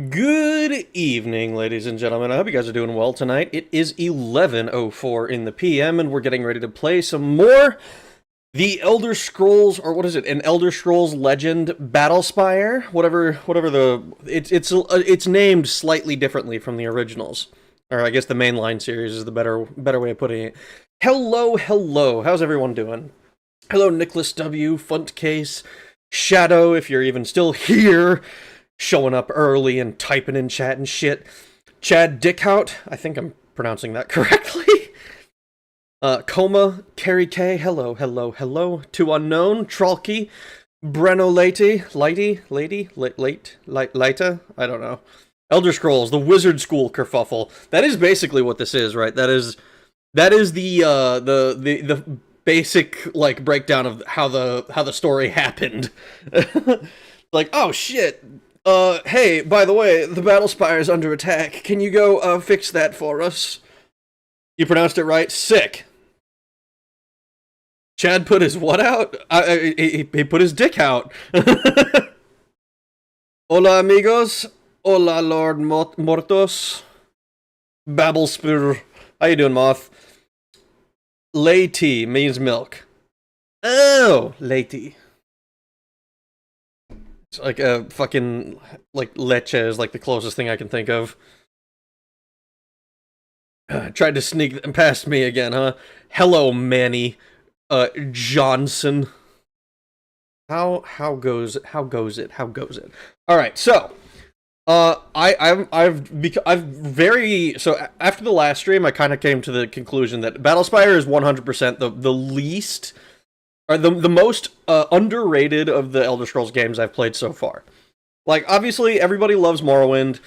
Good evening, ladies and gentlemen. I hope you guys are doing well tonight. It is 11:04 in the PM, and we're getting ready to play some more The Elder Scrolls, or what is it? An Elder Scrolls Legend Battlespire? Whatever the... It's named slightly differently from the originals. Or I guess the mainline series is the better way of putting it. Hello. How's everyone doing? Hello, Nicholas W., Funtcase, Shadow, if you're even still here, showing up early and typing in chat and shit. Chad Dickhout, I think I'm pronouncing that correctly. Coma, Carrie K, hello. To Unknown, Trolky, Breno Lady, I don't know. Elder Scrolls, the Wizard School kerfuffle. That is basically what this is, right? That is the basic like breakdown of how the story happened. Like, oh shit. Hey, by the way, the Battlespire is under attack. Can you go fix that for us? You pronounced it right. Sick. Chad put his what out? He put his dick out. Hola, amigos. Hola, Lord Mortos. Battlespire. How you doing, Moth? Lady means milk. Oh, lady. It's like a fucking, like, leche is like the closest thing I can think of. Tried to sneak past me again, huh? Hello, Manny. Johnson. How goes it? All right, so I've very so after the last stream, I kind of came to the conclusion that Battlespire is 100% the least or the most underrated of the Elder Scrolls games I've played so far. Like, obviously, everybody loves Morrowind.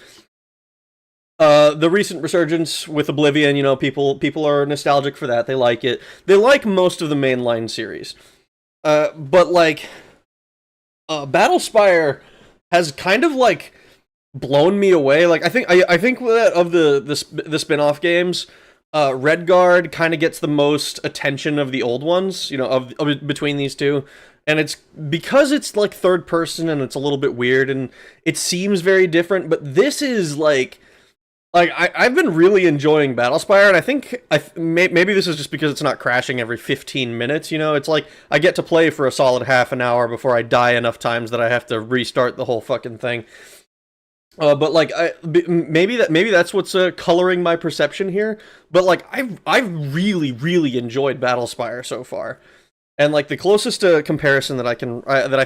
The recent resurgence with Oblivion, you know, people are nostalgic for that. They like it. They like most of the mainline series. But like, Battlespire has kind of like blown me away. Like, I think that of the spin-off games, Redguard kind of gets the most attention of the old ones, you know, of between these two. And it's because it's like third person and it's a little bit weird and it seems very different, but this is like I've been really enjoying Battlespire, and I think maybe this is just because it's not crashing every 15 minutes, you know? It's like, I get to play for a solid half an hour before I die enough times that I have to restart the whole fucking thing. But like, maybe that's what's coloring my perception here, but like, I've really enjoyed Battlespire so far. And like, the closest comparison that I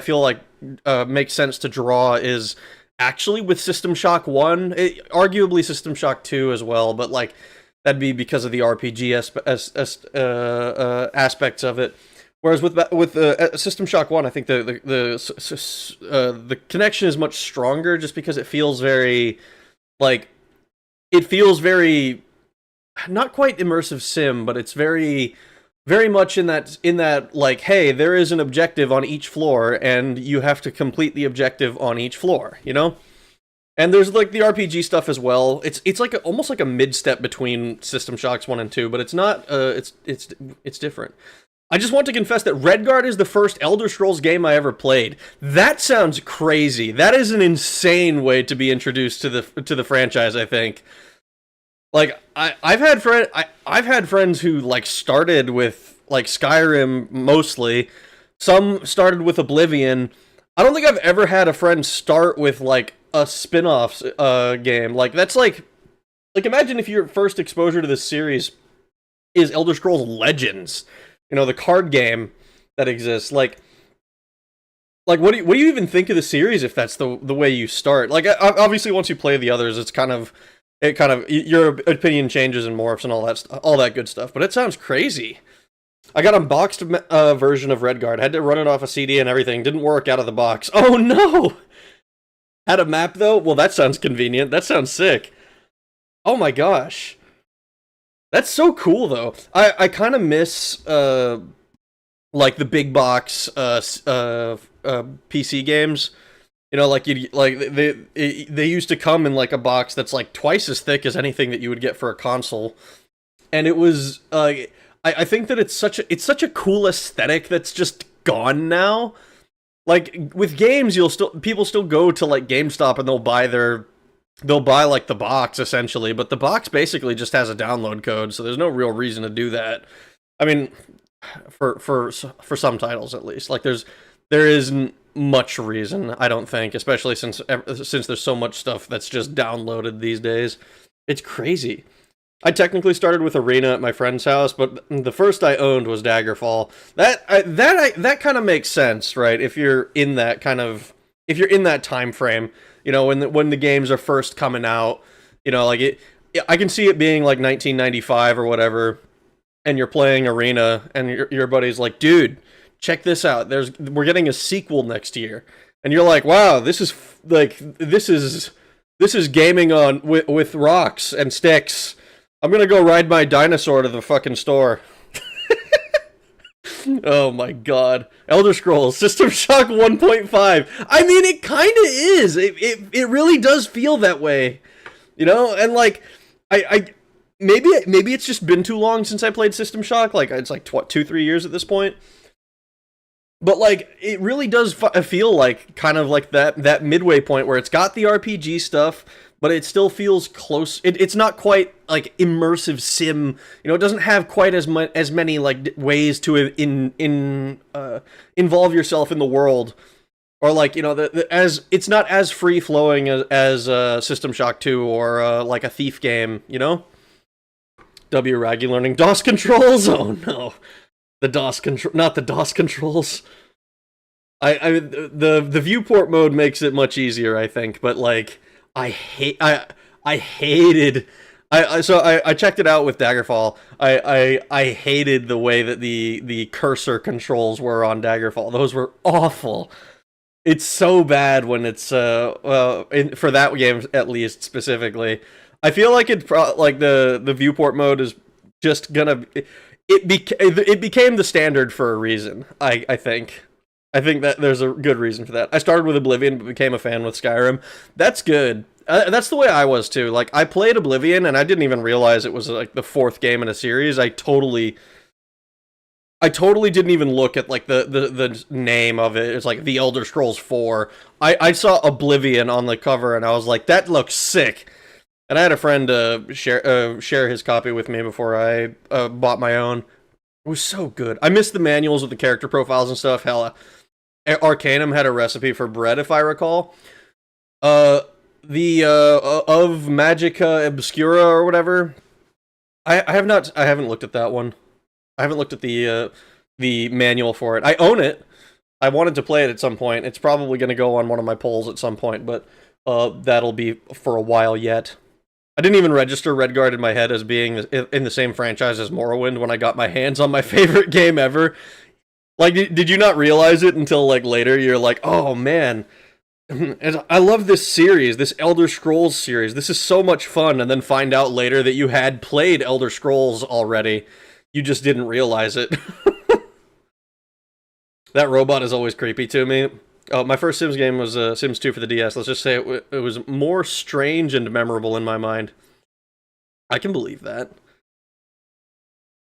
feel like makes sense to draw is actually with System Shock 1, arguably System Shock 2 as well, but like that'd be because of the RPG aspects of it. Whereas with System Shock 1, I think the connection is much stronger just because it feels very not quite immersive sim, but it's very much in that like, hey, there is an objective on each floor, and you have to complete the objective on each floor, you know? And there's like the RPG stuff as well. It's like almost like a mid-step between System Shocks 1 and 2, but it's not, it's different. I just want to confess that Redguard is the first Elder Scrolls game I ever played. That sounds crazy. That is an insane way to be introduced to the franchise, I think. Like, I've had friends who like started with like Skyrim mostly. Some started with Oblivion. I don't think I've ever had a friend start with like a spin-off game. Like, that's like imagine if your first exposure to this series is Elder Scrolls Legends, you know, the card game that exists. Like what do you even think of the series if that's the way you start? Like, obviously once you play the others, it kind of your opinion changes and morphs and all that good stuff. But it sounds crazy. I got a boxed version of Redguard. Had to run it off a CD and everything. Didn't work out of the box. Oh no! Had a map though? Well, that sounds convenient. That sounds sick. Oh my gosh. That's so cool though. I kind of miss like the big box PC games. You know, like they used to come in like a box that's like twice as thick as anything that you would get for a console, and it was I think that it's such a cool aesthetic that's just gone now. Like with games, people still go to like GameStop and they'll buy like the box essentially, but the box basically just has a download code, so there's no real reason to do that. I mean, for some titles at least, like there isn't much reason, I don't think, especially since there's so much stuff that's just downloaded these days. It's crazy. I technically started with Arena at my friend's house, but the first I owned was Daggerfall. That kind of makes sense, right? If you're in that time frame, you know, when the games are first coming out, you know, like I can see it being like 1995 or whatever, and you're playing Arena, and your buddy's like, dude, check this out. We're getting a sequel next year. And you're like, wow, this is This is gaming on with rocks and sticks. I'm gonna go ride my dinosaur to the fucking store. Oh my god. Elder Scrolls System Shock 1.5. I mean, it kind of is. It really does feel that way. You know? And like I maybe it's just been too long since I played System Shock. Like it's like 2-3 years at this point. But like it really does feel like kind of like that midway point where it's got the RPG stuff, but it still feels close. It's not quite like immersive sim. You know, it doesn't have quite as many like ways to involve yourself in the world, or like, you know, as it's not as free flowing as System Shock 2 or like a Thief game. You know, Raggy learning DOS controls. Oh no, the DOS control, not the DOS controls. The viewport mode makes it much easier, I think, but like. I hated. I checked it out with Daggerfall. I hated the way that the cursor controls were on Daggerfall. Those were awful. It's so bad when it's for that game at least specifically. I feel like like the viewport mode is just gonna it became the standard for a reason. I think. I think that there's a good reason for that. I started with Oblivion, but became a fan with Skyrim. That's good. That's the way I was, too. Like, I played Oblivion, and I didn't even realize it was, like, the 4th game in a series. I totally didn't even look at, like, the name of it. It's like, The Elder Scrolls 4. I saw Oblivion on the cover, and I was like, that looks sick. And I had a friend share his copy with me before I bought my own. It was so good. I missed the manuals with the character profiles and stuff. Hell, Arcanum had a recipe for bread, if I recall. Of Magica Obscura or whatever. I haven't looked at that one. I haven't looked at the manual for it. I own it. I wanted to play it at some point. It's probably going to go on one of my polls at some point, but that'll be for a while yet. I didn't even register Redguard in my head as being in the same franchise as Morrowind when I got my hands on my favorite game ever. Like, did you not realize it until, like, later? You're like, oh, man, I love this series, this Elder Scrolls series. This is so much fun, and then find out later that you had played Elder Scrolls already. You just didn't realize it. That robot is always creepy to me. My first Sims game was Sims 2 for the DS. Let's just say it was more strange and memorable in my mind. I can believe that.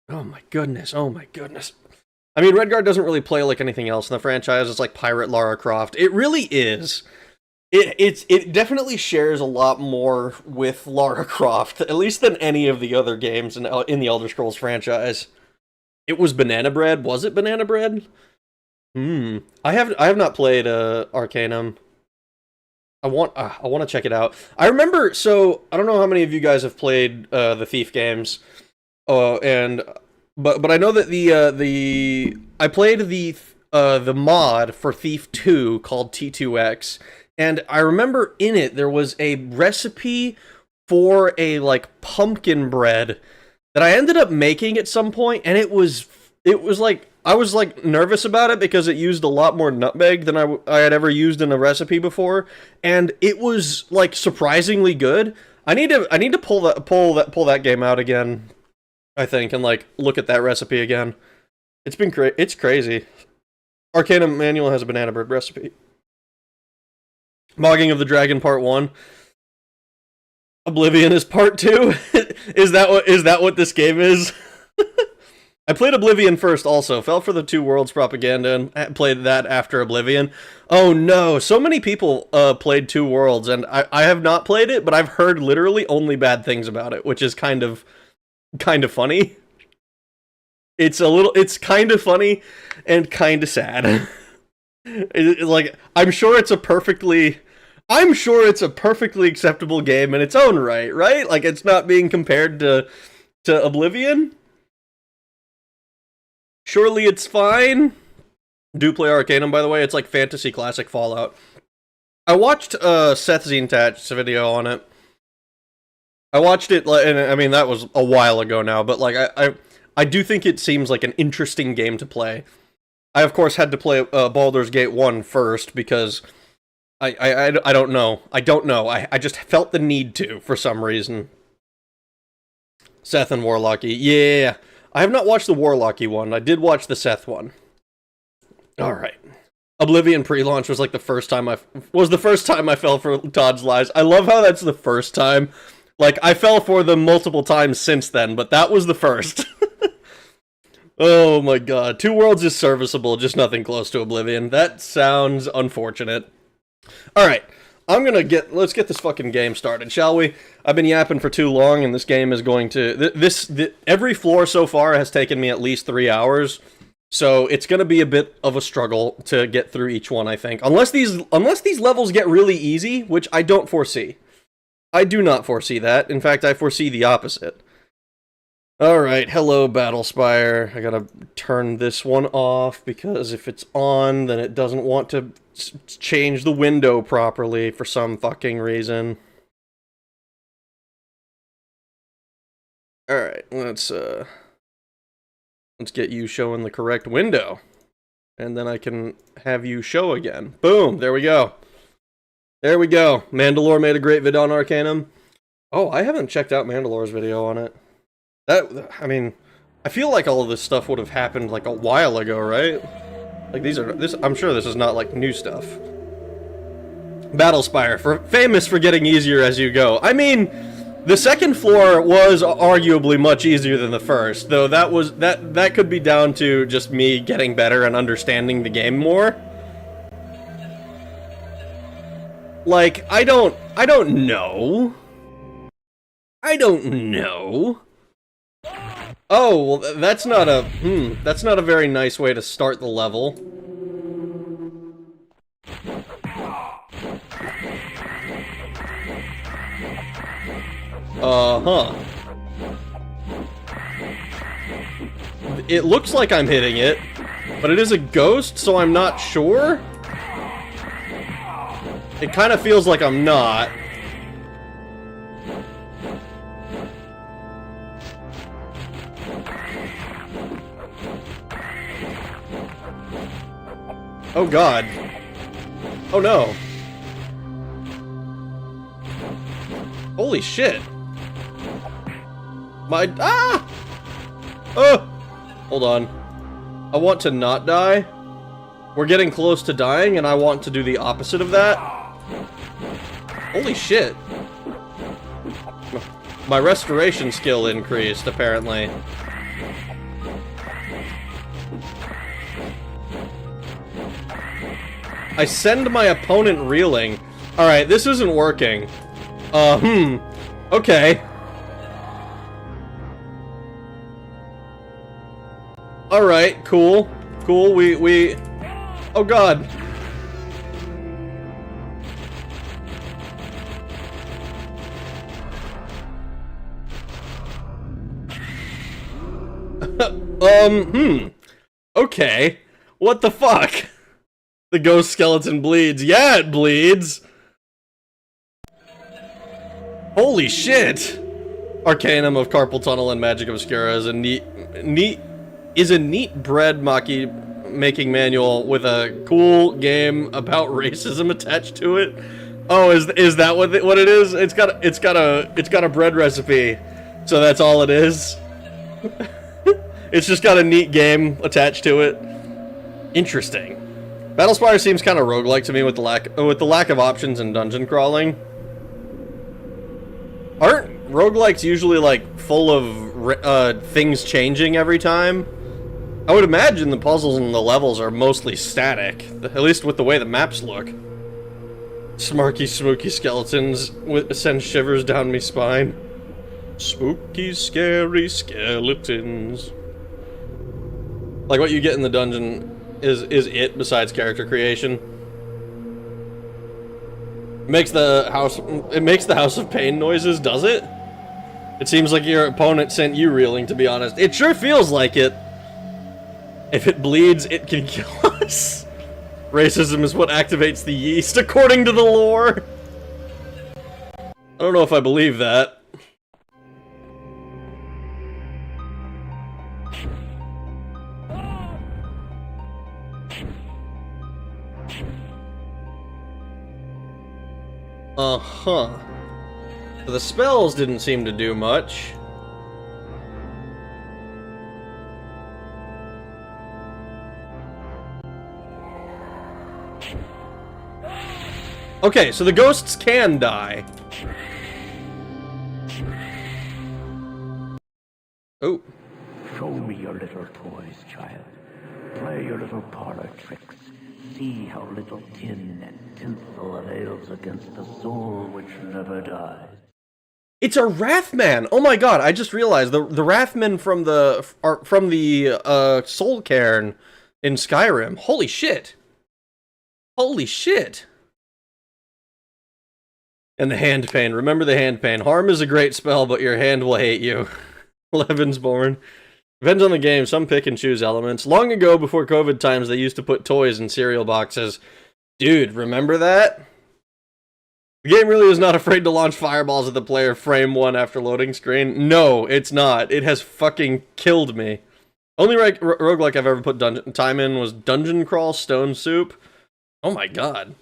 Oh my goodness, oh my goodness. I mean, Redguard doesn't really play like anything else in the franchise. It's like Pirate Lara Croft. It really is. It definitely shares a lot more with Lara Croft, at least than any of the other games in the Elder Scrolls franchise. It was Banana Bread. Was it Banana Bread? I have not played Arcanum. I want to check it out. I remember, so I don't know how many of you guys have played the Thief games. But I know that I played the mod for Thief 2 called T2X, and I remember in it there was a recipe for a like pumpkin bread that I ended up making at some point, and it was like I was like nervous about it because it used a lot more nutmeg than I had ever used in a recipe before, and it was like surprisingly good. I need to pull that game out again, I think, and like look at that recipe again. It's crazy. Arcanum Manual has a banana bread recipe. Mogging of the Dragon Part 1. Oblivion is Part 2. Is that what this game is? I played Oblivion first also, fell for the Two Worlds propaganda, and played that after Oblivion. Oh no, so many people played Two Worlds, and I have not played it, but I've heard literally only bad things about it, which is kind of funny. It's kind of funny and kind of sad. Like, I'm sure it's a perfectly acceptable game in its own right? Like, it's not being compared to Oblivion. Surely it's fine. Do play Arcanum, by the way. It's like fantasy classic Fallout. I watched Seth Zintat's video on it. I watched it, and I mean, that was a while ago now, but like, I do think it seems like an interesting game to play. I, of course, had to play Baldur's Gate 1 first, because I don't know. I don't know. I just felt the need to, for some reason. Seth and Warlocky. Yeah. I have not watched the Warlocky one. I did watch the Seth one. Alright. Oblivion pre-launch was like the first time I fell for Todd's lies. I love how that's the first time. Like, I fell for them multiple times since then, but that was the first. Oh my god. Two Worlds is serviceable, just nothing close to Oblivion. That sounds unfortunate. Alright, let's get this fucking game started, shall we? I've been yapping for too long, and this game is going to... every floor so far has taken me at least 3 hours, so it's gonna be a bit of a struggle to get through each one, I think. Unless these levels get really easy, which I don't foresee. I do not foresee that. In fact, I foresee the opposite. Alright, hello Battlespire. I gotta turn this one off, because if it's on, then it doesn't want to change the window properly for some fucking reason. Alright, let's get you showing the correct window. And then I can have you show again. Boom, there we go. There we go. Mandalore made a great vid on Arcanum. Oh, I haven't checked out Mandalore's video on it. I mean, I feel like all of this stuff would have happened like a while ago, right? Like I'm sure this is not like new stuff. Battlespire, famous for getting easier as you go. I mean, the second floor was arguably much easier than the first, though that could be down to just me getting better and understanding the game more. Like, I don't know. I don't know. Oh, well, that's not a very nice way to start the level. Uh-huh. It looks like I'm hitting it, but it is a ghost, so I'm not sure. It kind of feels like I'm not. Oh god. Oh no. Holy shit. Oh! Hold on. I want to not die. We're getting close to dying, and I want to do the opposite of that. Holy shit. My restoration skill increased, apparently. I send my opponent reeling. Alright, this isn't working. Okay. Alright, cool. Cool, we... Oh god. Okay. What the fuck? The ghost skeleton bleeds. Yeah, it bleeds! Holy shit! Arcanum of Carpal Tunnel and Magic Obscura is a neat bread making manual with a cool game about racism attached to it. Oh, is that what it is? It's got a bread recipe, so that's all it is. It's just got a neat game attached to it. Interesting. Battlespire seems kind of roguelike to me with the lack of options in dungeon crawling. Aren't roguelikes usually like full of things changing every time? I would imagine the puzzles and the levels are mostly static, at least with the way the maps look. Smarky, smooky skeletons send shivers down me spine. Spooky, scary skeletons. Like what you get in the dungeon is it besides character creation. It makes the House of Pain noises, does it? It seems like your opponent sent you reeling, to be honest. It sure feels like it. If it bleeds, it can kill us. Racism is what activates the yeast, according to the lore. I don't know if I believe that. Uh-huh. So the spells didn't seem to do much. Okay, so the ghosts can die. Oh. Show me your little toys, child. Play your little parlor tricks. See how little tin and tinsel avails against the soul which never dies. It's a Wrathman! Oh my god, I just realized the Wrathman from the Soul Cairn in Skyrim. Holy shit. Holy shit. And the hand pain. Remember the hand pain. Harm is a great spell, but your hand will hate you. Levensborn. Depends on the game. Some pick and choose elements. Long ago, before COVID times, they used to put toys in cereal boxes. Dude, remember that? The game really is not afraid to launch fireballs at the player frame one after loading screen. No, it's not. It has fucking killed me. Only roguelike I've ever put time in was Dungeon Crawl Stone Soup. Oh my god.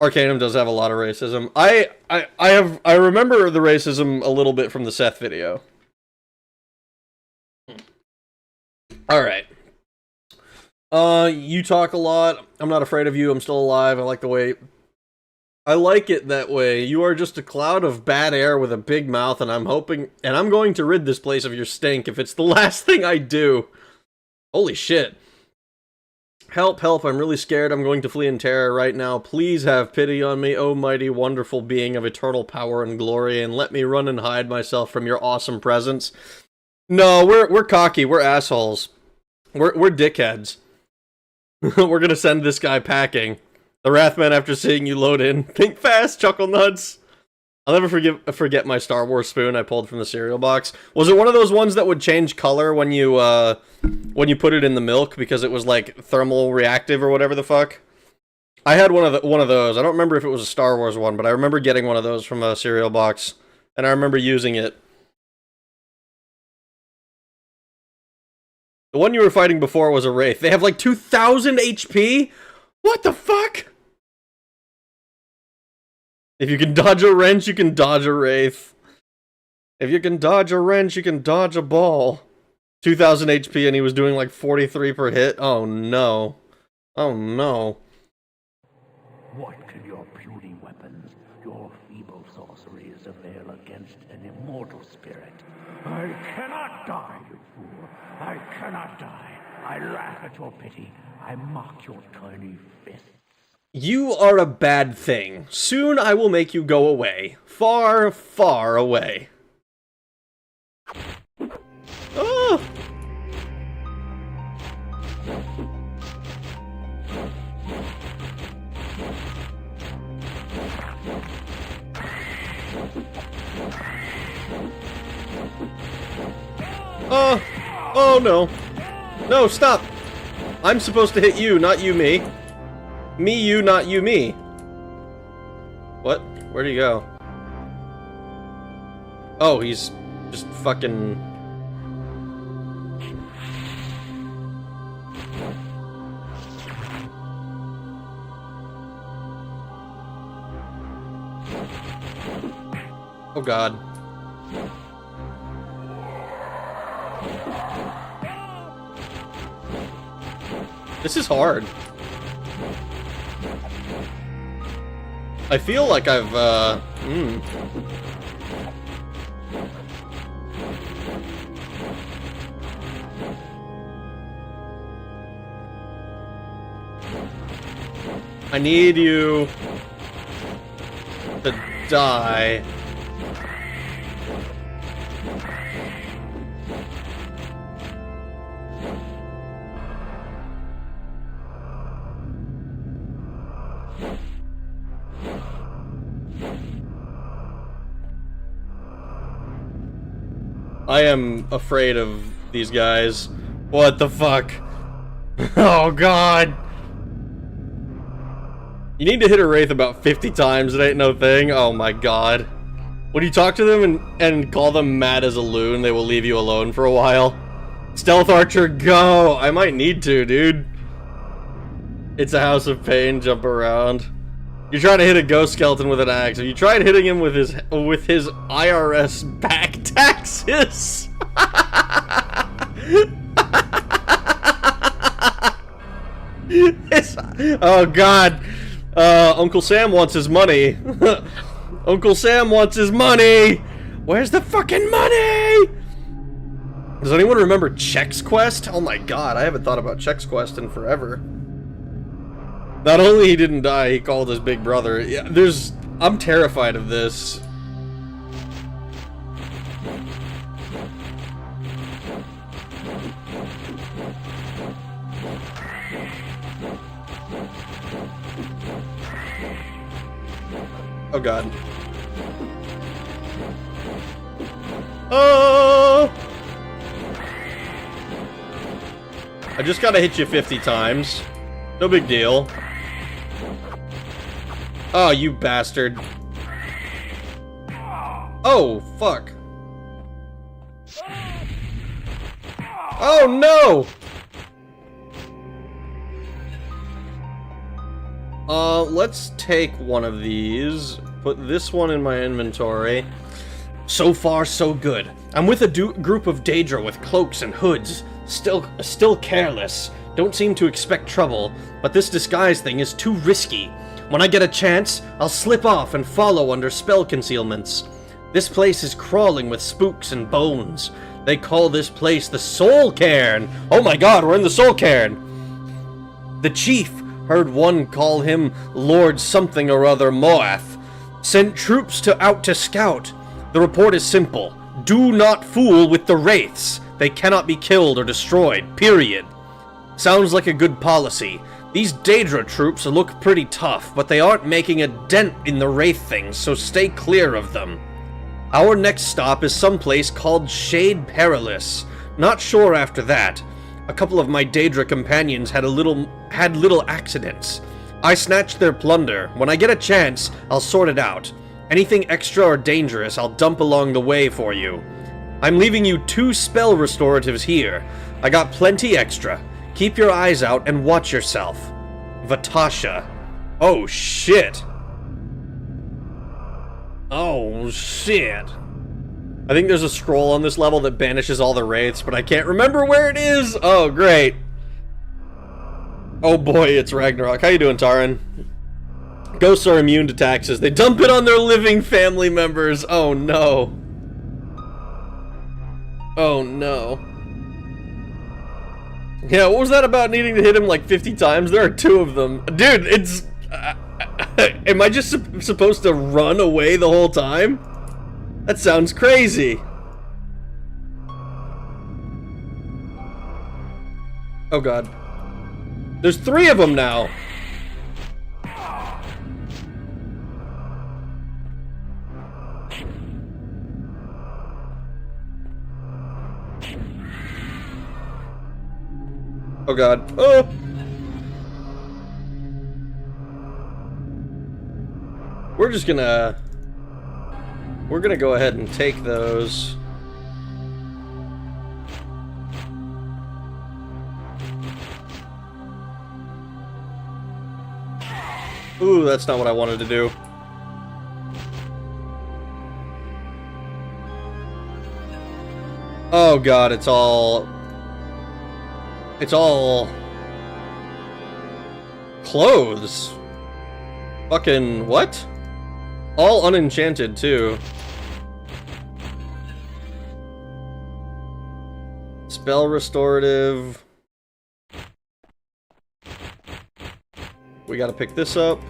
Arcanum does have a lot of racism. I remember the racism a little bit from the Seth video. Alright. You talk a lot. I'm not afraid of you. I'm still alive. I like the way... I like it that way. You are just a cloud of bad air with a big mouth, and I'm hoping... And I'm going to rid this place of your stink if it's the last thing I do. Holy shit. Help, help, I'm really scared. I'm going to flee in terror right now. Please have pity on me, oh mighty, wonderful being of eternal power and glory, and let me run and hide myself from your awesome presence. No, we're cocky. We're assholes. We're dickheads. We're gonna send this guy packing. The Wrathman, after seeing you load in. Think fast, chuckle nuts. I'll never forget my Star Wars spoon I pulled from the cereal box. Was it one of those ones that would change color when you put it in the milk because it was like thermal reactive or whatever the fuck? I had one of those. I don't remember if it was a Star Wars one, but I remember getting one of those from a cereal box, and I remember using it. The one you were fighting before was a Wraith. They have like 2,000 HP? What the fuck? If you can dodge a wrench, you can dodge a Wraith. If you can dodge a wrench, you can dodge a ball. 2,000 HP and he was doing like 43 per hit? Oh no. Oh no. What can your puny weapons, your feeble sorceries avail against an immortal spirit? I cannot die, you fool. I cannot die. I laugh at your pity. I mock your tiny fists. You are a bad thing. Soon I will make you go away. Far, far away. Oh! Oh no. No, stop. I'm supposed to hit you, not you me. Me, you, not you, me. What? Where'd he go? Oh, he's just fucking... Oh god. This is hard. I feel like I've, I need you to die. I am afraid of these guys. What the fuck? Oh god! You need to hit a Wraith about 50 times, it ain't no thing. Oh my god. When you talk to them and call them mad as a loon, they will leave you alone for a while. Stealth Archer, go! I might need to, dude. It's a house of pain, jump around. You're trying to hit a ghost skeleton with an axe. If you tried hitting him with his IRS back taxes. Oh God. Uncle Sam wants his money. Uncle Sam wants his money. Where's the fucking money? Does anyone remember Chex Quest? Oh my God, I haven't thought about Chex Quest in forever. Not only he didn't die, he called his big brother. Yeah, I'm terrified of this. Oh God. Oh! I just gotta hit you 50 times. No big deal. Oh, you bastard. Oh, fuck. Oh, no! Let's take one of these. Put this one in my inventory. So far, so good. I'm with a group of Daedra with cloaks and hoods. Still careless. Don't seem to expect trouble, but this disguise thing is too risky. When I get a chance, I'll slip off and follow under spell concealments. This place is crawling with spooks and bones. They call this place the Soul Cairn. Oh my God, we're in the Soul Cairn. The chief, heard one call him Lord something or other Moath, sent troops out to scout. The report is simple. Do not fool with the wraiths. They cannot be killed or destroyed, period. Sounds like a good policy. These Daedra troops look pretty tough, but they aren't making a dent in the wraith things, so stay clear of them. Our next stop is someplace called Shade Perilous. Not sure after that. A couple of my Daedra companions had little accidents. I snatched their plunder. When I get a chance, I'll sort it out. Anything extra or dangerous, I'll dump along the way for you. I'm leaving you 2 spell restoratives here. I got plenty extra. Keep your eyes out and watch yourself. Vatasha. Oh, shit. Oh, shit. I think there's a scroll on this level that banishes all the wraiths, but I can't remember where it is. Oh, great. Oh boy, it's Ragnarok. How you doing, Taran? Ghosts are immune to taxes. They dump it on their living family members. Oh, no. Oh, no. Yeah, what was that about needing to hit him like 50 times? There are 2 of them. Dude, it's... am I just supposed to run away the whole time? That sounds crazy. Oh God. There's 3 of them now. Oh God. Oh! We're gonna go ahead and take those. Ooh, that's not what I wanted to do. Oh God, it's all clothes. Fucking what? All unenchanted too. Spell restorative. We gotta pick this up.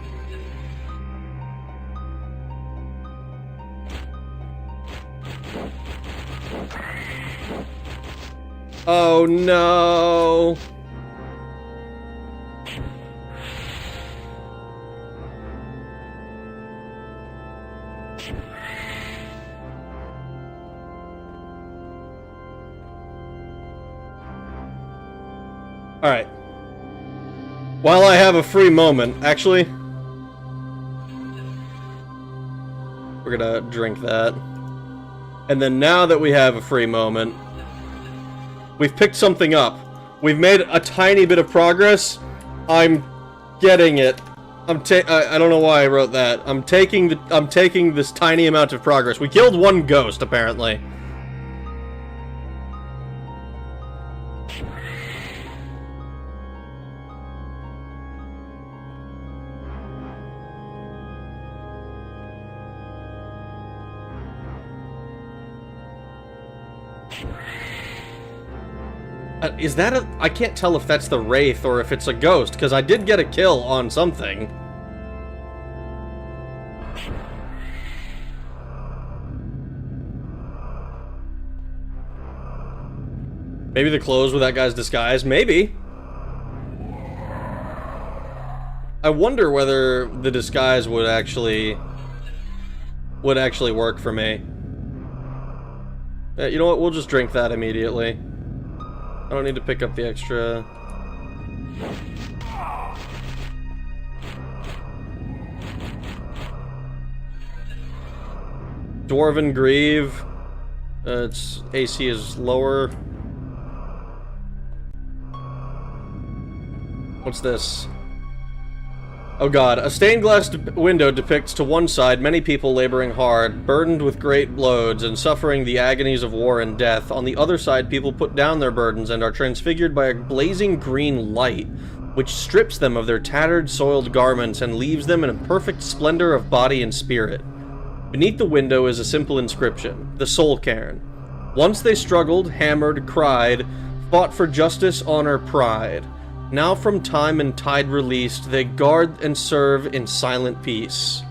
Oh no! Alright. While I have a free moment, actually, we're gonna drink that. And then now that we have a free moment, we've picked something up. We've made a tiny bit of progress. I'm getting it. I don't know why I wrote that. I'm taking this tiny amount of progress. We killed one ghost, apparently. Is that a... I can't tell if that's the Wraith or if it's a ghost, because I did get a kill on something. Maybe the clothes were that guy's disguise. Maybe. I wonder whether the disguise would actually work for me. You know what? We'll just drink that immediately. I don't need to pick up the extra. Dwarven Grieve. Its AC is lower. What's this? Oh god. A stained glass window depicts to one side many people laboring hard, burdened with great loads, and suffering the agonies of war and death. On the other side, people put down their burdens and are transfigured by a blazing green light, which strips them of their tattered, soiled garments and leaves them in a perfect splendor of body and spirit. Beneath the window is a simple inscription, the Soul Cairn. Once they struggled, hammered, cried, fought for justice, honor, pride. Now from time and tide released, they guard and serve in silent peace.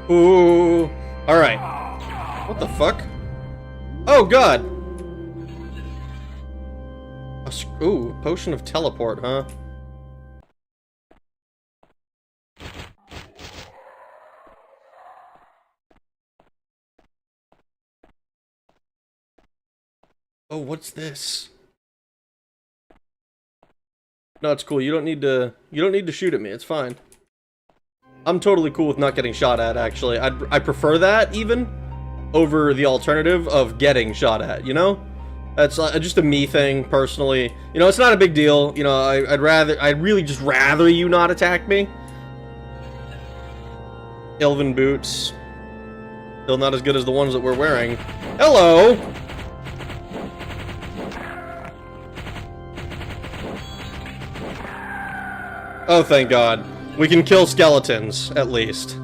Ooh. Alright. What the fuck? Oh god! Ooh, potion of teleport, huh? Oh, what's this? No, it's cool. You don't need to shoot at me. It's fine. I'm totally cool with not getting shot at, actually. I prefer that, even, over the alternative of getting shot at, you know? That's just a me thing, personally. You know, it's not a big deal. You know, I'd really just rather you not attack me. Elven boots. Still not as good as the ones that we're wearing. Hello! Oh, thank God. We can kill skeletons, at least.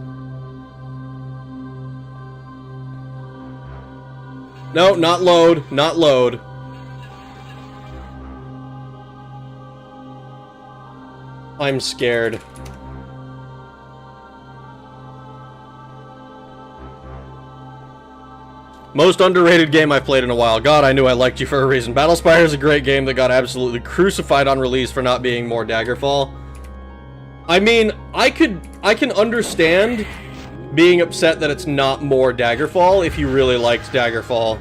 No, not load. Not load. I'm scared. Most underrated game I've played in a while. God, I knew I liked you for a reason. Battlespire is a great game that got absolutely crucified on release for not being more Daggerfall. I mean, I can understand being upset that it's not more Daggerfall if you really liked Daggerfall.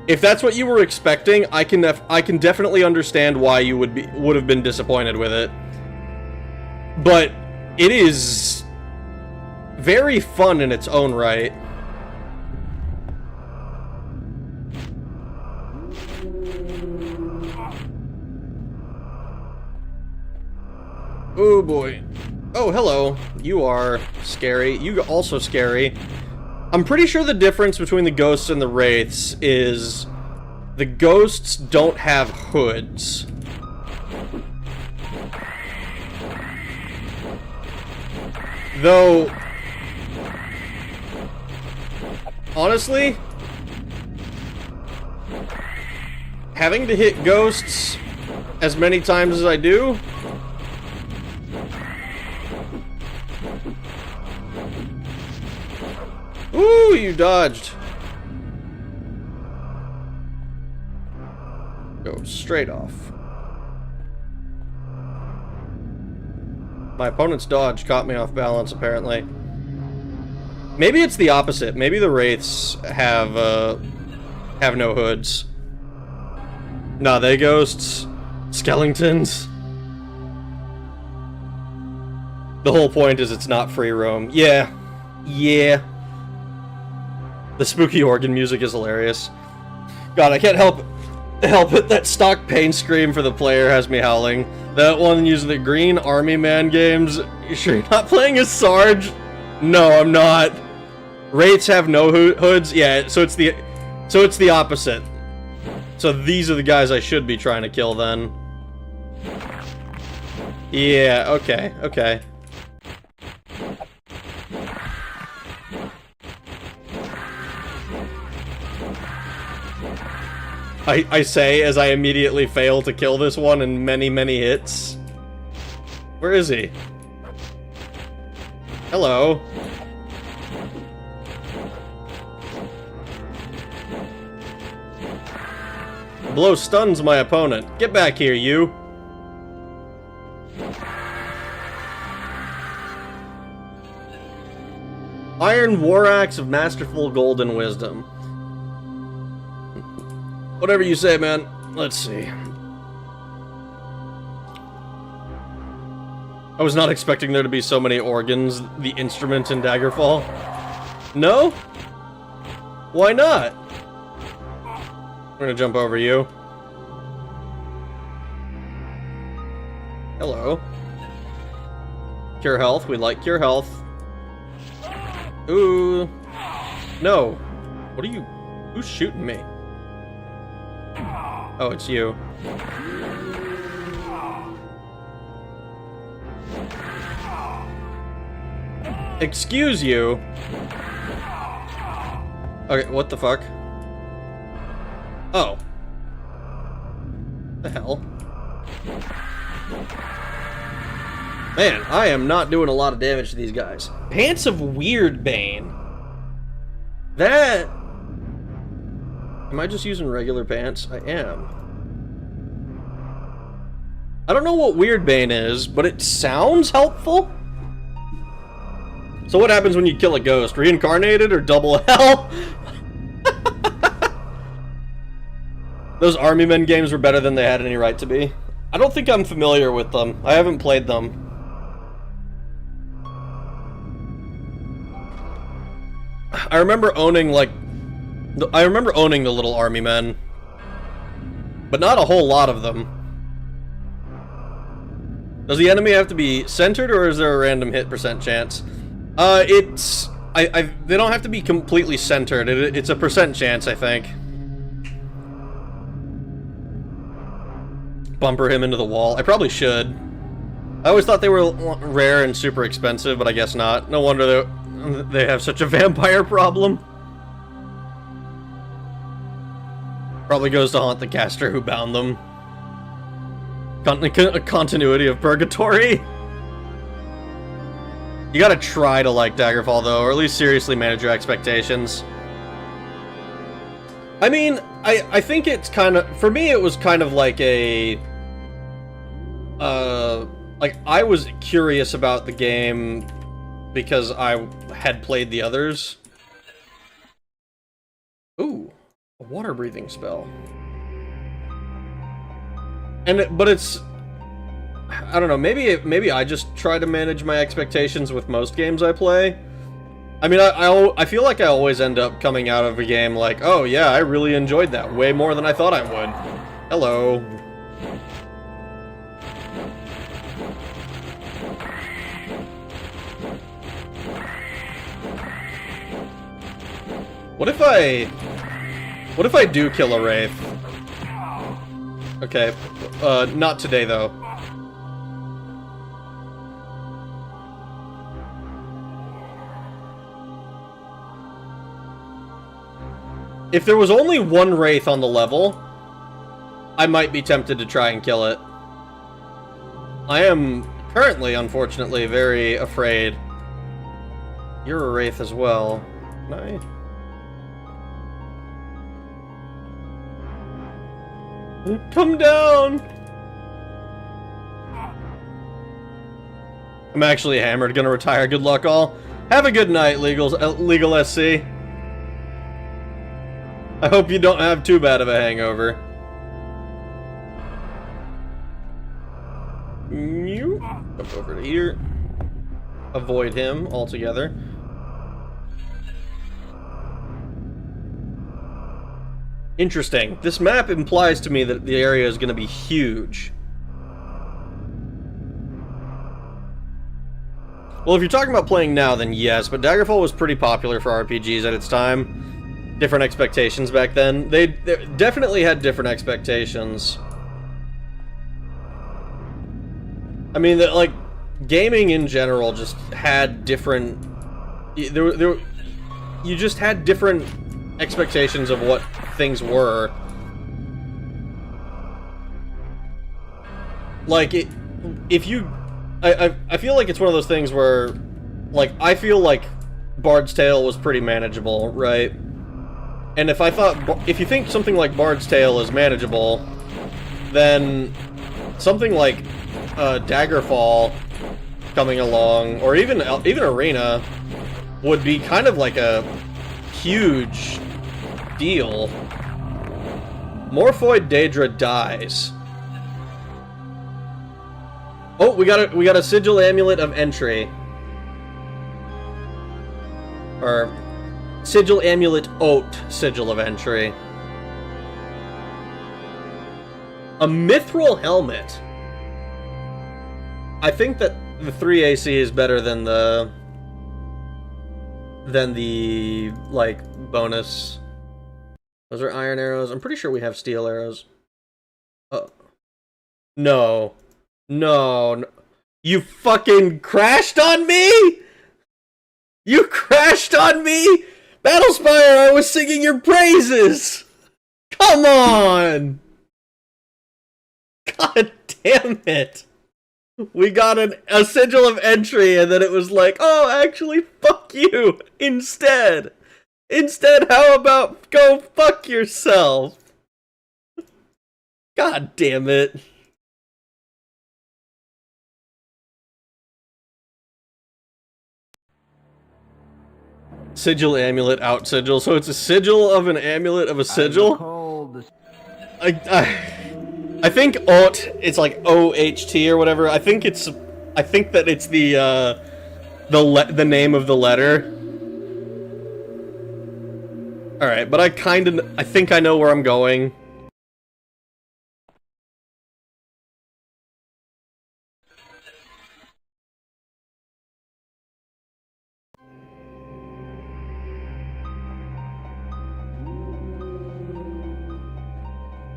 If that's what you were expecting, I can definitely understand why you would have been disappointed with it. But it is very fun in its own right. Oh boy. Oh, hello. You are scary. You also scary. I'm pretty sure the difference between the ghosts and the wraiths is the ghosts don't have hoods. Though, honestly, having to hit ghosts as many times as I do, ooh, you dodged. Go straight off. My opponent's dodge caught me off balance, apparently. Maybe it's the opposite. Maybe the wraiths have no hoods. Nah, they ghosts. Skeletons. The whole point is it's not free roam. Yeah. Yeah. The spooky organ music is hilarious. God, I can't help it. That stock pain scream for the player has me howling. That one using the green army man games. You sure you're not playing as Sarge? No, I'm not. Wraiths have no hoods? Yeah, so it's the opposite. So these are the guys I should be trying to kill then. Yeah, okay, okay. I say as I immediately fail to kill this one in many, many hits. Where is he? Hello. Blow stuns my opponent. Get back here, you. Iron War Axe of Masterful Golden Wisdom. Whatever you say, man. Let's see. I was not expecting there to be so many organs, the instrument in Daggerfall. No? Why not? I'm gonna jump over you. Hello. Cure health. We like cure health. Ooh. No. What are you... Who's shooting me? Oh, it's you. Excuse you. Okay, what the fuck? Oh. The hell? Man, I am not doing a lot of damage to these guys. Pants of Weird Bane. That... Am I just using regular pants? I am. I don't know what Weird Bane is, but it sounds helpful. So what happens when you kill a ghost? Reincarnated or double hell? Those Army Men games were better than they had any right to be. I don't think I'm familiar with them. I haven't played them. I remember owning, like... I remember owning the little Army Men. But not a whole lot of them. Does the enemy have to be centered, or is there a random hit percent chance? It's... they don't have to be completely centered. It's a percent chance, I think. Bumper him into the wall. I probably should. I always thought they were rare and super expensive, but I guess not. No wonder they have such a vampire problem. Probably goes to haunt the caster who bound them. Continuity of purgatory. You gotta try to like Daggerfall, though, or at least seriously manage your expectations. I mean, I think it's kind of... For me, it was kind of like a... like, I was curious about the game because I had played the others. Ooh, a water-breathing spell. But it's... I don't know, maybe I just try to manage my expectations with most games I play. I mean, I feel like I always end up coming out of a game like, oh yeah, I really enjoyed that way more than I thought I would. Hello. What if I do kill a Wraith? Okay, not today though. If there was only one Wraith on the level, I might be tempted to try and kill it. I am currently, unfortunately, very afraid. You're a Wraith as well. Can I? Come down! I'm actually hammered, gonna retire. Good luck, all. Have a good night, Legal SC. I hope you don't have too bad of a hangover. Jump over to here. avoid him altogether. Interesting. This map implies to me that the area is going to be huge. Well, if you're talking about playing now, then yes, but Daggerfall was pretty popular for RPGs at its time. Different expectations back then. They definitely had different expectations. I mean, like, gaming in general just had different... you just had different expectations of what things were. Like, if you... I feel like it's one of those things where, like, I feel like Bard's Tale was pretty manageable, right? And if you think something like Bard's Tale is manageable, then something like Daggerfall coming along, or even Arena, would be kind of like a huge deal. Morphoid Daedra dies. Oh, we got a Sigil Amulet of Entry. Or Sigil Amulet Oat Sigil of Entry. A Mithril Helmet. I think that the 3 AC is better than the like bonus. Those are iron arrows. I'm pretty sure we have steel arrows. No. No. You fucking crashed on me? You crashed on me? Battlespire, I was singing your praises! Come on! God damn it! We got a Sigil of Entry, and then it was like, oh, actually, fuck you! Instead, how about go fuck yourself? God damn it. Sigil Amulet out Sigil, so it's a Sigil of an amulet of a Sigil? I think Ot, it's like O-H-T or whatever. I think that it's the name of the letter. Alright, but I think I know where I'm going.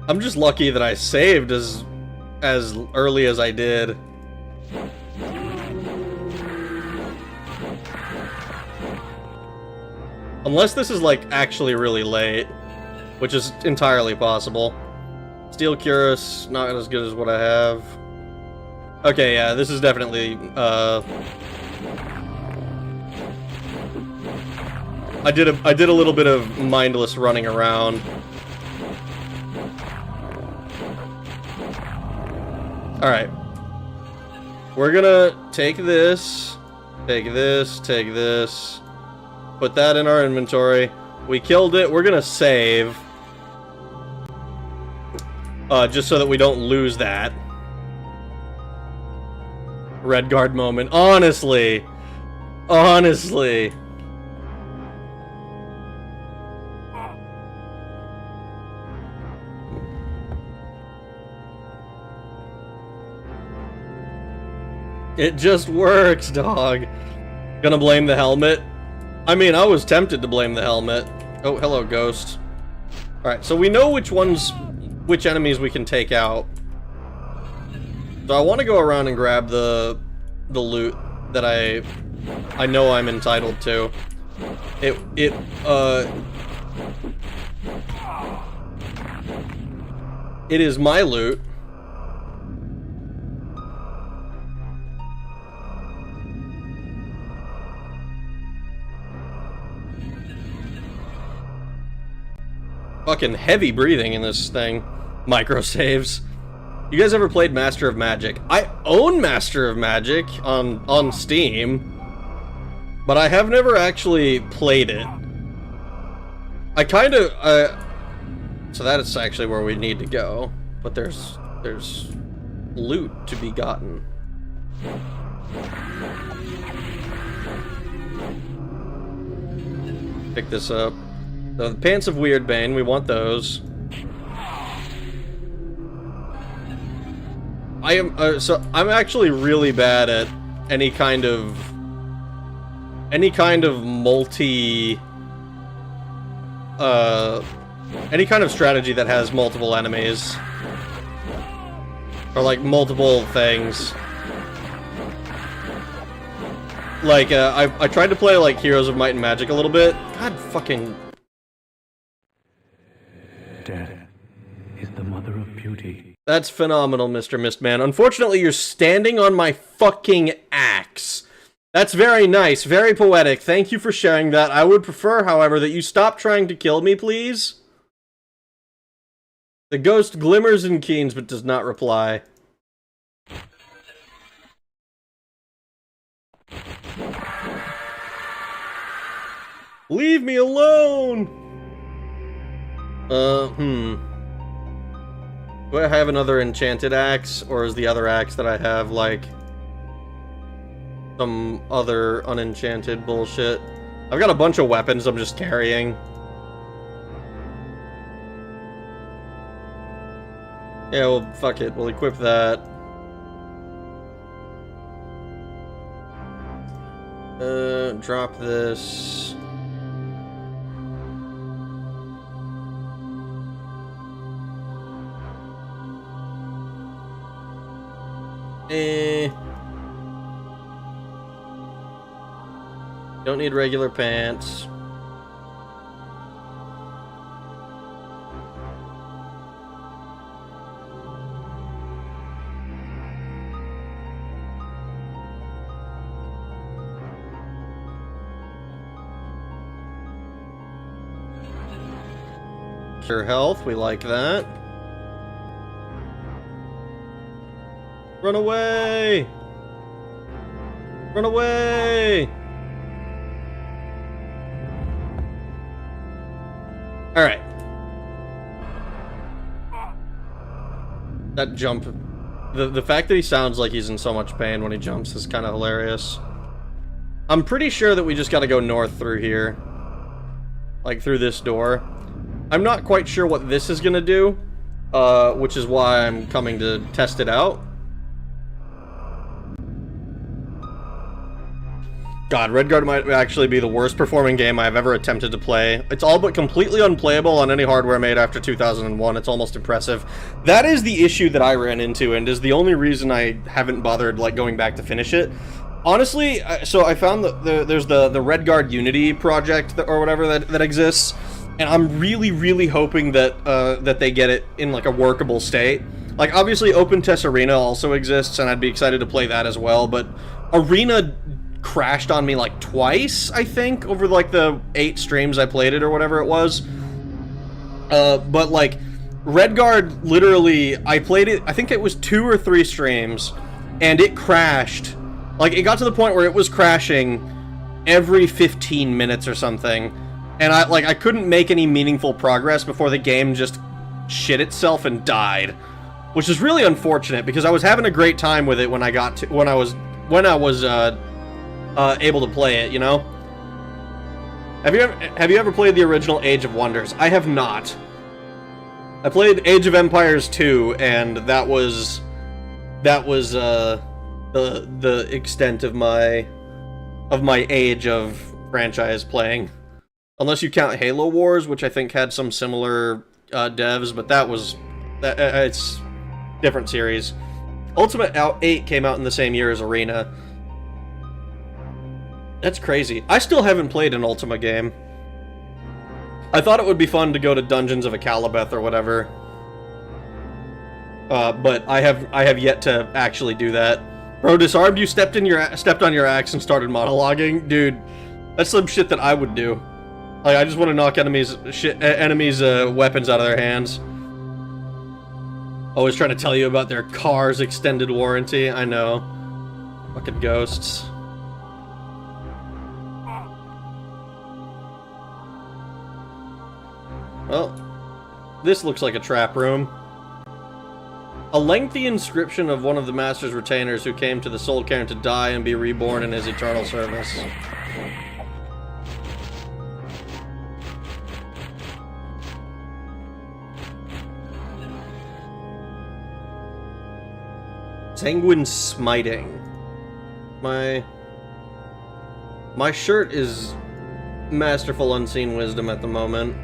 I'm just lucky that I saved as early as I did. Unless this is like actually really late, which is entirely possible. Steel Cuirass, not as good as what I have. Okay, yeah, this is definitely I did a little bit of mindless running around. Alright. We're gonna take this, put that in our inventory. We killed it, we're gonna save. Just so that we don't lose that. Redguard moment. Honestly. It just works, dog. Gonna blame the helmet? I mean, I was tempted to blame the helmet. Oh, hello, ghost. Alright, so we know which enemies we can take out. So I want to go around and grab the loot that I know I'm entitled to. It is my loot. Fucking heavy breathing in this thing. Micro saves. You guys ever played Master of Magic? I own Master of Magic on Steam, but I have never actually played it. I kind of so that is actually where we need to go, but there's loot to be gotten. pick this up. So the Pants of Weirdbane, we want those. I'm actually really bad at any kind of any kind of strategy that has multiple enemies. Or like multiple things. Like, I tried to play like Heroes of Might and Magic a little bit. God fucking... Death is the mother of beauty. That's phenomenal, Mr. Mistman. Unfortunately, you're standing on my fucking axe. That's very nice, very poetic. Thank you for sharing that. I would prefer, however, that you stop trying to kill me, please. The ghost glimmers and keens, but does not reply. Leave me alone! Do I have another enchanted axe, or is the other axe that I have, like, some other unenchanted bullshit? I've got a bunch of weapons I'm just carrying. Yeah, well, fuck it. We'll equip that. Drop this. Don't need regular pants. Cure health, we like that. Run away! Run away! Alright. That jump... The fact that he sounds like he's in so much pain when he jumps is kind of hilarious. I'm pretty sure that we just gotta go north through here. Like, through this door. I'm not quite sure what this is gonna do, which is why I'm coming to test it out. God, Redguard might actually be the worst performing game I've ever attempted to play. It's all but completely unplayable on any hardware made after 2001. It's almost impressive. That is the issue that I ran into, and is the only reason I haven't bothered, like, going back to finish it. Honestly, so I found that there's the Redguard Unity project, or whatever, that exists, and I'm really, really hoping that that they get it in, like, a workable state. Like, obviously, Open TES Arena also exists, and I'd be excited to play that as well, but Arena crashed on me like twice, I think, over like the 8 streams I played it or whatever it was. But like Redguard, literally, I played it, I think it was 2 or 3 streams, and it crashed. Like, it got to the point where it was crashing every 15 minutes or something, and I couldn't make any meaningful progress before the game just shit itself and died, which is really unfortunate because I was having a great time with it when I was able to play it, you know? Have you ever played the original Age of Wonders? I have not. I played Age of Empires 2, and that was the extent of my age of franchise playing. Unless you count Halo Wars, which I think had some similar devs, but it's different series. Ultimate 8 came out in the same year as Arena. That's crazy. I still haven't played an Ultima game. I thought it would be fun to go to Dungeons of Akalabeth or whatever. But I have yet to actually do that. Bro, Disarmed, you stepped on your axe and started monologuing? Dude, that's some shit that I would do. Like, I just want to knock enemies' weapons out of their hands. Always trying to tell you about their car's extended warranty. I know. Fucking ghosts. Well, this looks like a trap room. A lengthy inscription of one of the Master's retainers who came to the Soul Cairn to die and be reborn in his eternal service. Sanguine Smiting. My shirt is Masterful Unseen Wisdom at the moment.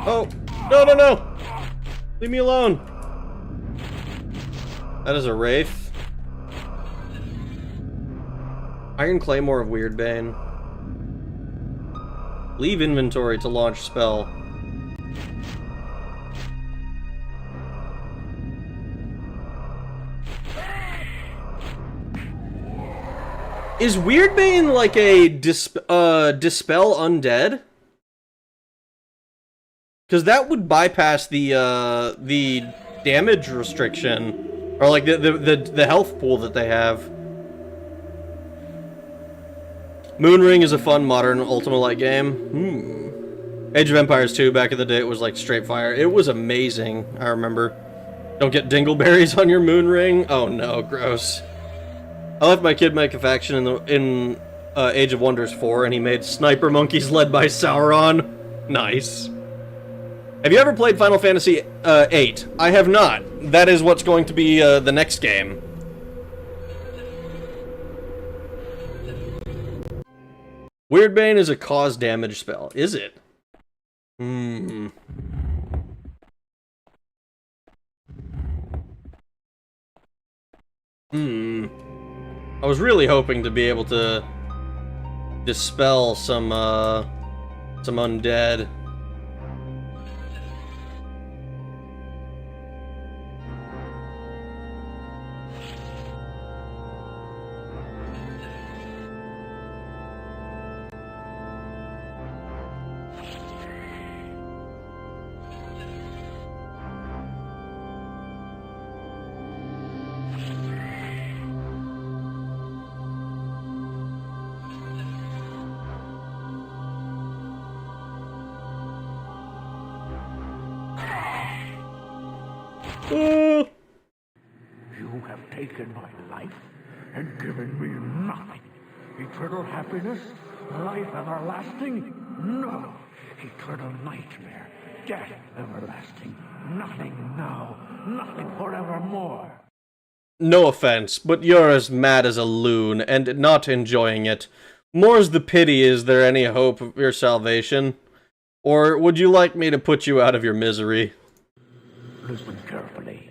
Oh! No, no, no! Leave me alone! That is a Wraith. Iron Claymore of Weirdbane. Leave inventory to launch spell. Is Weirdbane like a dispel undead? Because that would bypass the damage restriction, or like the health pool that they have. Moonring is a fun modern Ultima Light game. Age of Empires 2 back in the day, it was like straight fire. It was amazing. I remember. Don't get dingleberries on your Moonring. Oh no, gross. I left my kid make a faction in Age of Wonders 4, and he made sniper monkeys led by Sauron. Nice. Have you ever played Final Fantasy VIII? I have not. That is what's going to be the next game. Weirdbane is a cause damage spell. Is it? I was really hoping to be able to dispel some undead. You have taken my life and given me nothing. Eternal happiness? Life everlasting? No. Eternal nightmare. Death everlasting. Nothing now. Nothing forevermore. No offense, but you're as mad as a loon, and not enjoying it. More's the pity, is there any hope of your salvation? Or would you like me to put you out of your misery? Listen carefully.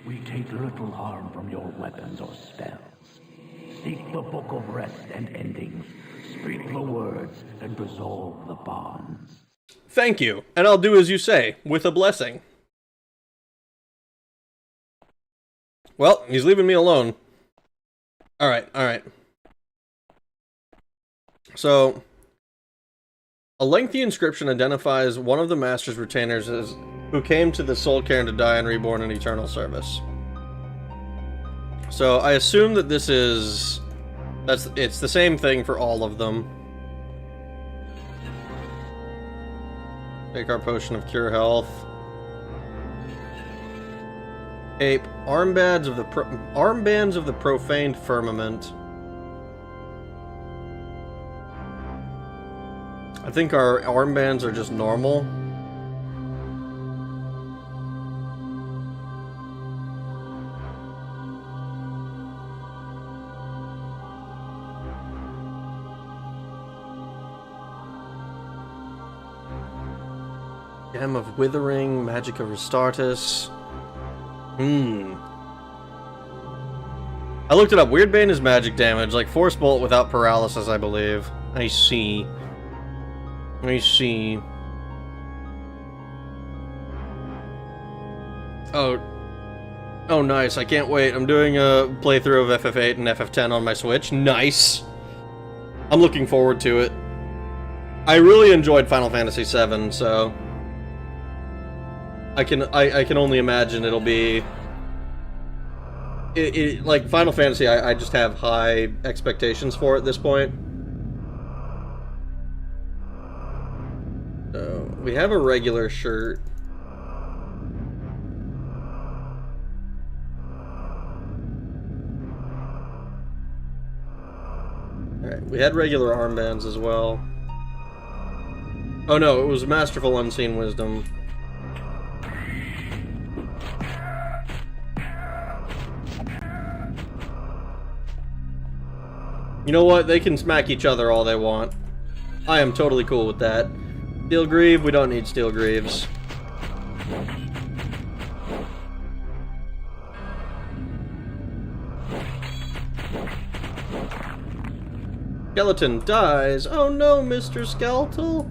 We take little harm from your weapons or spells. Seek the Book of Rest and Endings. Speak the words and dissolve the bonds. Thank you, and I'll do as you say, with a blessing. Well, he's leaving me alone. Alright, alright. So, a lengthy inscription identifies one of the Master's retainers as who came to the Soul Cairn to die and reborn in eternal service. So, I assume that this is... it's the same thing for all of them. Take our potion of cure health. Ape, armbands of the profaned firmament. I think our armbands are just normal. Gem of Withering, Magic of Restartus. I looked it up. Weirdbane is magic damage, like Force Bolt without paralysis, I believe. I see. I see. Oh, nice. I can't wait. I'm doing a playthrough of FF8 and FF10 on my Switch. Nice. I'm looking forward to it. I really enjoyed Final Fantasy VII, so... I can only imagine it'll be... like, Final Fantasy, I just have high expectations for at this point. So, we have a regular shirt. Alright, we had regular armbands as well. Oh no, it was Masterful Unseen Wisdom. You know what? They can smack each other all they want. I am totally cool with that. Steel Greave, we don't need Steel Greaves. Skeleton dies. Oh no, Mr. Skeletal.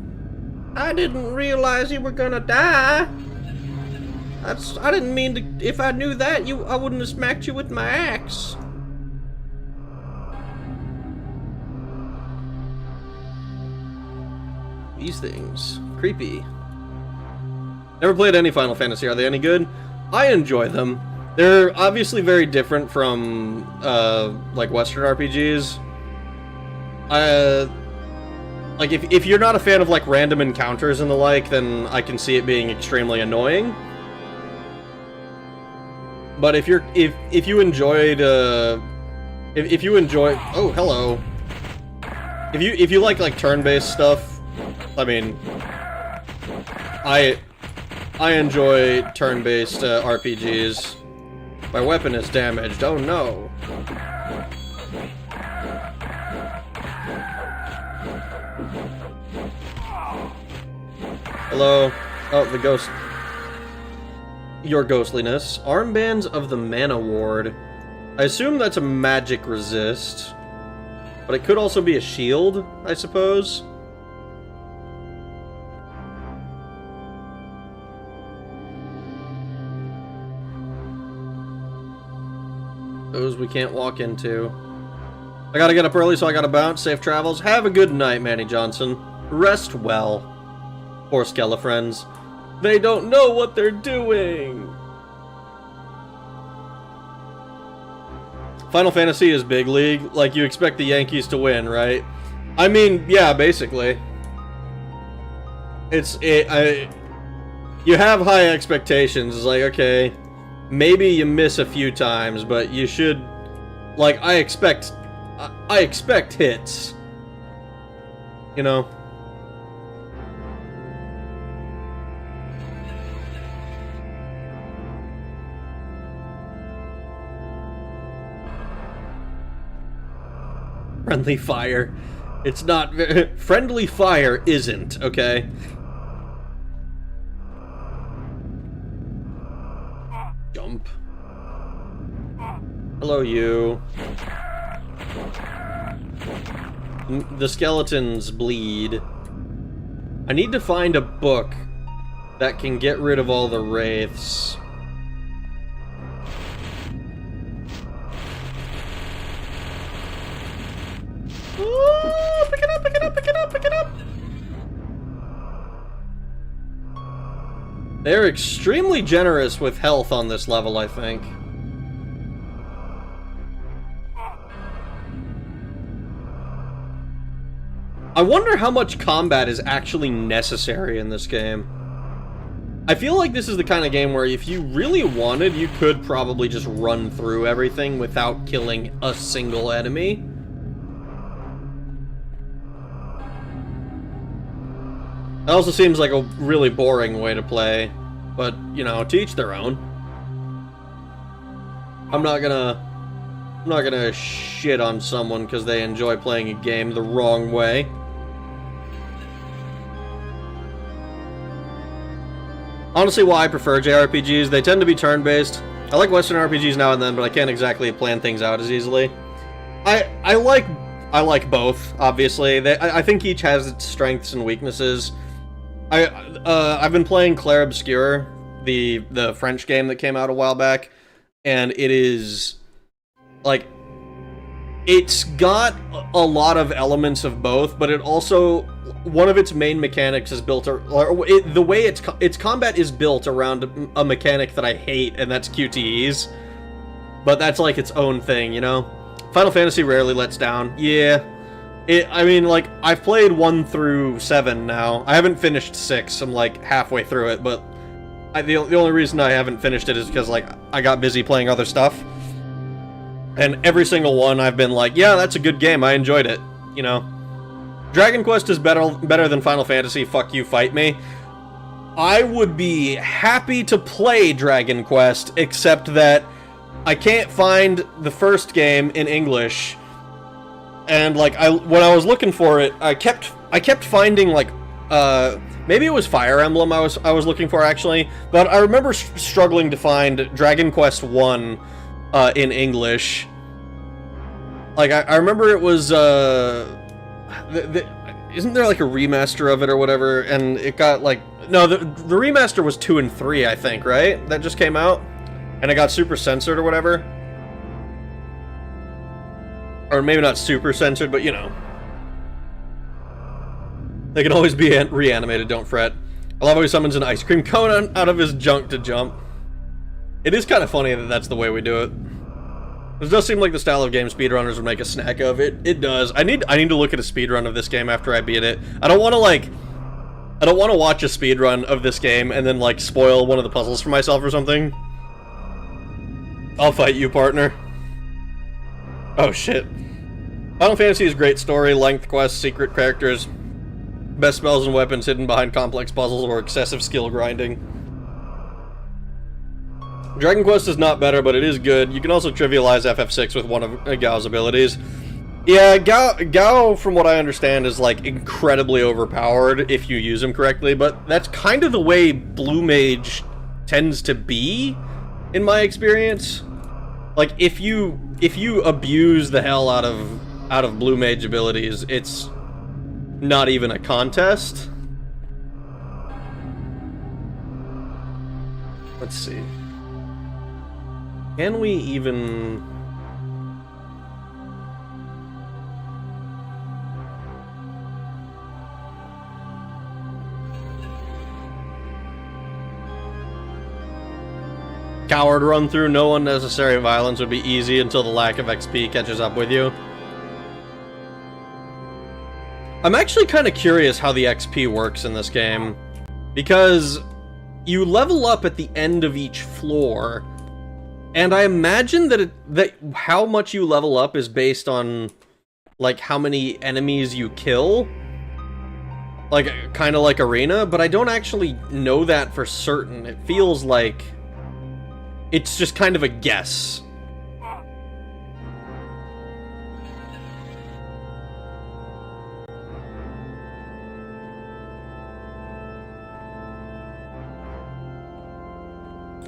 I didn't realize you were gonna die. I didn't mean to. If I knew that, I wouldn't have smacked you with my axe. These things. Creepy. Never played any Final Fantasy. Are they any good? I enjoy them. They're obviously very different from, like, Western RPGs. Like, if you're not a fan of, like, random encounters and the like, then I can see it being extremely annoying. But if you enjoyed, if you enjoy... Oh, hello. If you like turn-based stuff, I mean, I enjoy turn-based RPGs. My weapon is damaged. Oh no. Hello. Oh, the ghost. Your ghostliness. Armbands of the Mana Ward. I assume that's a magic resist. But it could also be a shield, I suppose. Those we can't walk into. I gotta get up early, so I gotta bounce. Safe travels. Have a good night, Manny Johnson. Rest well. Poor Skelefriends. They don't know what they're doing! Final Fantasy is big league. Like, you expect the Yankees to win, right? I mean, yeah, basically. You have high expectations. It's like, okay, maybe you miss a few times, but you should... Like, I expect hits. You know? Friendly fire. It's not... Friendly fire isn't, okay? Jump. Hello, you. The skeletons bleed. I need to find a book that can get rid of all the wraiths. Ooh, pick it up, pick it up, pick it up, pick it up! They're extremely generous with health on this level, I think. I wonder how much combat is actually necessary in this game. I feel like this is the kind of game where if you really wanted, you could probably just run through everything without killing a single enemy. It also seems like a really boring way to play, but, you know, to each their own. I'm not gonna shit on someone because they enjoy playing a game the wrong way. Honestly, why I prefer JRPGs, they tend to be turn-based. I like Western RPGs now and then, but I can't exactly plan things out as easily. I like both, obviously. I think each has its strengths and weaknesses. I've been playing Clair Obscur, the French game that came out a while back, and it is, like, it's got a lot of elements of both, but it also, one of its main mechanics is built, the way its combat is built around a mechanic that I hate, and that's QTEs, but that's like its own thing, you know? Final Fantasy rarely lets down. Yeah. I mean, like, I've played 1 through 7 now. I haven't finished 6. I'm, like, halfway through it, but the only reason I haven't finished it is because, like, I got busy playing other stuff. And every single one I've been like, yeah, that's a good game. I enjoyed it. you know, Dragon Quest is better than Final Fantasy, fuck you, fight me. I would be happy to play Dragon Quest, except that I can't find the first game in English. And like when I was looking for it, I kept finding like maybe it was Fire Emblem I was looking for actually, but I remember struggling to find Dragon Quest 1 in English. Like I remember it was isn't there like a remaster of it or whatever, and it got like no, the remaster was 2 and 3, I think, right? That just came out and it got super censored or whatever. Or maybe not super censored, but you know. They can always be reanimated, don't fret. I love how he summons an ice cream cone out of his junk to jump. It is kind of funny that that's the way we do it. It does seem like the style of game speedrunners would make a snack of. It does. I need to look at a speedrun of this game after I beat it. I don't want to watch a speedrun of this game and then like spoil one of the puzzles for myself or something. I'll fight you, partner. Oh shit. Final Fantasy is great story, length, quests, secret characters, best spells and weapons hidden behind complex puzzles or excessive skill grinding. Dragon Quest is not better, but it is good. You can also trivialize FF6 with one of Gao's abilities. Yeah, Gao, from what I understand, is like incredibly overpowered if you use him correctly, but that's kind of the way Blue Mage tends to be, in my experience. Like, if you abuse the hell out of Blue Mage abilities, it's not even a contest. Let's see. Can we even... Coward run through, no unnecessary violence would be easy until the lack of XP catches up with you. I'm actually kind of curious how the XP works in this game, because you level up at the end of each floor, and I imagine that how much you level up is based on like how many enemies you kill, like kind of like Arena, but I don't actually know that for certain. It feels like it's just kind of a guess.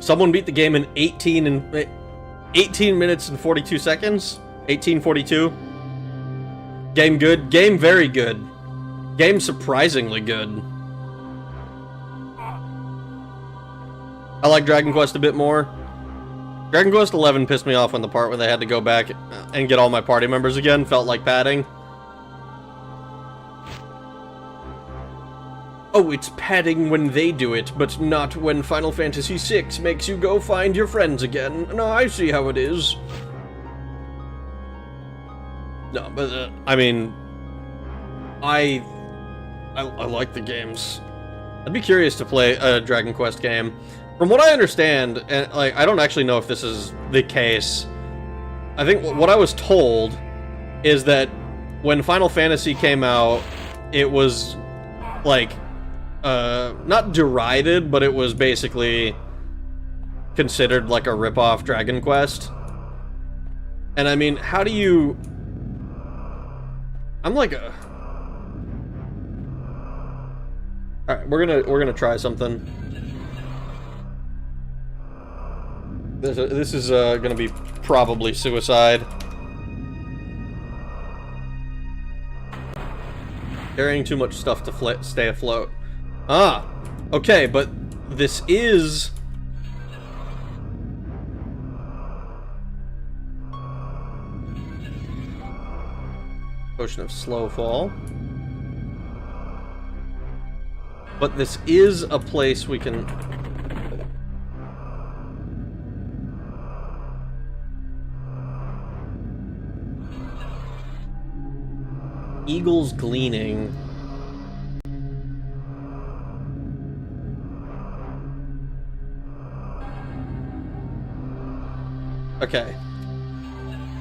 Someone beat the game in 18 minutes and 42 seconds? 18:42? Game good? Game very good. Game surprisingly good. I like Dragon Quest a bit more. Dragon Quest 11 pissed me off on the part where they had to go back and get all my party members again. Felt like padding. Oh, it's padding when they do it, but not when Final Fantasy VI makes you go find your friends again. No, I see how it is. No, but, I mean... I like the games. I'd be curious to play a Dragon Quest game. From what I understand, and like I don't actually know if this is the case, I think what I was told is that when Final Fantasy came out, it was like not derided, but it was basically considered like a ripoff Dragon Quest. And I mean, how do you... I'm like a... Alright, we're gonna try something. This is gonna be probably suicide. Carrying too much stuff to stay afloat. Ah, okay, but this is... Potion of slow fall. But this is a place we can... Eagle's Gleaning. Okay.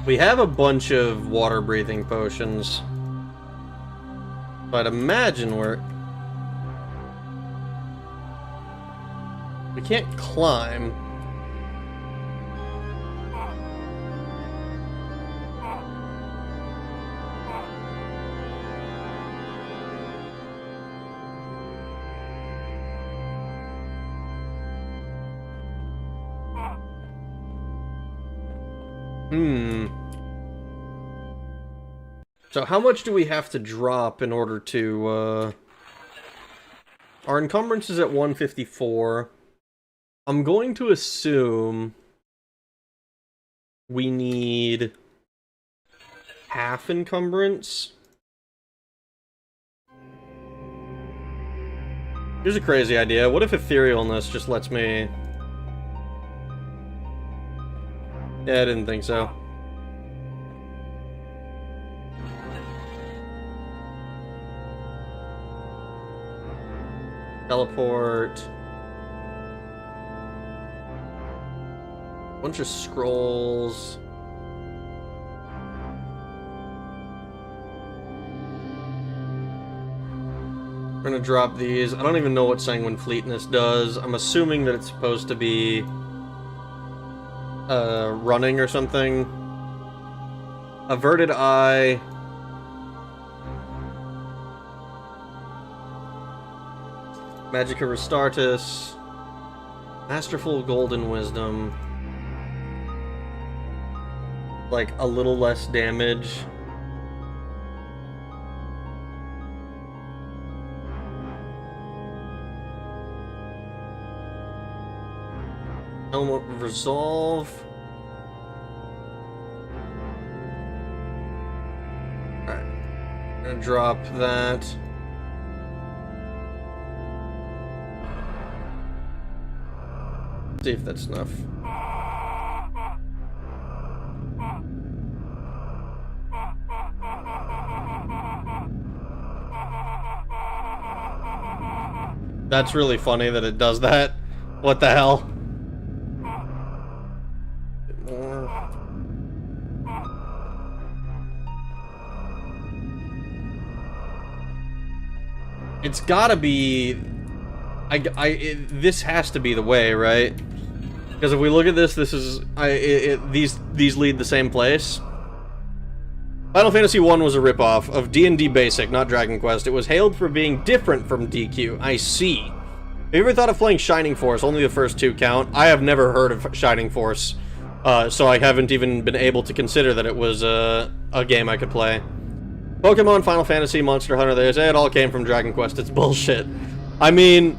We have a bunch of water-breathing potions. I'd imagine we can't climb. So how much do we have to drop in order to, Our encumbrance is at 154. I'm going to assume we need half encumbrance. Here's a crazy idea. What if etherealness just lets me... Yeah, I didn't think so. Teleport. Bunch of scrolls. We're gonna drop these. I don't even know what Sanguine Fleetness does. I'm assuming that it's supposed to be running or something. Averted Eye. Magica Restartus. Masterful Golden Wisdom. Like, a little less damage. Element of Resolve. Alright. I'm gonna drop that. See if that's enough. That's really funny that it does that. What the hell? It's gotta be... this has to be the way, right? Because if we look at this, this is... these lead the same place. Final Fantasy I was a ripoff of D&D Basic, not Dragon Quest. It was hailed for being different from DQ. I see. Have you ever thought of playing Shining Force? Only the first two count. I have never heard of Shining Force, so I haven't even been able to consider that it was a game I could play. Pokemon, Final Fantasy, Monster Hunter, they say it all came from Dragon Quest. It's bullshit. I mean,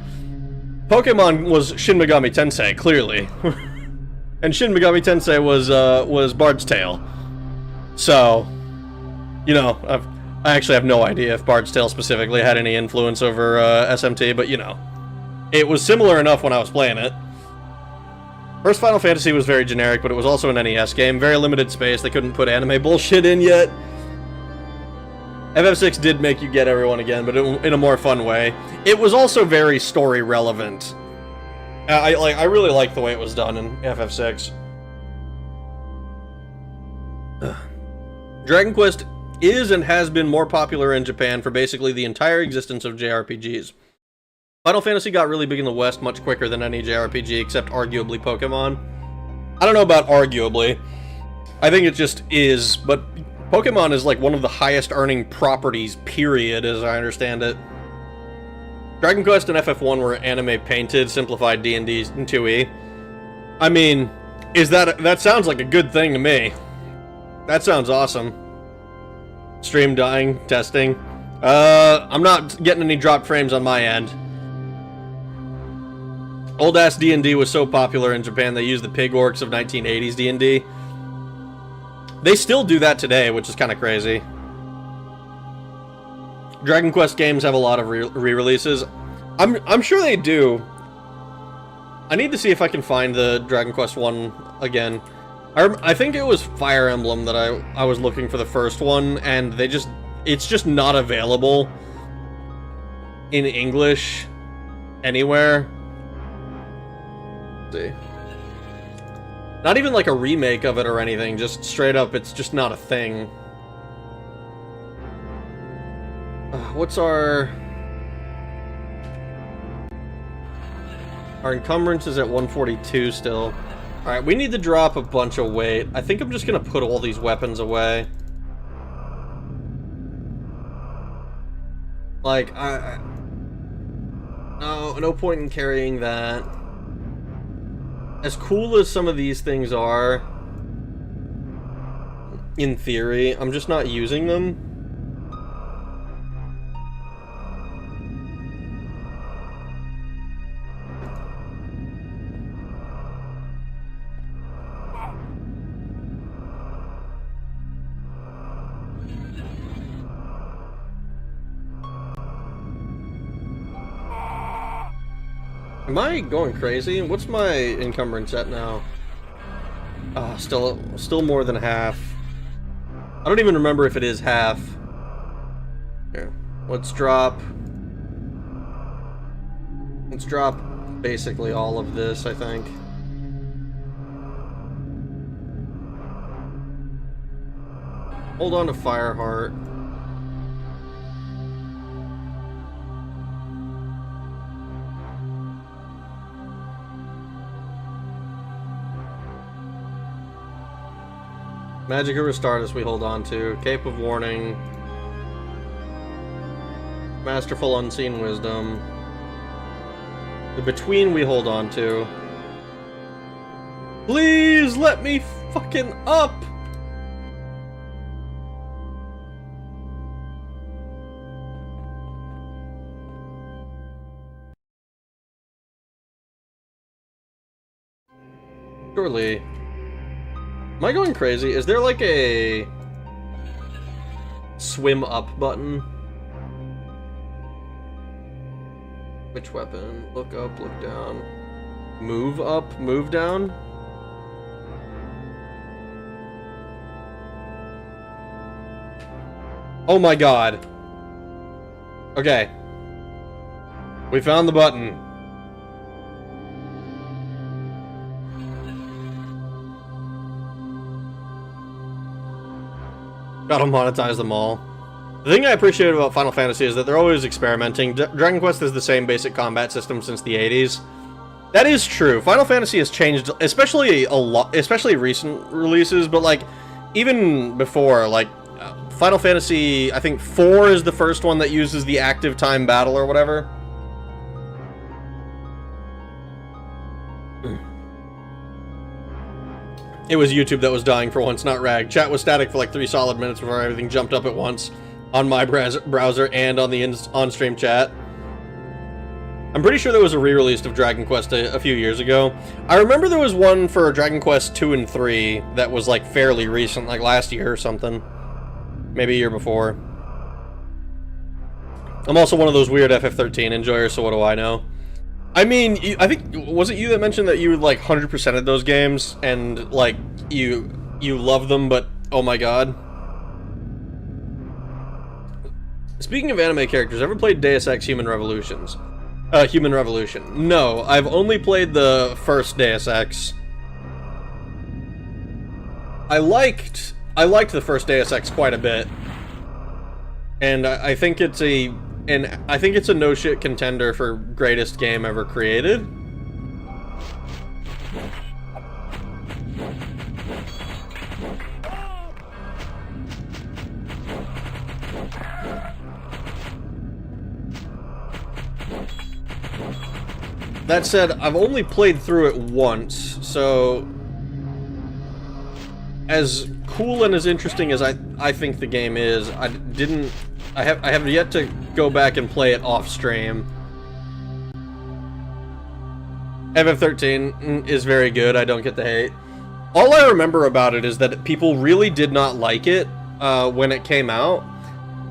Pokemon was Shin Megami Tensei, clearly. And Shin Megami Tensei was Bard's Tale. So... You know, I actually have no idea if Bard's Tale specifically had any influence over SMT, but you know. It was similar enough when I was playing it. First Final Fantasy was very generic, but it was also an NES game. Very limited space, they couldn't put anime bullshit in yet. FF6 did make you get everyone again, but in a more fun way. It was also very story relevant. I really liked the way it was done in FF6. Dragon Quest is and has been more popular in Japan for basically the entire existence of JRPGs. Final Fantasy got really big in the West much quicker than any JRPG, except arguably Pokemon. I don't know about arguably. I think it just is, but Pokemon is like one of the highest earning properties, period, as I understand it. Dragon Quest and FF1 were anime painted, simplified D&D and 2E. I mean, that sounds like a good thing to me. That sounds awesome. Stream dying, testing. I'm not getting any drop frames on my end. Old-ass D&D was so popular in Japan, they used the pig orcs of 1980s D&D. They still do that today, which is kind of crazy. Dragon Quest games have a lot of re-releases. I'm sure they do. I need to see if I can find the Dragon Quest 1 again. I think it was Fire Emblem that I was looking for the first one, and it's just not available in English anywhere. Let's see. Not even like a remake of it or anything, just straight up, it's just not a thing. what's our encumbrance is at 142 still. Alright, we need to drop a bunch of weight. I think I'm just gonna put all these weapons away. Like, no point in carrying that. As cool as some of these things are, in theory, I'm just not using them. Am I going crazy? What's my encumbrance at now? Still more than half. I don't even remember if it is half. Here, let's drop basically all of this, I think. Hold on to Fireheart. Magic of Restartus we hold on to. Cape of Warning. Masterful Unseen Wisdom. The Between we hold on to. Please let me fucking up! Surely. Am I going crazy? Is there like a swim up button? Which weapon? Look up, look down. Move up, move down? Oh my god. Okay. We found the button. Gotta monetize them all. The thing I appreciate about Final Fantasy is that they're always experimenting. Dragon Quest has the same basic combat system since the 80s. That is true. Final Fantasy has changed, especially a lot, especially recent releases, but like, even before, like, Final Fantasy, I think 4 is the first one that uses the active time battle or whatever. It was YouTube that was dying for once, not Rag. Chat was static for like 3 solid minutes before everything jumped up at once on my browser and on the on-stream chat. I'm pretty sure there was a re-release of Dragon Quest a few years ago. I remember there was one for Dragon Quest 2 and 3 that was like fairly recent, like last year or something. Maybe a year before. I'm also one of those weird FF13 enjoyers, so what do I know? I mean, I think, was it you that mentioned that you like 100%ed those games and like you love them, but oh my god. Speaking of anime characters, ever played Deus Ex Human Revolution? No, I've only played the first Deus Ex. I liked the first Deus Ex quite a bit. And I think it's a no shit contender for greatest game ever created. That said, I've only played through it once, so as cool and as interesting as I think the game is, I have yet to go back and play it off stream. FF13 is very good, I don't get the hate. All I remember about it is that people really did not like it when it came out,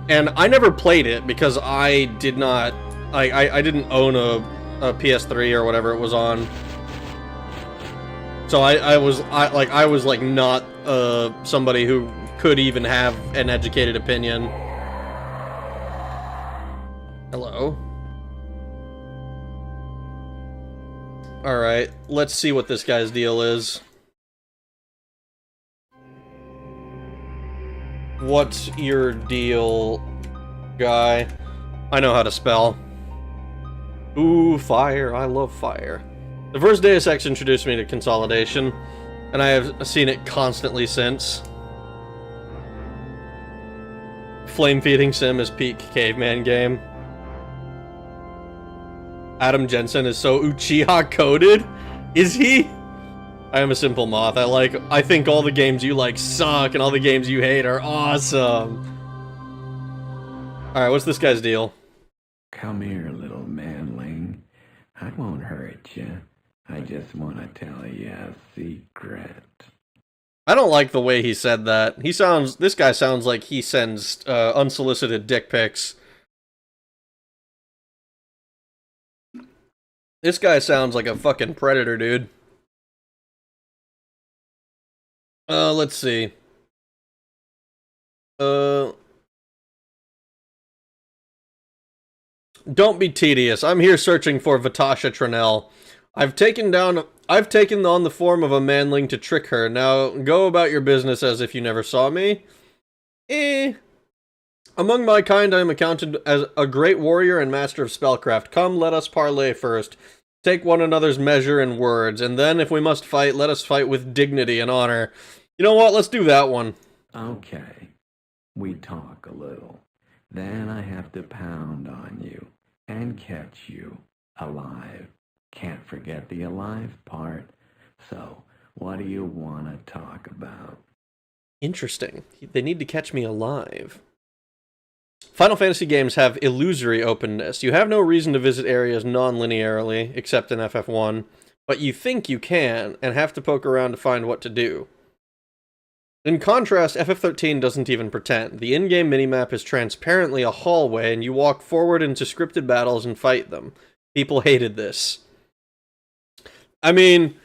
and I never played it because I did not, I didn't own a PS3 or whatever it was on. So I was not somebody who could even have an educated opinion. Hello. Alright, let's see what this guy's deal is. What's your deal, guy? I know how to spell. Ooh, fire. I love fire. The first Deus Ex introduced me to consolidation, and I have seen it constantly since. Flame Feeding Sim is peak caveman game. Adam Jensen is so Uchiha coded? Is he? I am a simple moth. I think all the games you like suck and all the games you hate are awesome. Alright, what's this guy's deal? Come here, little manling. I won't hurt you. I just want to tell you a secret. I don't like the way he said that. This guy sounds like he sends unsolicited dick pics. This guy sounds like a fucking predator, dude. Let's see. Don't be tedious. I'm here searching for Vatasha Tranel. I've taken on the form of a manling to trick her. Now go about your business as if you never saw me. Among my kind, I am accounted as a great warrior and master of spellcraft. Come, let us parley first. Take one another's measure in words, and then, if we must fight, let us fight with dignity and honor. You know what? Let's do that one. Okay. We talk a little. Then I have to pound on you and catch you alive. Can't forget the alive part. So, what do you want to talk about? Interesting. They need to catch me alive. Final Fantasy games have illusory openness. You have no reason to visit areas non-linearly, except in FF1, but you think you can, and have to poke around to find what to do. In contrast, FF13 doesn't even pretend. The in-game minimap is transparently a hallway, and you walk forward into scripted battles and fight them. People hated this. I mean,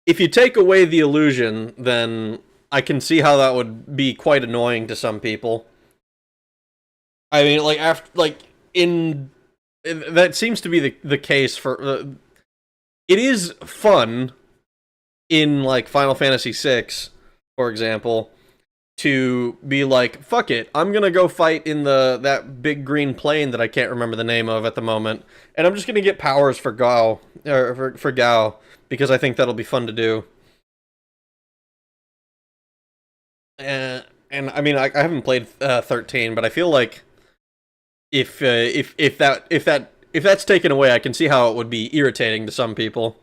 if you take away the illusion, then I can see how that would be quite annoying to some people. I mean, that seems to be the case for... it is fun in, like, Final Fantasy VI, for example, to be like, fuck it, I'm gonna go fight in that big green plane that I can't remember the name of at the moment, and I'm just gonna get powers for Gao, or for Gao, because I think that'll be fun to do. And I mean, I haven't played 13, but I feel like if that's taken away, I can see how it would be irritating to some people.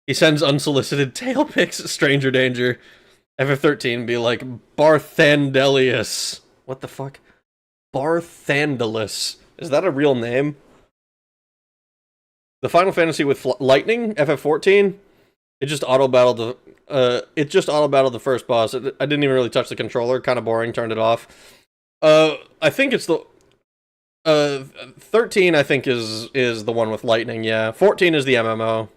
He sends unsolicited tail pics at Stranger Danger. FF13 be like, Barthandelius. What the fuck? Barthandelus. Is that a real name? The Final Fantasy with lightning, FF14, it just auto-battled the first boss. I didn't even really touch the controller, kind of boring, turned it off. I think it's the 13 I think is the one with lightning, yeah. 14 is the MMO.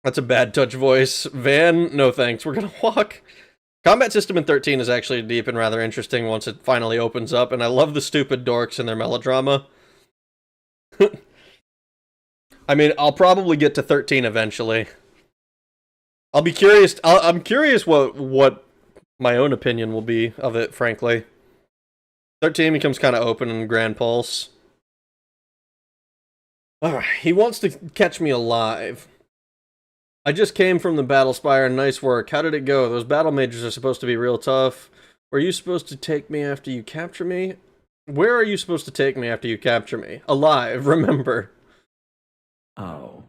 That's a bad touch voice. Van, no thanks, we're gonna walk. Combat system in 13 is actually deep and rather interesting once it finally opens up, and I love the stupid dorks and their melodrama. I mean, I'll probably get to 13 eventually. I'll be curious. I'm curious what my own opinion will be of it, frankly. 13 becomes kind of open and Grand Pulse. Alright, he wants to catch me alive. I just came from the Battlespire, nice work. How did it go? Those battle mages are supposed to be real tough. Were you supposed to take me after you capture me? Where are you supposed to take me after you capture me? Alive, remember. Oh,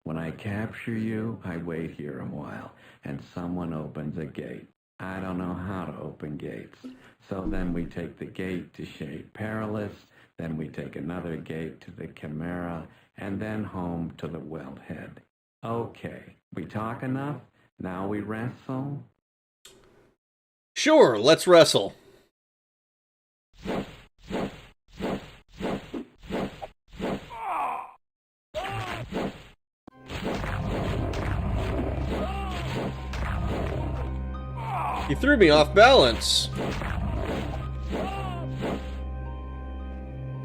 when I capture you, I wait here a while, and someone opens a gate. I don't know how to open gates. So then we take the gate to Shade Perilous, then we take another gate to the Chimera, and then home to the Wellhead. Okay, we talk enough? Now we wrestle? Sure, let's wrestle. You threw me off balance.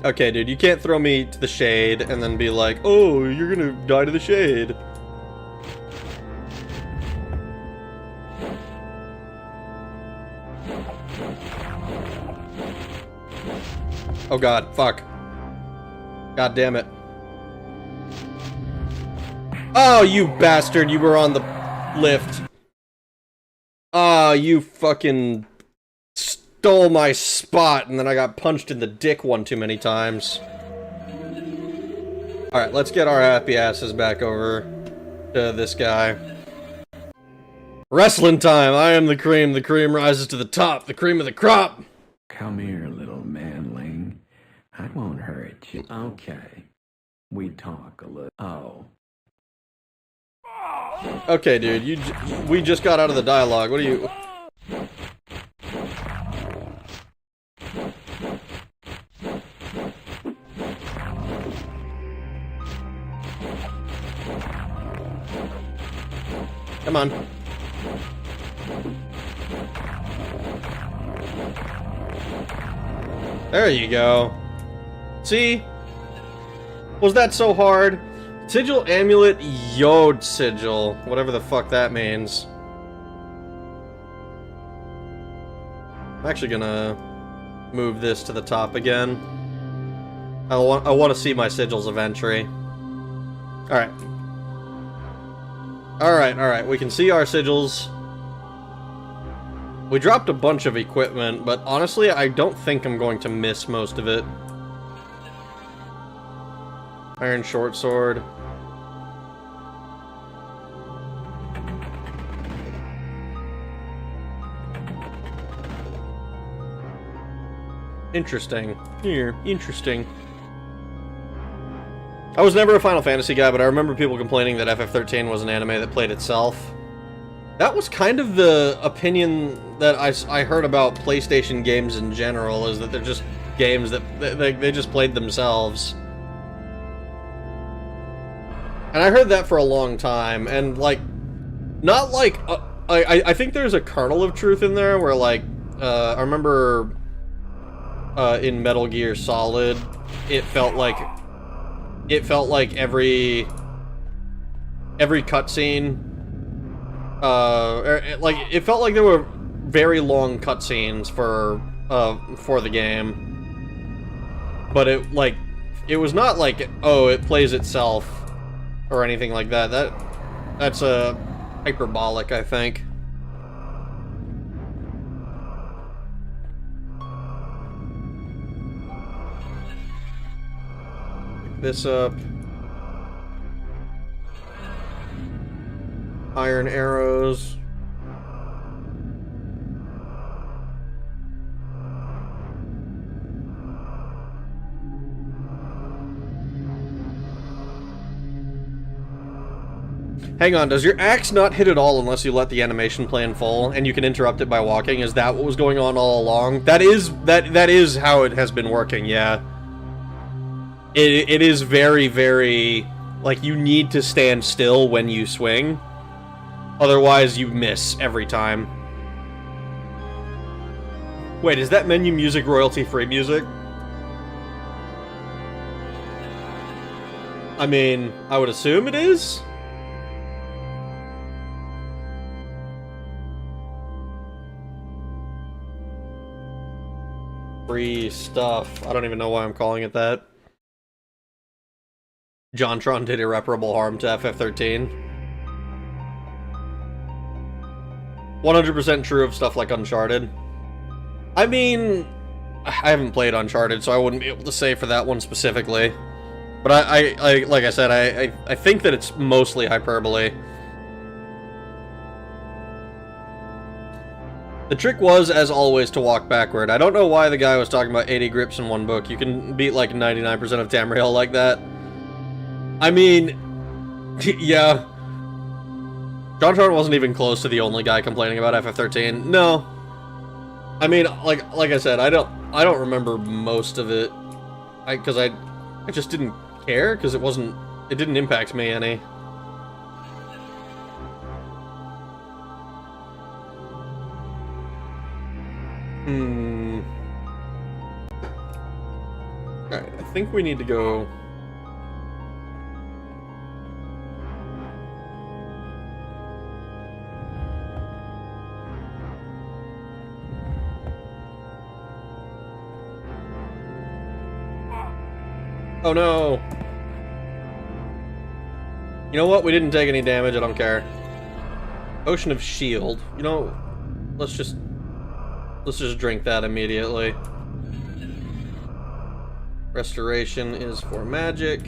Okay, dude, you can't throw me to the shade and then be like, oh, you're gonna die to the shade. Oh god, fuck. God damn it. Oh, you bastard, you were on the lift. Ah, you fucking stole my spot, and then I got punched in the dick one too many times. Alright, let's get our happy asses back over to this guy. Wrestling time! I am the cream rises to the top, the cream of the crop! Come here, little manling. I won't hurt you. Okay. We talk a little. Oh. Okay, dude, we just got out of the dialogue. What are you... Come on. There you go. See? Was that so hard? Sigil, amulet, yod sigil. Whatever the fuck that means. I'm actually gonna move this to the top again. I want to see my sigils of entry. Alright. Alright, we can see our sigils. We dropped a bunch of equipment, but honestly, I don't think I'm going to miss most of it. Iron short sword. Interesting. Here, interesting. I was never a Final Fantasy guy, but I remember people complaining that FF13 was an anime that played itself. That was kind of the opinion that I heard about PlayStation games in general, is that they're just games that they just played themselves. And I heard that for a long time, and like, not like, I think there's a kernel of truth in there, where like, I remember in Metal Gear Solid, it felt like every cutscene, like, it felt like there were very long cutscenes for the game, but it was not like, oh, it plays itself or anything like that. That's hyperbolic, I think. Pick this up. Iron arrows. Hang on, does your axe not hit at all unless you let the animation play in full, and you can interrupt it by walking? Is that what was going on all along? That is how it has been working, yeah. It is very, very... like, you need to stand still when you swing. Otherwise, you miss every time. Wait, is that menu music royalty-free music? I mean, I would assume it is? Free stuff. I don't even know why I'm calling it that. JonTron did irreparable harm to FF13. 100% true of stuff like Uncharted. I mean, I haven't played Uncharted, so I wouldn't be able to say for that one specifically. But I like I said, I think that it's mostly hyperbole. The trick was, as always, to walk backward. I don't know why the guy was talking about 80 grips in one book. You can beat like 99% of Tamriel like that. I mean, yeah. JonTron wasn't even close to the only guy complaining about FF13. No. I mean, like I said, I don't remember most of it. Because I just didn't care, because it didn't impact me any. Alright, I think we need to go... Oh no! You know what? We didn't take any damage, I don't care. Ocean of Shield. You know, let's just drink that immediately. Restoration is for magic.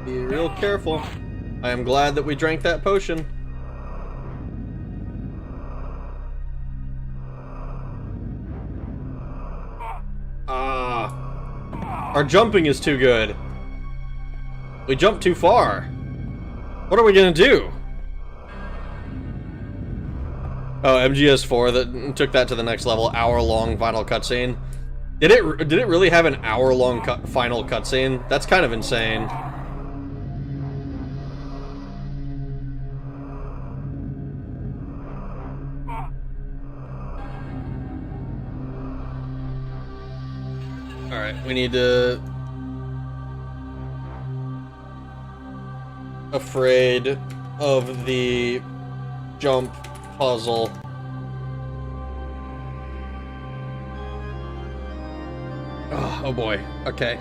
Be real careful. I am glad that we drank that potion. Our jumping is too good. We jumped too far. What are we gonna do? Oh, MGS4 that took that to the next level. Hour-long final cutscene. Did it really have an hour-long final cutscene? That's kind of insane. Alright, we need to... Afraid of the jump puzzle. Oh boy, okay.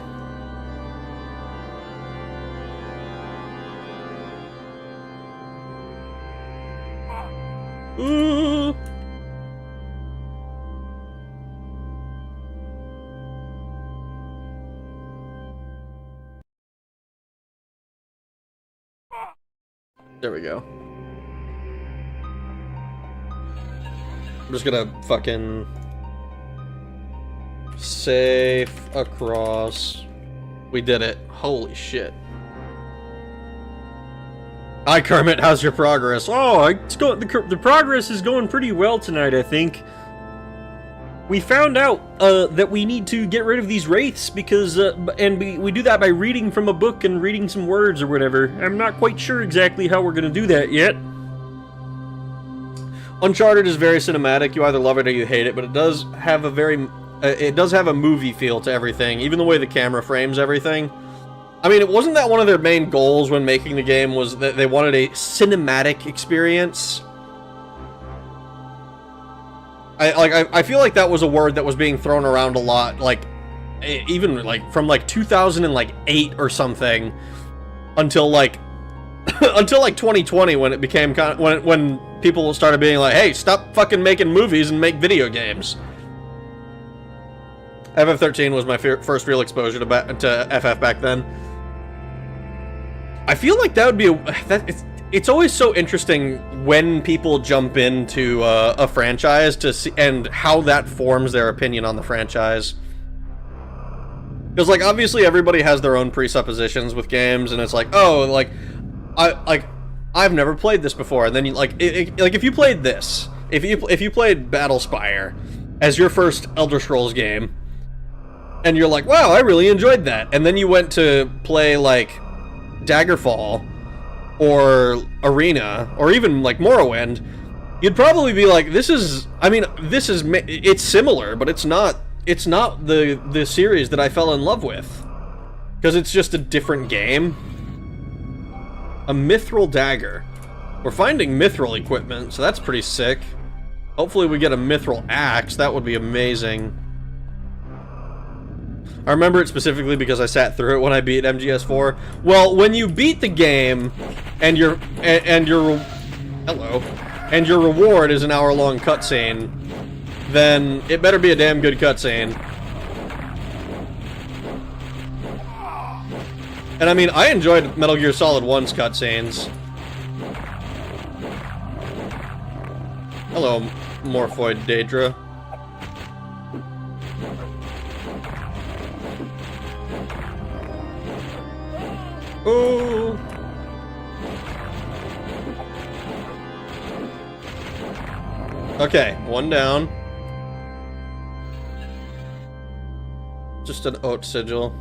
Ooh. There we go. I'm just gonna fucking safe across. We did it. Holy shit. Hi Kermit, how's your progress? Oh, it's going. The progress is going pretty well tonight, I think. We found out that we need to get rid of these wraiths because, and we do that by reading from a book and reading some words or whatever. I'm not quite sure exactly how we're gonna do that yet. Uncharted is very cinematic. You either love it or you hate it, but it does have a very, it does have a movie feel to everything, even the way the camera frames everything. I mean, it wasn't that one of their main goals when making the game was that they wanted a cinematic experience. I feel like that was a word that was being thrown around a lot, like even like from like 2008 or something until like until like 2020 when it became kind of, when people started being like, hey, stop fucking making movies and make video games. FF13 was my first real exposure to FF back then. I feel like that would be it's always so interesting when people jump into a franchise to see and how that forms their opinion on the franchise. Because like obviously everybody has their own presuppositions with games, and it's like, oh, like I've never played this before, and then you like like if you played this, if you played Battlespire as your first Elder Scrolls game, and you're like, wow, I really enjoyed that, and then you went to play like Daggerfall or Arena, or even like Morrowind, you'd probably be like, this is, I mean, this is, it's similar, but it's not the series that I fell in love with, because it's just a different game. A mithril dagger. We're finding mithril equipment, so that's pretty sick. Hopefully we get a mithril axe, that would be amazing. I remember it specifically because I sat through it when I beat MGS4. Well, when you beat the game, and your reward is an hour-long cutscene, then it better be a damn good cutscene. And I mean, I enjoyed Metal Gear Solid 1's cutscenes. Hello, Morphoid Daedra. Ooh. Okay, one down. Just an oat sigil.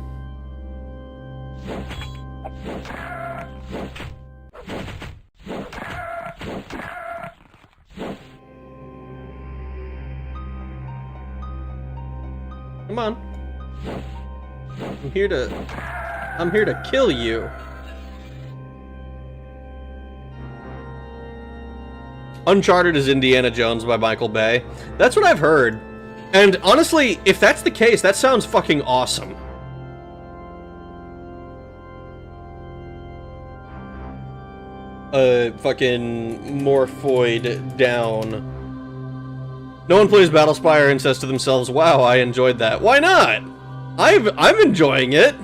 Come on. I'm here to kill you. Uncharted is Indiana Jones by Michael Bay. That's what I've heard. And honestly, if that's the case, that sounds fucking awesome. Fucking Morphoid down. No one plays Battlespire and says to themselves, wow, I enjoyed that. Why not? I'm enjoying it.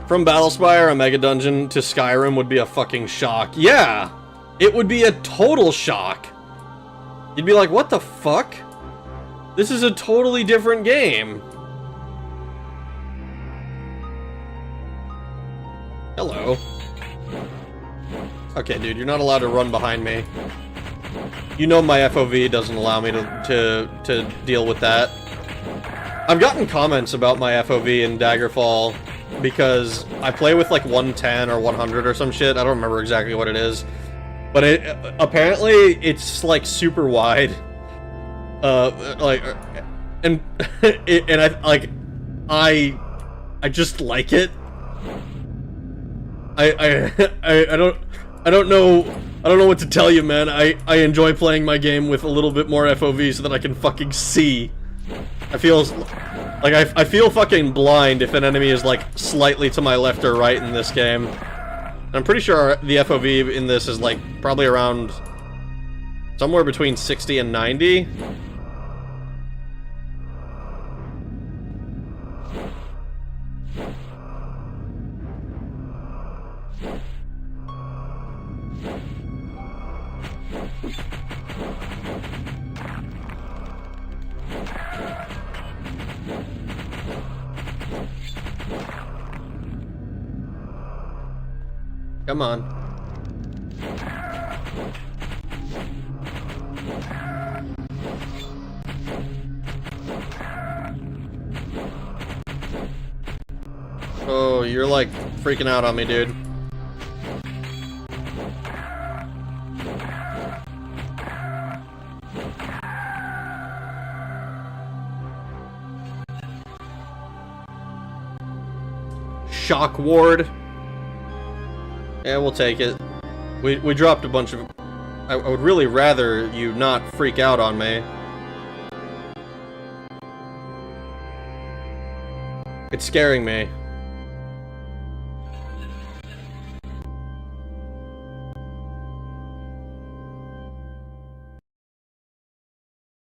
From Battlespire, a mega dungeon, to Skyrim would be a fucking shock. Yeah, it would be a total shock. You'd be like, what the fuck? This is a totally different game. Hello. Okay, dude, you're not allowed to run behind me. You know my FOV doesn't allow me to deal with that. I've gotten comments about my FOV in Daggerfall because I play with like 110 or 100 or some shit. I don't remember exactly what it is. But apparently it's like super wide. And I just like it. I don't know what to tell you, man. I enjoy playing my game with a little bit more FOV so that I can fucking see. I feel fucking blind if an enemy is like slightly to my left or right in this game. I'm pretty sure the FOV in this is like probably around somewhere between 60 and 90. Come on. Oh, you're like freaking out on me, dude. Shock ward. Yeah, we'll take it. We dropped a bunch of... I would really rather you not freak out on me. It's scaring me.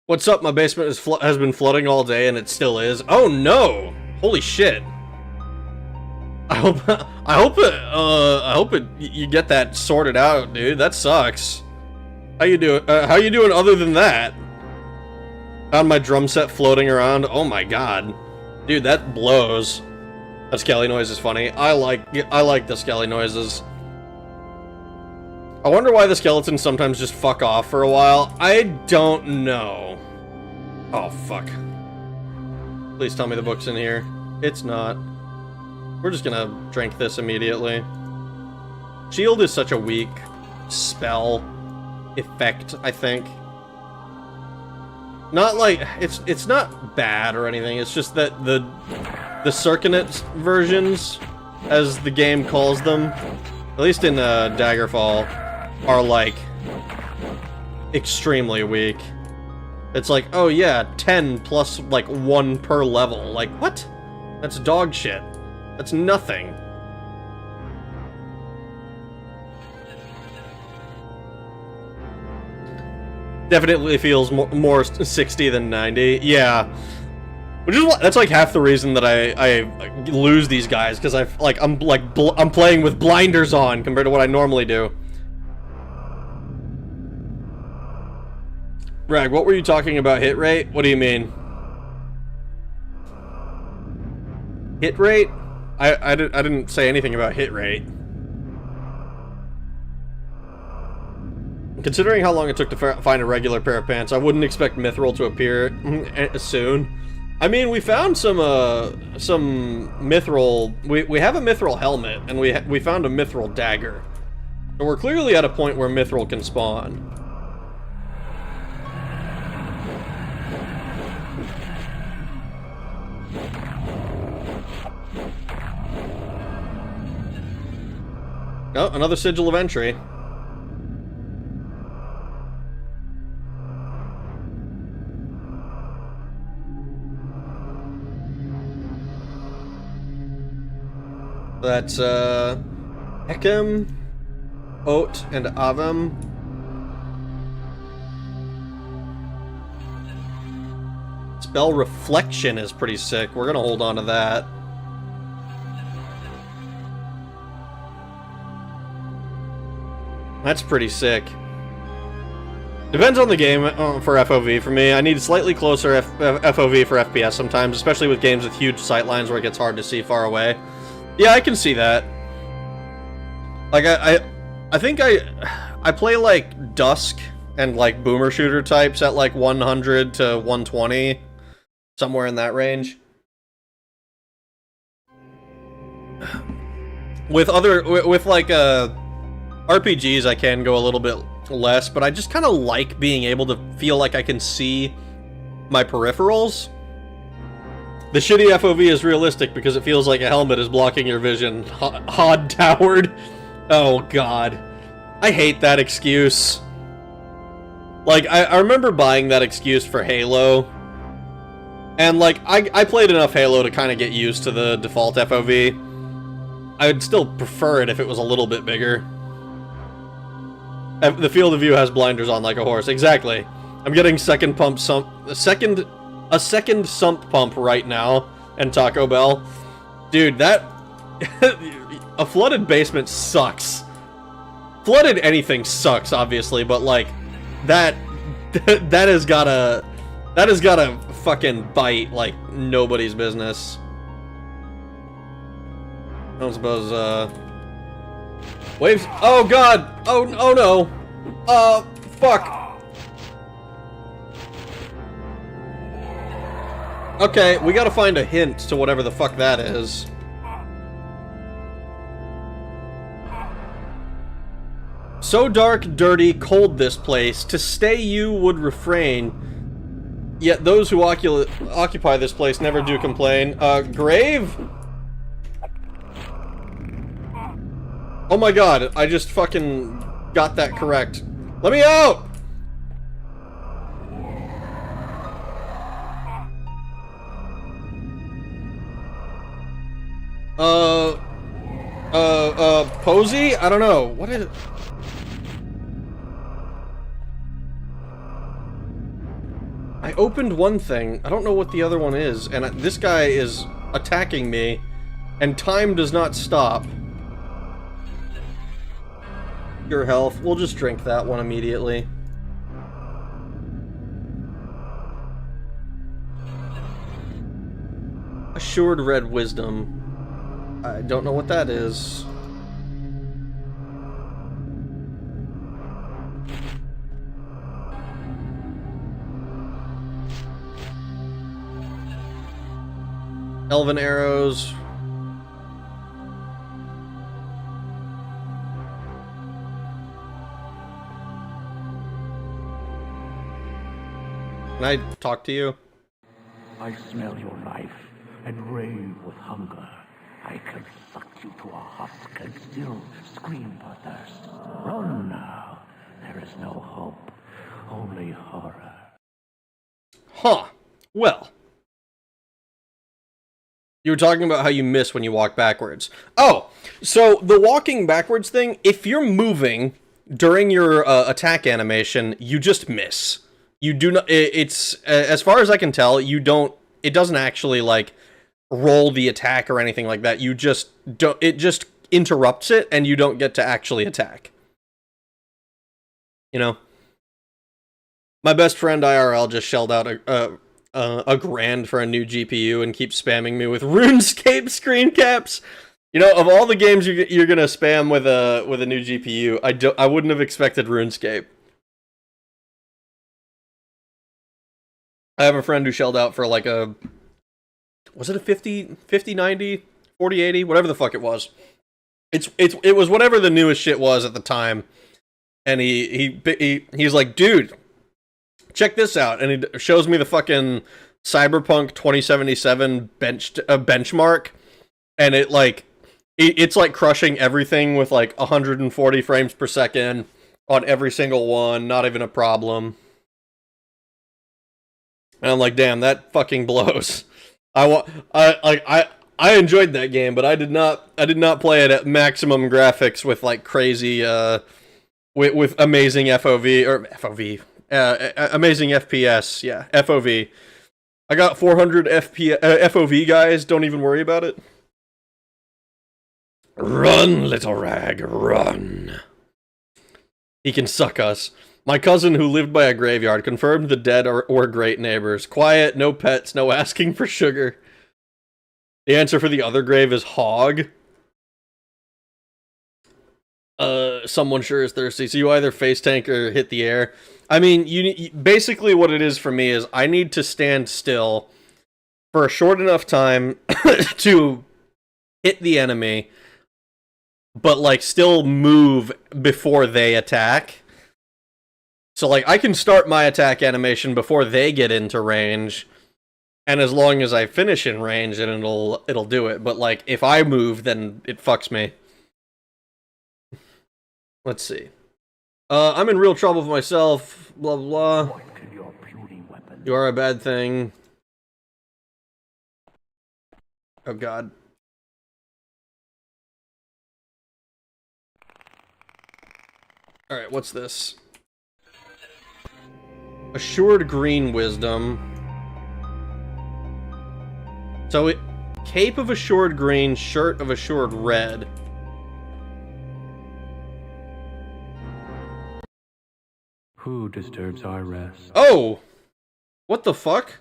What's up? My basement has been flooding all day and it still is. Oh no! Holy shit. I hope you get that sorted out, dude. That sucks. How you doing? How you doing other than that? Found my drum set floating around. Oh my god. Dude, that blows. That skelly noise is funny. I like the skelly noises. I wonder why the skeletons sometimes just fuck off for a while. I don't know. Oh, fuck. Please tell me the book's in here. It's not. We're just gonna drink this immediately. Shield is such a weak spell effect, I think. Not like it's not bad or anything. It's just that the circuit versions, as the game calls them, at least in Daggerfall, are like extremely weak. It's like, oh yeah, 10 plus like 1 per level. Like what? That's dog shit. That's nothing. Definitely feels more 60 than 90. Yeah. Which is that's like half the reason that I lose these guys, because I'm playing with blinders on compared to what I normally do. Rag, what were you talking about hit rate? What do you mean? Hit rate? I didn't say anything about hit rate. Considering how long it took to find a regular pair of pants, I wouldn't expect Mithril to appear soon. I mean, we found some Mithril... We have a Mithril helmet, and we found a Mithril dagger. So we're clearly at a point where Mithril can spawn. Oh, another sigil of entry. That's, Ekem, Oat, and Avem. Spell Reflection is pretty sick. We're gonna hold on to that. That's pretty sick. Depends on the game for FOV for me. I need slightly closer FOV for FPS sometimes, especially with games with huge sightlines where it gets hard to see far away. Yeah, I can see that. Like, I think I play, like, Dusk and, like, Boomer Shooter types at, like, 100 to 120. Somewhere in that range. With like, RPGs, I can go a little bit less, but I just kind of like being able to feel like I can see my peripherals. The shitty FOV is realistic because it feels like a helmet is blocking your vision. Hod towered. Oh god. I hate that excuse. Like, I remember buying that excuse for Halo. And, like, I played enough Halo to kind of get used to the default FOV. I would still prefer it if it was a little bit bigger. The field of view has blinders on like a horse. Exactly. I'm getting second a second sump pump right now, and Taco Bell. Dude, that... a flooded basement sucks. Flooded anything sucks, obviously, but, like, that has gotta fucking bite like nobody's business. I don't suppose, waves... Oh god! Oh no! Fuck! Okay, we gotta find a hint to whatever the fuck that is. So dark, dirty, cold this place, to stay you would refrain, yet those who occupy this place never do complain. Grave? Oh my god, I just fucking got that correct. Let me out! Posey? I don't know. What is it? I opened one thing. I don't know what the other one is, and this guy is attacking me, and time does not stop. Your health. We'll just drink that one immediately. Assured red wisdom. I don't know what that is. Elven arrows. Can I talk to you? I smell your life and rave with hunger. I can suck you to a husk and still scream for thirst. Run now. There is no hope, only horror. Huh. Well. You were talking about how you miss when you walk backwards. Oh, so the walking backwards thing, if you're moving during your attack animation, you just miss. You do not, it's, as far as I can tell, you don't, it doesn't actually, like, roll the attack or anything like that. You just don't, it just interrupts it, and you don't get to actually attack. You know? My best friend IRL just shelled out a grand for a new GPU and keeps spamming me with RuneScape screen caps. You know, of all the games you're gonna spam with a new GPU, I wouldn't have expected RuneScape. I have a friend who shelled out for like a, was it a 50 90, 40 80, whatever the fuck it was. It was whatever the newest shit was at the time, and he's like, dude, check this out, and he shows me the fucking Cyberpunk 2077 benchmark, and it It's like crushing everything with like 140 frames per second on every single one, not even a problem. And I'm like, damn, that fucking blows. I enjoyed that game, but I did not play it at maximum graphics with like crazy with amazing FOV or FOV amazing FPS. Yeah, FOV. I got 400 FOV, guys. Don't even worry about it. Run, little rag, run. He can suck us. My cousin who lived by a graveyard confirmed the dead were great neighbors. Quiet, no pets, no asking for sugar. The answer for the other grave is hog. Someone sure is thirsty. So you either face tank or hit the air. I mean, basically what it is for me is I need to stand still for a short enough time to hit the enemy, but like still move before they attack. So like I can start my attack animation before they get into range, and as long as I finish in range, then it'll do it. But like if I move, then it fucks me. Let's see. I'm in real trouble with myself. Blah blah blah. You are a bad thing. Oh god. Alright, what's this? Assured green wisdom. So it... Cape of assured green, shirt of assured red. Who disturbs our rest? Oh! What the fuck?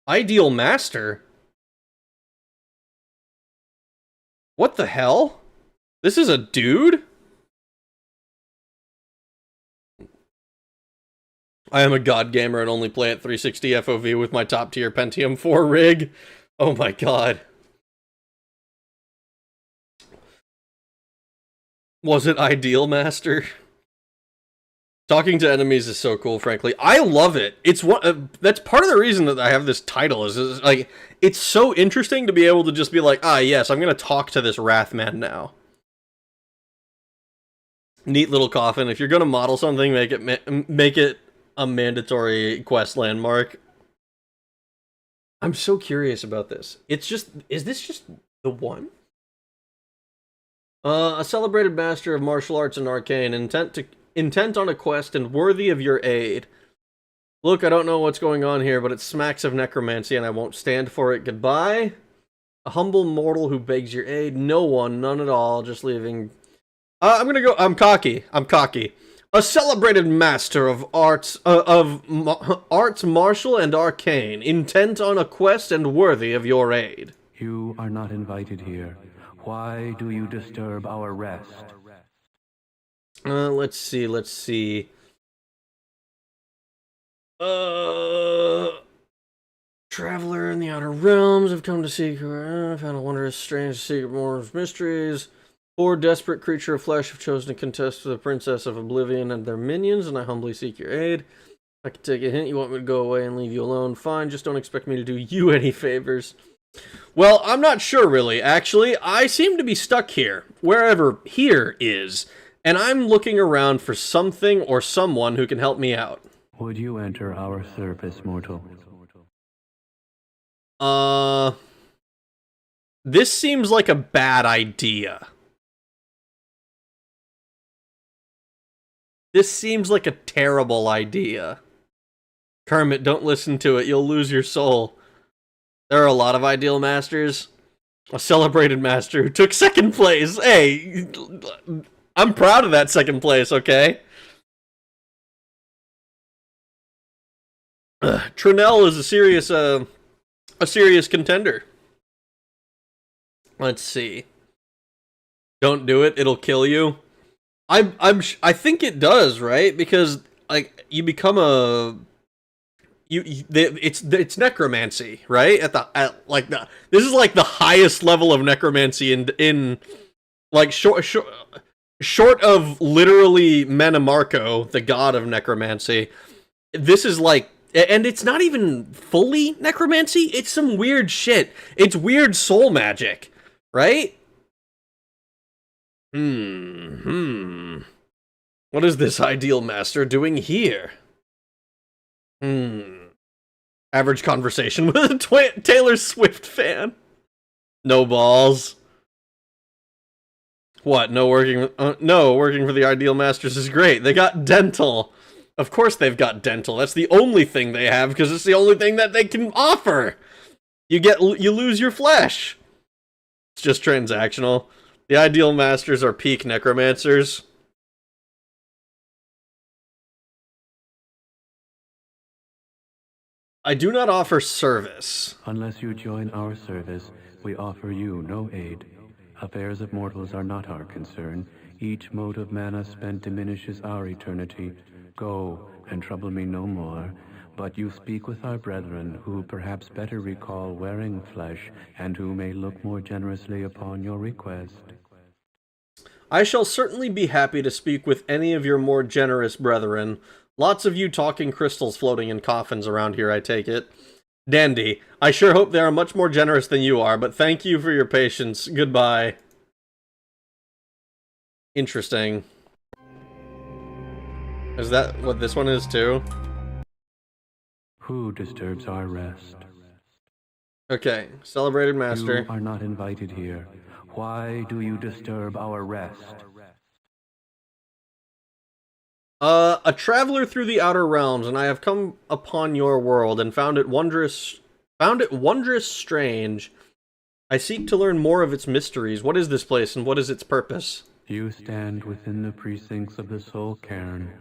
Ideal master? What the hell? This is a dude? I am a god gamer and only play at 360 FOV with my top tier Pentium 4 rig. Oh my god. Was it Ideal Master? Talking to enemies is so cool, frankly. I love it. It's one that's part of the reason that I have this title is like it's so interesting to be able to just be like, ah, yes, I'm gonna talk to this Wrathman now. Neat little coffin. If you're gonna model something, make it a mandatory quest landmark. I'm so curious about this. It's just, is this just the one? A celebrated master of martial arts and arcane, intent on a quest and worthy of your aid. Look, I don't know what's going on here, but it smacks of necromancy and I won't stand for it. Goodbye. A humble mortal who begs your aid. No one, none at all, just leaving. I'm cocky. A celebrated master of arts, arts martial and arcane, intent on a quest and worthy of your aid. You are not invited here. Why do you disturb our rest? Let's see. Traveler in the outer realms have come to seek her. Found a wondrous, strange secret, more mysteries. Poor desperate creature of flesh have chosen to contest with the Princess of Oblivion and their minions, and I humbly seek your aid. I can take a hint. You want me to go away and leave you alone? Fine, just don't expect me to do you any favors. Well, I'm not sure, really. Actually, I seem to be stuck here, wherever here is, and I'm looking around for something or someone who can help me out. Would you enter our service, mortal? This seems like a bad idea. This seems like a terrible idea. Kermit, don't listen to it. You'll lose your soul. There are a lot of ideal masters. A celebrated master who took second place. Hey, I'm proud of that second place, okay? Trinell is a serious contender. Let's see. Don't do it. It'll kill you. I think it does, right? Because like you become a it's necromancy, right? This is like the highest level of necromancy in like short of literally Manamarco, the god of necromancy. This is like, and it's not even fully necromancy. It's some weird shit. It's weird soul magic, right? What is this ideal master doing here? Average conversation with a Taylor Swift fan. No balls. What? No, working for the ideal masters is great. They got dental. Of course they've got dental. That's the only thing they have because it's the only thing that they can offer. You lose your flesh. It's just transactional. The ideal masters are peak necromancers. I do not offer service. Unless you join our service, we offer you no aid. Affairs of mortals are not our concern. Each mote of mana spent diminishes our eternity. Go, and trouble me no more. But you speak with our brethren, who perhaps better recall wearing flesh, and who may look more generously upon your request. I shall certainly be happy to speak with any of your more generous brethren. Lots of you talking crystals floating in coffins around here, I take it. Dandy, I sure hope they are much more generous than you are, but thank you for your patience. Goodbye. Interesting. Is that what this one is too? Who disturbs our rest? Okay, celebrated master. You are not invited here. Why do you disturb our rest? A traveler through the outer realms, and I have come upon your world and found it wondrous strange. I seek to learn more of its mysteries. What is this place, and what is its purpose? You stand within the precincts of the Soul Cairn,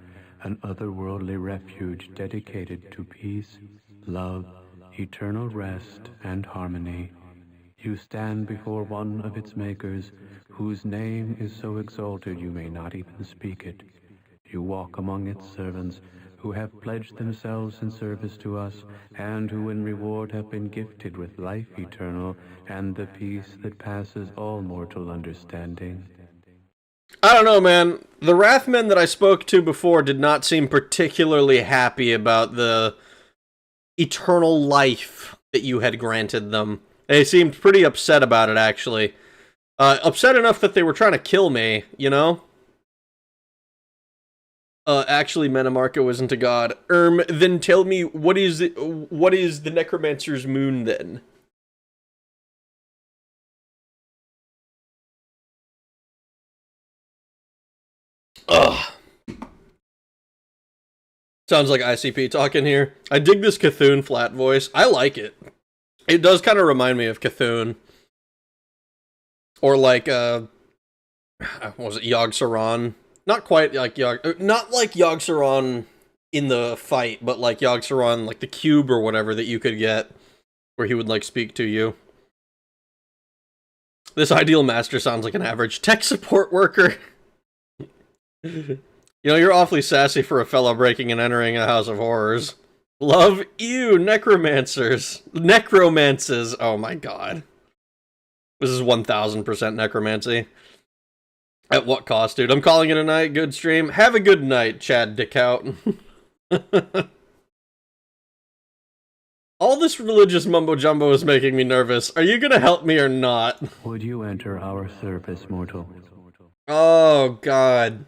an otherworldly refuge dedicated to peace, love, eternal rest, and harmony. You stand before one of its makers, whose name is so exalted you may not even speak it. You walk among its servants, who have pledged themselves in service to us, and who in reward have been gifted with life eternal, and the peace that passes all mortal understanding. I don't know, man. The Wrathmen that I spoke to before did not seem particularly happy about the eternal life that you had granted them. They seemed pretty upset about it, actually. Upset enough that they were trying to kill me, you know? Actually, Menamarco isn't a god. Then tell me, what is the Necromancer's moon, then? Ugh. Sounds like ICP talking here. I dig this Cthulhu flat voice. I like it. It does kind of remind me of Cthulhu. Or like, what was it, Yogg-Saron? Not quite like not like Yogg-Saron in the fight, but like Yogg-Saron, like the cube or whatever that you could get, where he would like speak to you. This ideal master sounds like an average tech support worker. You know, you're awfully sassy for a fellow breaking and entering a house of horrors. Love you, necromancers. Necromances. Oh my god. This is 1000% necromancy. At what cost, dude? I'm calling it a night. Good stream. Have a good night, Chad Dickout. All this religious mumbo-jumbo is making me nervous. Are you gonna help me or not? Would you enter our service, mortal? Oh, God.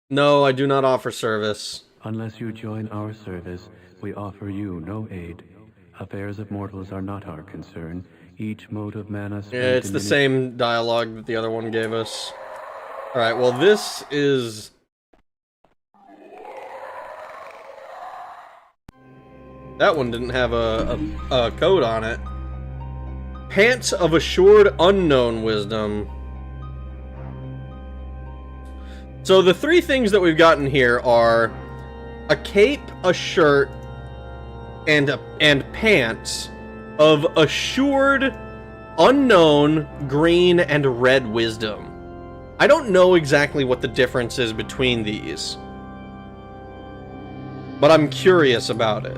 No, I do not offer service. Unless you join our service, we offer you no aid. Affairs of mortals are not our concern. Each mode of mana... Yeah, it's the same dialogue that the other one gave us. Alright, well this is... That one didn't have a code on it. Pants of Assured Unknown Wisdom. So the three things that we've gotten here are a cape, a shirt, and pants of Assured Unknown Green and Red Wisdom. I don't know exactly what the difference is between these, but I'm curious about it.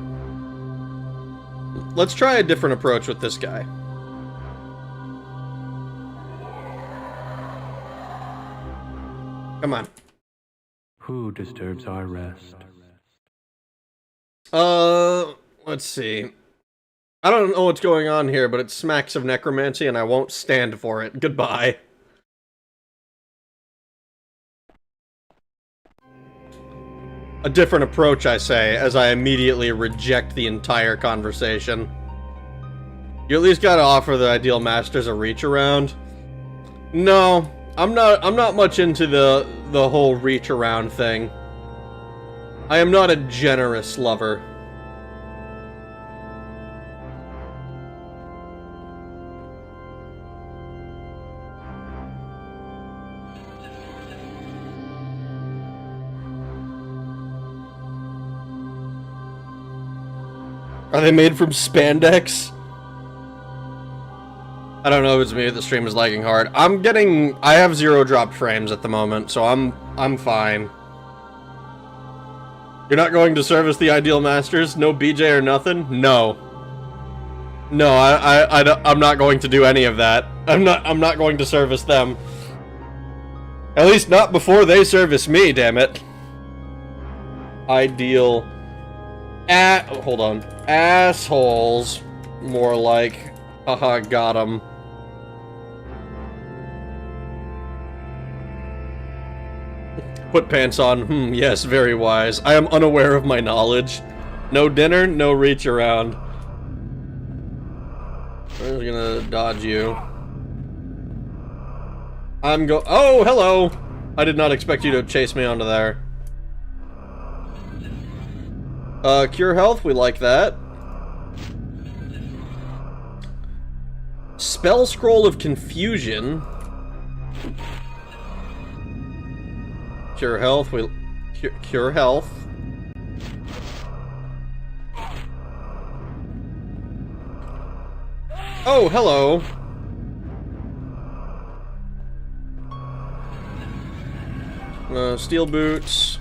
Let's try a different approach with this guy. Come on. Who disturbs our rest? Let's see. I don't know what's going on here, but it smacks of necromancy, and I won't stand for it. Goodbye. A different approach, I say, as I immediately reject the entire conversation. You at least gotta offer the Ideal Masters a reach around. No, I'm not much into the whole reach around thing. I am not a generous lover. Are they made from spandex? I don't know if it's me, the stream is lagging hard. I have 0 dropped frames at the moment, so I'm fine. You're not going to service the Ideal Masters? No BJ or nothing? No. No, I'm not going to do any of that. I'm not going to service them. At least not before they service me, damn it. Ideal. Hold on. Assholes. More like. Haha, got 'em. Put pants on. Yes, very wise. I am unaware of my knowledge. No dinner, no reach around. I'm just gonna dodge you. Oh, hello! I did not expect you to chase me onto there. Cure health, we like that. Spell Scroll of Confusion. Cure health, cure health. Oh, hello. Steel boots.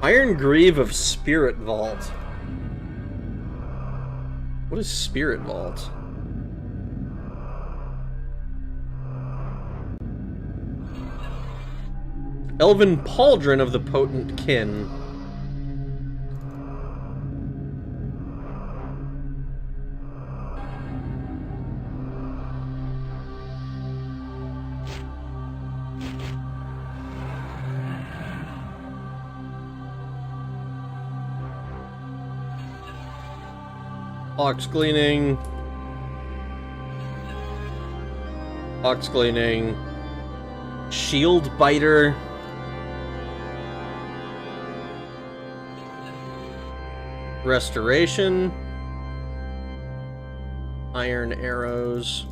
Iron Greave of Spirit Vault. What is Spirit Vault? Elven Pauldron of the Potent Kin. Ox Gleaning. Ox Gleaning. Shield Biter. Restoration. Iron Arrows.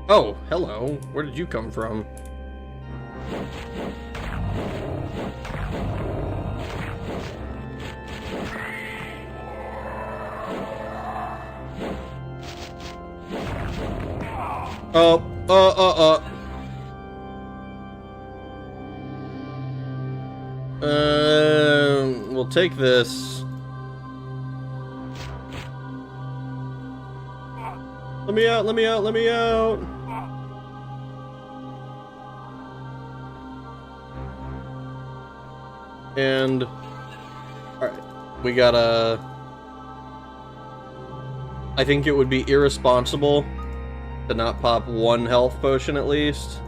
Oh, hello. Where did you come from? We'll take this. Let me out, let me out, let me out! And... Alright, we gotta... I think it would be irresponsible to not pop one health potion at least.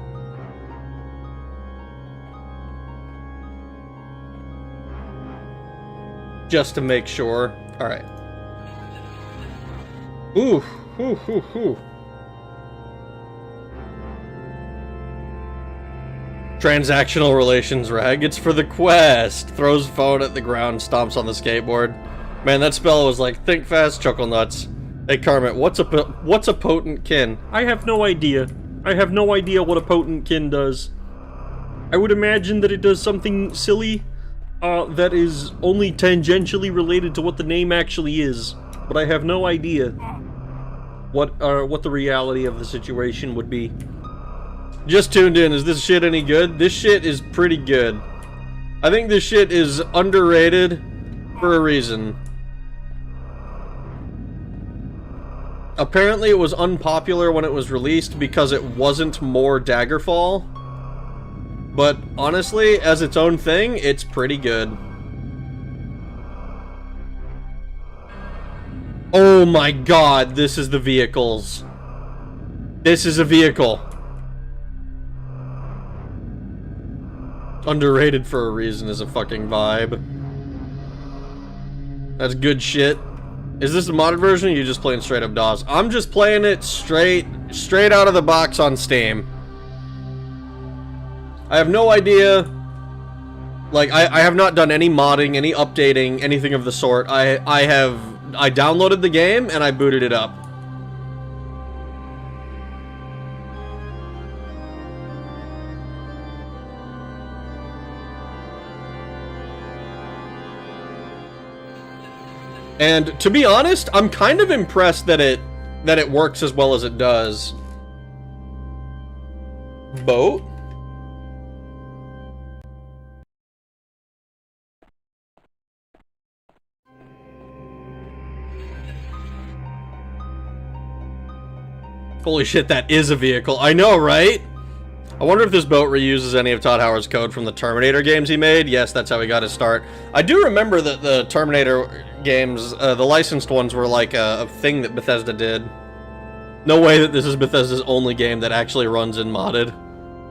Just to make sure. Alright. Ooh, ooh, ooh, ooh. Transactional relations rag. It's for the quest. Throws phone at the ground, stomps on the skateboard. Man, that spell was like, think fast, chuckle nuts. Hey, Carmet, what's a potent kin? I have no idea. I have no idea what a potent kin does. I would imagine that it does something silly, that is only tangentially related to what the name actually is. But I have no idea what the reality of the situation would be. Just tuned in. Is this shit any good? This shit is pretty good. I think this shit is underrated for a reason. Apparently it was unpopular when it was released because it wasn't more Daggerfall. But honestly, as its own thing, it's pretty good. Oh my god, this is the vehicles. This is a vehicle. Underrated for a reason is a fucking vibe. That's good shit. Is this the modded version or are you just playing straight up DOS? I'm just playing it straight out of the box on Steam. I have no idea. Like, I have not done any modding, any updating, anything of the sort. I downloaded the game and I booted it up. And to be honest, I'm kind of impressed that it works as well as it does. Boat? Holy shit, that is a vehicle. I know, right? I wonder if this boat reuses any of Todd Howard's code from the Terminator games he made. Yes, that's how he got his start. I do remember that the Terminator games, the licensed ones, were like a thing that Bethesda did. No way that this is Bethesda's only game that actually runs in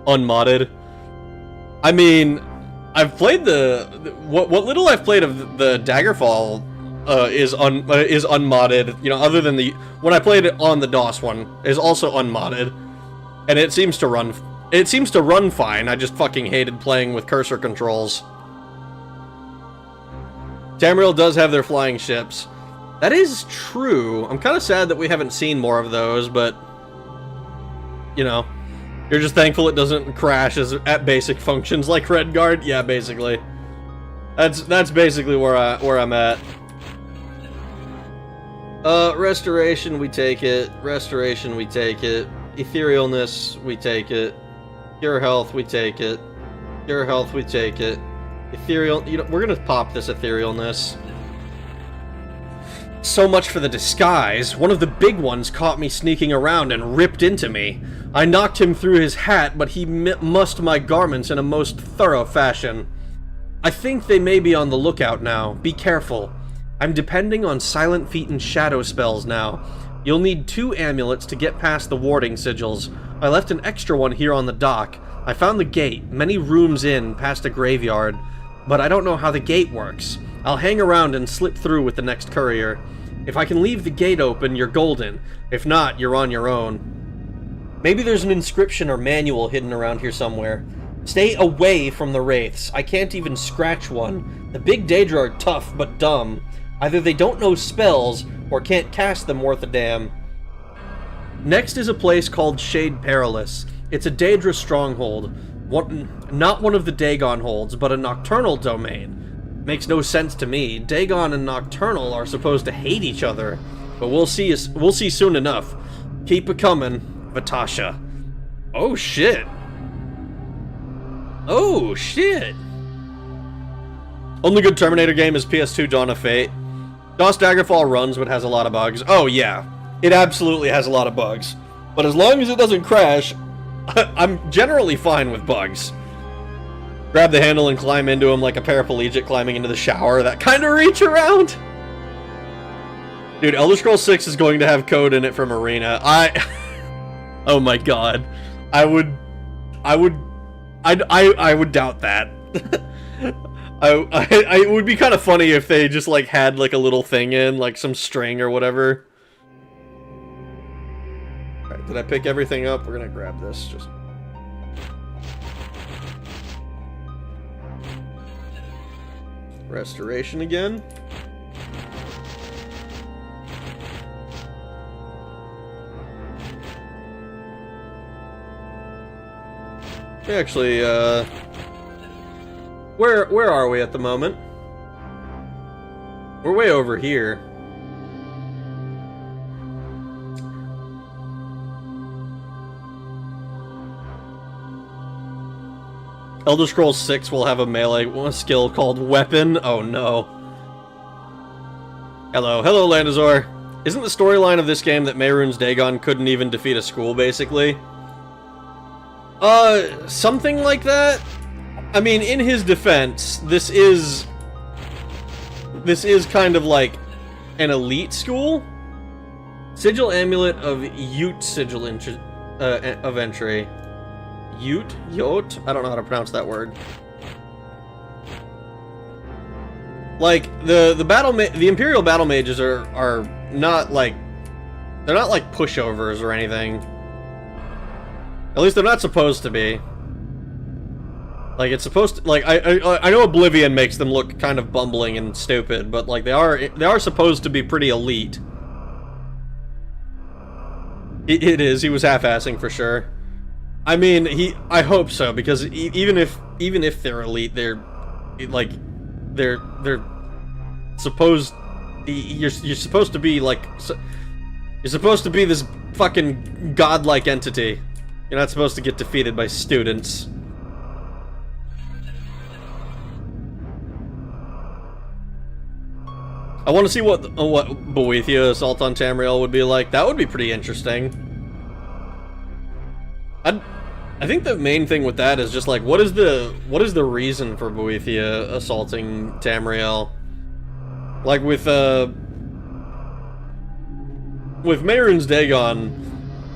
unmodded. I mean, I've played what little I've played of the Daggerfall is unmodded. You know, other than when I played it on the DOS one, is also unmodded, and it seems to run. It seems to run fine. I just fucking hated playing with cursor controls. Tamriel does have their flying ships. That is true. I'm kind of sad that we haven't seen more of those, but you know, you're just thankful it doesn't crash at basic functions like Redguard. Yeah, basically. That's basically where I'm at. Restoration, we take it. Restoration, we take it. Etherealness, we take it. Pure health, we take it. Pure health, we take it. Ethereal, you know, we're gonna pop this etherealness. So much for the disguise. One of the big ones caught me sneaking around and ripped into me. I knocked him through his hat, but he mussed my garments in a most thorough fashion. I think they may be on the lookout now. Be careful. I'm depending on Silent Feet and Shadow spells now. You'll need 2 amulets to get past the warding sigils. I left an extra one here on the dock. I found the gate, many rooms in, past a graveyard. But I don't know how the gate works. I'll hang around and slip through with the next courier. If I can leave the gate open, you're golden. If not, you're on your own. Maybe there's an inscription or manual hidden around here somewhere. Stay away from the wraiths. I can't even scratch one. The big Daedra are tough, but dumb. Either they don't know spells, or can't cast them worth a damn. Next is a place called Shade Perilous. It's a Daedra stronghold. Not one of the Dagon holds, but a nocturnal domain. Makes no sense to me. Dagon and Nocturnal are supposed to hate each other, but we'll see soon enough. Keep it coming, Vatasha. Oh shit. Oh shit. Only good Terminator game is PS2 Dawn of Fate. DOS Daggerfall runs, but has a lot of bugs. Oh yeah, it absolutely has a lot of bugs. But as long as it doesn't crash, I'm generally fine with bugs. Grab the handle and climb into him like a paraplegic climbing into the shower. That kind of reach around. Dude, Elder Scrolls 6 is going to have code in it from Arena. Oh my god. I would doubt that. It would be kind of funny if they just like had like a little thing in, like some string or whatever. Alright, did I pick everything up? We're gonna grab this. Just restoration again. Actually, where are we at the moment? We're way over here. Elder Scrolls 6 will have a melee skill called Weapon. Oh no. Hello Landazor. Isn't the storyline of this game that Mehrunes Dagon couldn't even defeat a school, basically? Something like that? I mean, in his defense, this is kind of like an elite school. Sigil Amulet of Ute Sigil of Entry. Yote? I don't know how to pronounce that word. Like, the Imperial Battle Mages are not like... They're not like pushovers or anything. At least they're not supposed to be. Like, it's supposed to... Like, I know Oblivion makes them look kind of bumbling and stupid, but, like, they are supposed to be pretty elite. It is. He was half-assing for sure. I mean, I hope so, because even if they're elite, they're supposed... You're supposed to be, like... You're supposed to be this fucking godlike entity. You're not supposed to get defeated by students. I want to see what Boethia Assault on Tamriel would be like. That would be pretty interesting. I think the main thing with that is just like, what is the reason for Boethia assaulting Tamriel? Like with Mehrunes Dagon,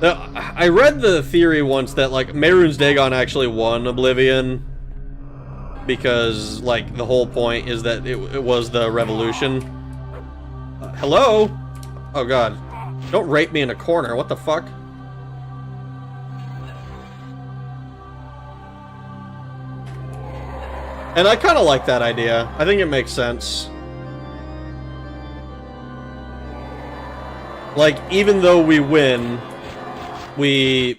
I read the theory once that like Mehrunes Dagon actually won Oblivion because like the whole point is that it was the revolution. Hello? Oh god. Don't rape me in a corner, what the fuck? And I kinda like that idea. I think it makes sense. Like, even though we win, I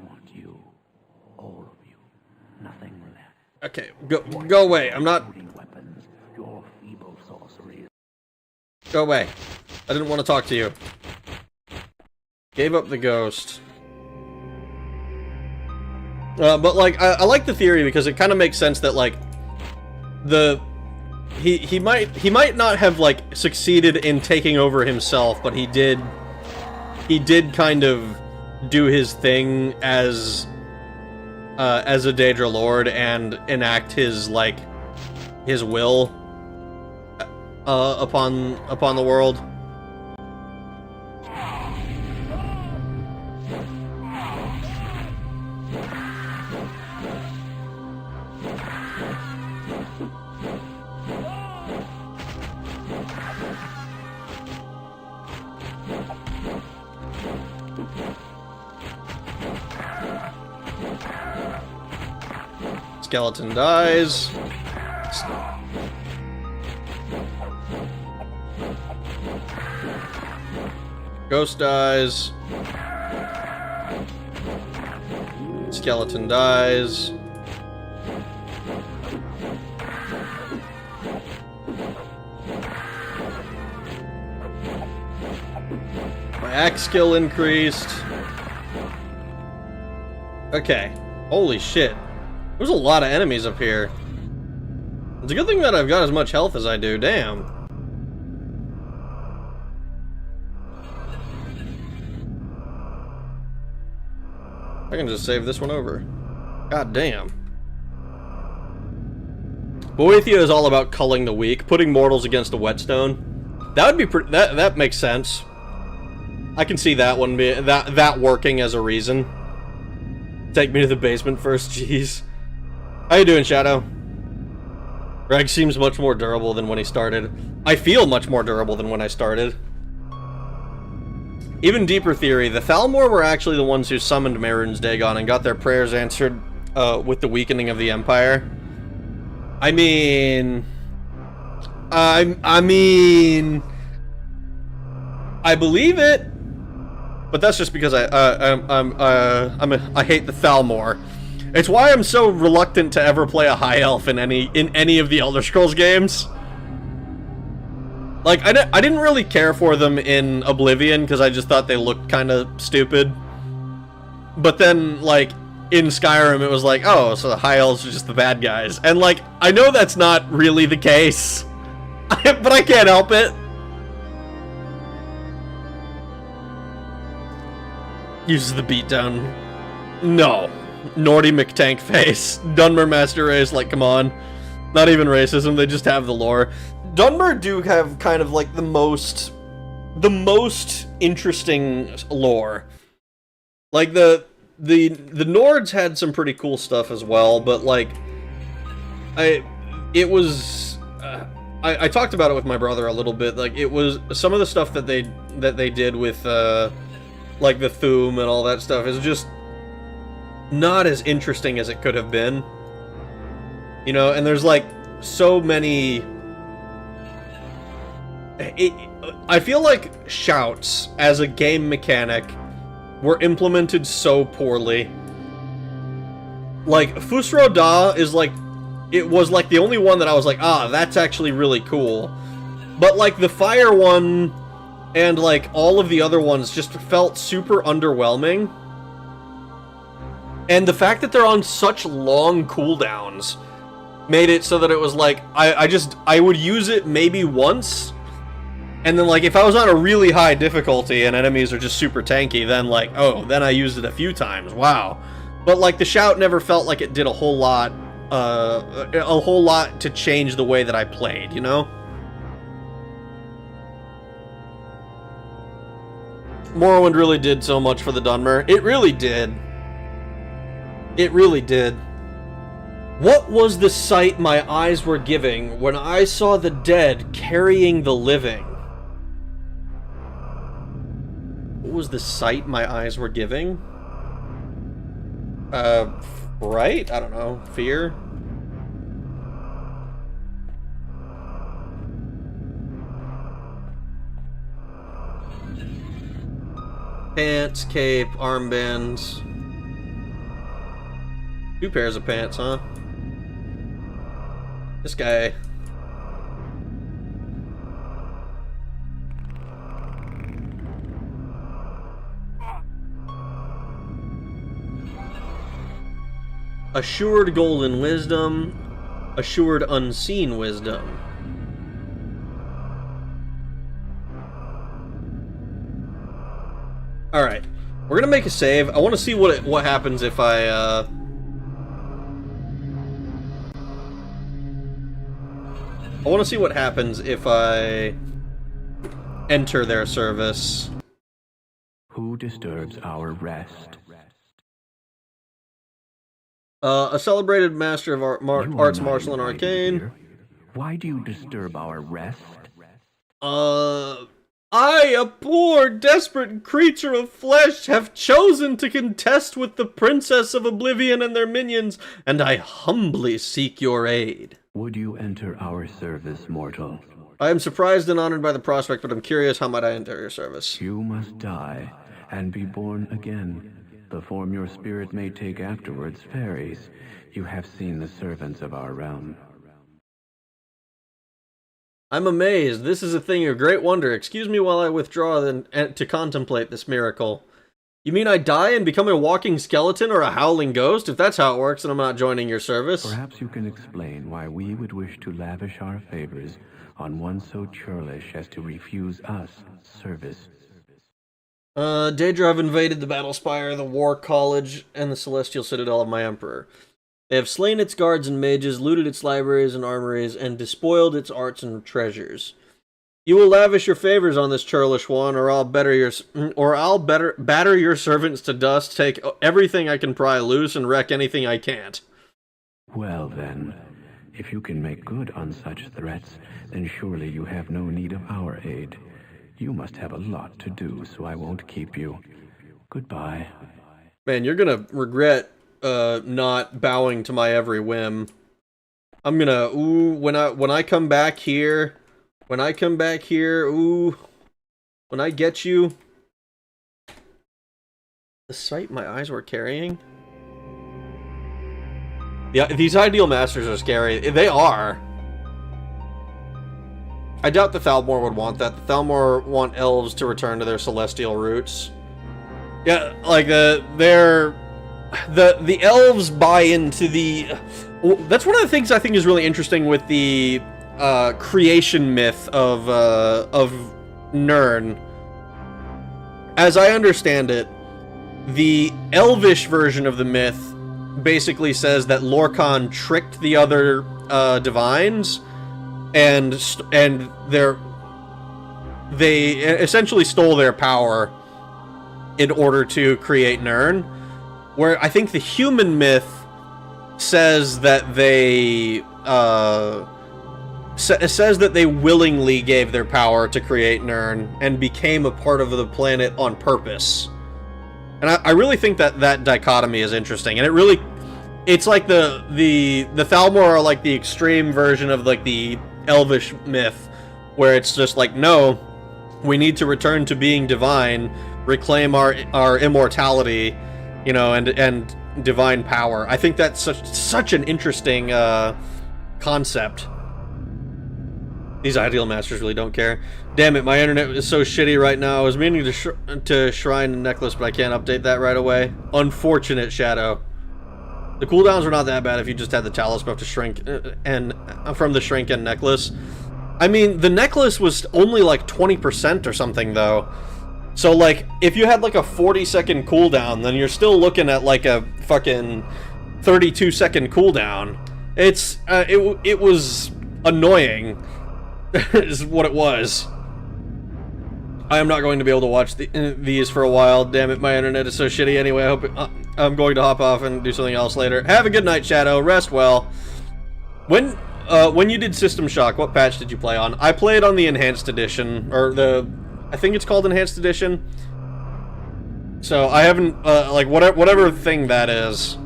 want you. All of you. Nothing left. Okay, go away. I'm not... Weapons, your feeble sorcery. Go away. I didn't want to talk to you. Gave up the ghost. But, like, I like the theory because it kind of makes sense that, like, he might not have, like, succeeded in taking over himself, but he did kind of do his thing as a Daedra Lord and enact his, like, his will upon the world. Skeleton dies. Ghost dies. Skeleton dies. My axe skill increased. Okay. Holy shit. There's a lot of enemies up here. It's a good thing that I've got as much health as I do, damn. I can just save this one over. God damn. Boethia is all about culling the weak, putting mortals against a whetstone. That would be that makes sense. I can see that one that working as a reason. Take me to the basement first, jeez. How you doing, Shadow? Greg seems much more durable than when he started. I feel much more durable than when I started. Even deeper theory, the Thalmor were actually the ones who summoned Mehrunes Dagon and got their prayers answered with the weakening of the Empire. I mean... I believe it, but that's just because I hate the Thalmor. It's why I'm so reluctant to ever play a High Elf in any of the Elder Scrolls games. Like, I didn't really care for them in Oblivion, because I just thought they looked kind of stupid. But then, like, in Skyrim, it was like, oh, so the High Elves are just the bad guys. And, like, I know that's not really the case, but I can't help it. Uses the beatdown. No. Nordy McTank face. Dunmer Master Race, like, come on. Not even racism, they just have the lore. Dunmer do have kind of, like, the most interesting lore. Like, the Nords had some pretty cool stuff as well, but, like, I talked about it with my brother a little bit. Like, it was some of the stuff that they did with like the Thuum and all that stuff is just not as interesting as it could have been. You know, and there's like so many. I feel like shouts as a game mechanic were implemented so poorly. Like Fusro Da is like. It was, like, the only one that I was like, ah, that's actually really cool. But, like, the fire one and, like, all of the other ones just felt super underwhelming. And the fact that they're on such long cooldowns made it so that it was, like, I would use it maybe once. And then, like, if I was on a really high difficulty and enemies are just super tanky, then, like, oh, then I used it a few times. Wow. But, like, the shout never felt like it did a whole lot to change the way that I played, you know? Morrowind really did so much for the Dunmer. It really did. It really did. What was the sight my eyes were giving when I saw the dead carrying the living? What was the sight my eyes were giving? Right? I don't know. Fear? Pants, cape, armbands. 2 pairs of pants, huh? This guy. Assured golden wisdom, assured unseen wisdom. All right, we're gonna make a save. I want to see what happens if I want to see what happens if I enter their service. Who disturbs our rest? A celebrated master of arts, martial, and arcane. Here. Why do you disturb our rest? I, a poor, desperate creature of flesh, have chosen to contest with the Princess of Oblivion and their minions, and I humbly seek your aid. Would you enter our service, mortal? I am surprised and honored by the prospect, but I'm curious, how might I enter your service? You must die and be born again. The form your spirit may take afterwards varies. You have seen the servants of our realm. I'm amazed. This is a thing of great wonder. Excuse me while I withdraw to contemplate this miracle. You mean I die and become a walking skeleton or a howling ghost? If that's how it works, then I'm not joining your service. Perhaps you can explain why we would wish to lavish our favors on one so churlish as to refuse us service. Daedra have invaded the Battlespire, the War College, and the Celestial Citadel of my Emperor. They have slain its guards and mages, looted its libraries and armories, and despoiled its arts and treasures. You will lavish your favors on this churlish one, or I'll batter your servants to dust, take everything I can pry loose, and wreck anything I can't. Well then, if you can make good on such threats, then surely you have no need of our aid. You must have a lot to do, so I won't keep you. Goodbye. Man, you're gonna regret not bowing to my every whim. I'm gonna when I come back here, when I get you. The sight my eyes were carrying. Yeah, these ideal masters are scary. They are. I doubt the Thalmor would want that. The Thalmor want elves to return to their celestial roots. Yeah, like the elves buy into the. That's one of the things I think is really interesting with the creation myth of Nirn. As I understand it, the elvish version of the myth basically says that Lorcan tricked the other divines, and they essentially stole their power in order to create Nirn. Where I think the human myth says that they says that they willingly gave their power to create Nirn and became a part of the planet on purpose. And I really think that that dichotomy is interesting, and it's like the Thalmor are like the extreme version of like the Elvish myth, where it's just like, no, we need to return to being divine, reclaim our immortality, you know, and divine power. I think that's such an interesting concept. These ideal masters really don't care. Damn it, my internet is so shitty right now. I was meaning to shrine the necklace, but I can't update that right away. Unfortunate, Shadow. The cooldowns are not that bad if you just had the Talus buff to shrink and from the shrink and necklace. I mean, the necklace was only like 20% or something though. So like, if you had like a 40-second cooldown, then you're still looking at like a fucking 32-second cooldown. It was annoying. Is what it was. I am not going to be able to watch these for a while. Damn it, my internet is so shitty anyway. I hope I'm going to hop off and do something else later. Have a good night, Shadow. Rest well. When you did System Shock, what patch did you play on? I played on the Enhanced Edition, or I think it's called Enhanced Edition. So I haven't like whatever thing that is.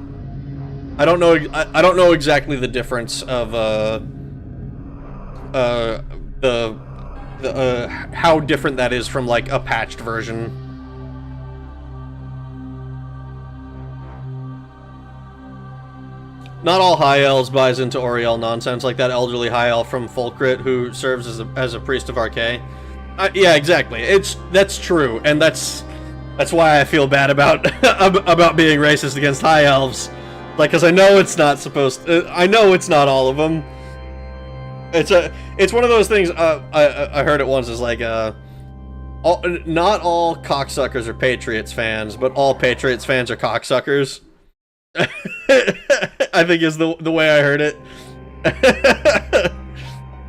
I don't know. I don't know exactly the difference of how different that is from like a patched version. Not all high elves buys into Oriel nonsense, like that elderly high elf from Fulcrit who serves as a priest of Arcay. Yeah, exactly. That's true, and that's why I feel bad about about being racist against high elves. Like, because I know it's not supposed. I know it's not all of them. It's one of those things. I heard it once. Is like not all cocksuckers are Patriots fans, but all Patriots fans are cocksuckers. I think is the way I heard it.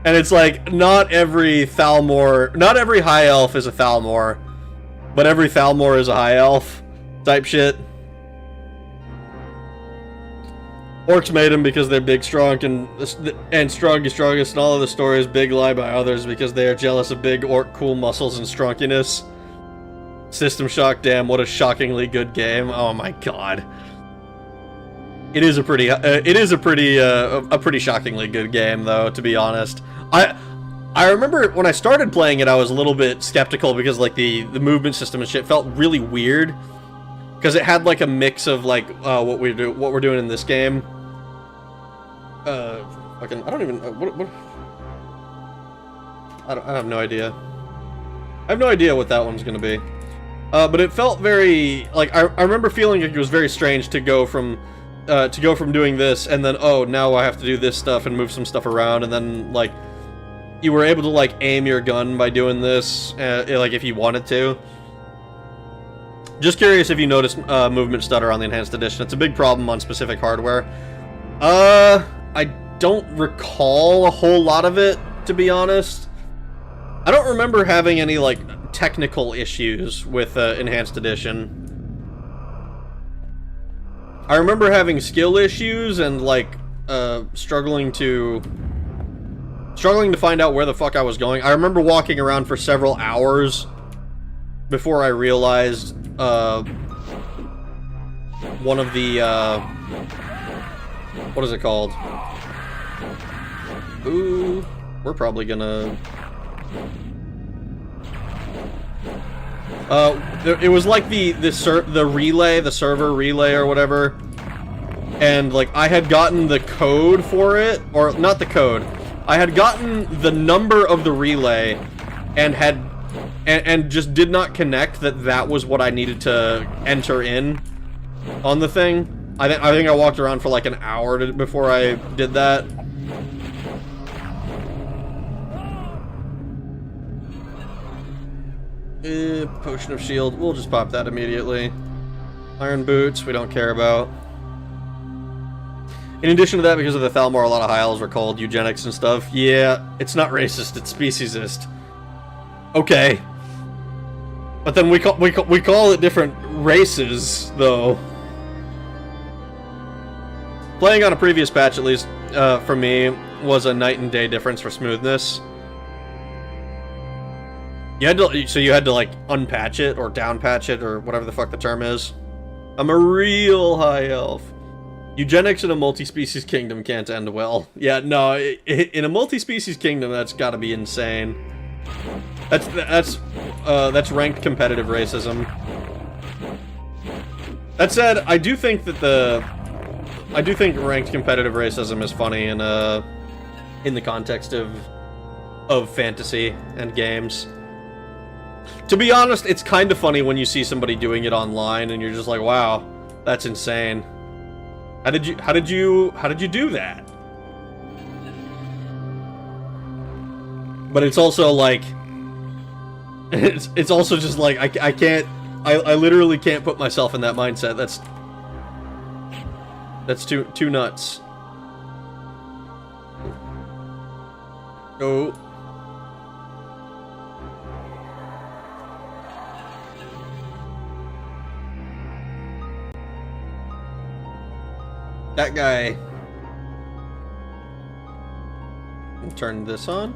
And it's like, not every high elf is a Thalmor, but every Thalmor is a high elf type shit. Orcs made them because they're big, strong, and strongest, and all of the stories big lie by others because they are jealous of big orc cool muscles and stronginess. System Shock, damn, what a shockingly good game. Oh my god. It is a pretty shockingly good game, though, to be honest. I remember when I started playing it, I was a little bit skeptical because like the movement system and shit felt really weird, because it had like a mix of like what we're doing in this game. Fucking, I don't even what I have no idea. I have no idea what that one's gonna be. But it felt very like I remember feeling like it was very strange to go from doing this and then, oh, now I have to do this stuff and move some stuff around, and then like you were able to like aim your gun by doing this, like if you wanted to. Just curious if you noticed movement stutter on the Enhanced Edition. It's a big problem on specific hardware. I don't recall a whole lot of it, to be honest. I don't remember having any like technical issues with Enhanced Edition. I remember having skill issues and like struggling to find out where the fuck I was going. I remember walking around for several hours before I realized one of the what is it called? Ooh, we're probably gonna it was like the server relay or whatever, and like I had gotten the code for it, or not the code, I had gotten the number of the relay and just did not connect that was what I needed to enter in on the thing. I think I walked around for like an hour before I did that. Potion of shield. We'll just pop that immediately. Iron boots, we don't care about. In addition to that, because of the Thalmor, a lot of high elves are called eugenics and stuff. Yeah, it's not racist, it's speciesist. Okay. But then we call it different races, though. Playing on a previous patch, at least for me, was a night and day difference for smoothness. You had to like unpatch it or downpatch it or whatever the fuck the term is. I'm a real high elf. Eugenics in a multi-species kingdom can't end well. Yeah, no, in a multi-species kingdom, that's got to be insane. That's ranked competitive racism. That said, I do think ranked competitive racism is funny in the context of fantasy and games. To be honest, it's kind of funny when you see somebody doing it online and you're just like, wow, that's insane. How did you do that? But it's also like it's also just like I literally can't put myself in that mindset. That's too nuts. Oh. That guy. Turn this on.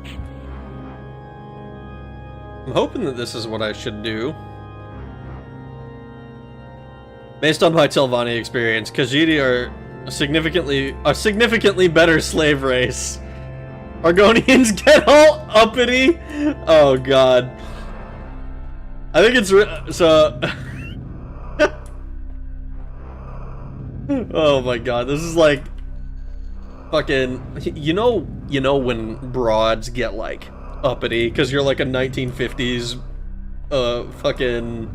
I'm hoping that this is what I should do. Based on my Telvanni experience, Khajiit are a significantly better slave race. Argonians get all uppity. Oh god. I think it's so. Oh my god, this is like fucking, you know when broads get like uppity because you're like a 1950s fucking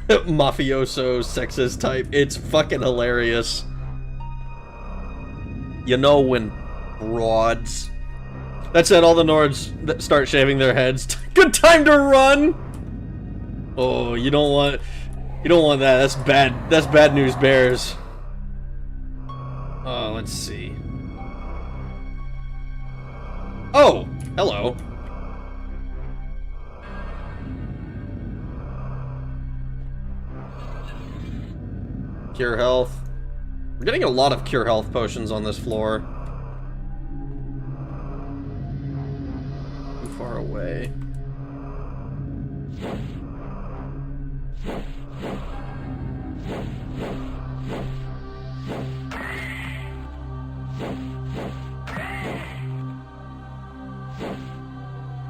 mafioso sexist type. It's fucking hilarious. You know when broads. That said, all the Nords that start shaving their heads. Good time to run. Oh, you don't want that. That's bad. That's bad news bears. Let's see. Oh, hello. Cure health. We're getting a lot of cure health potions on this floor. Too far away.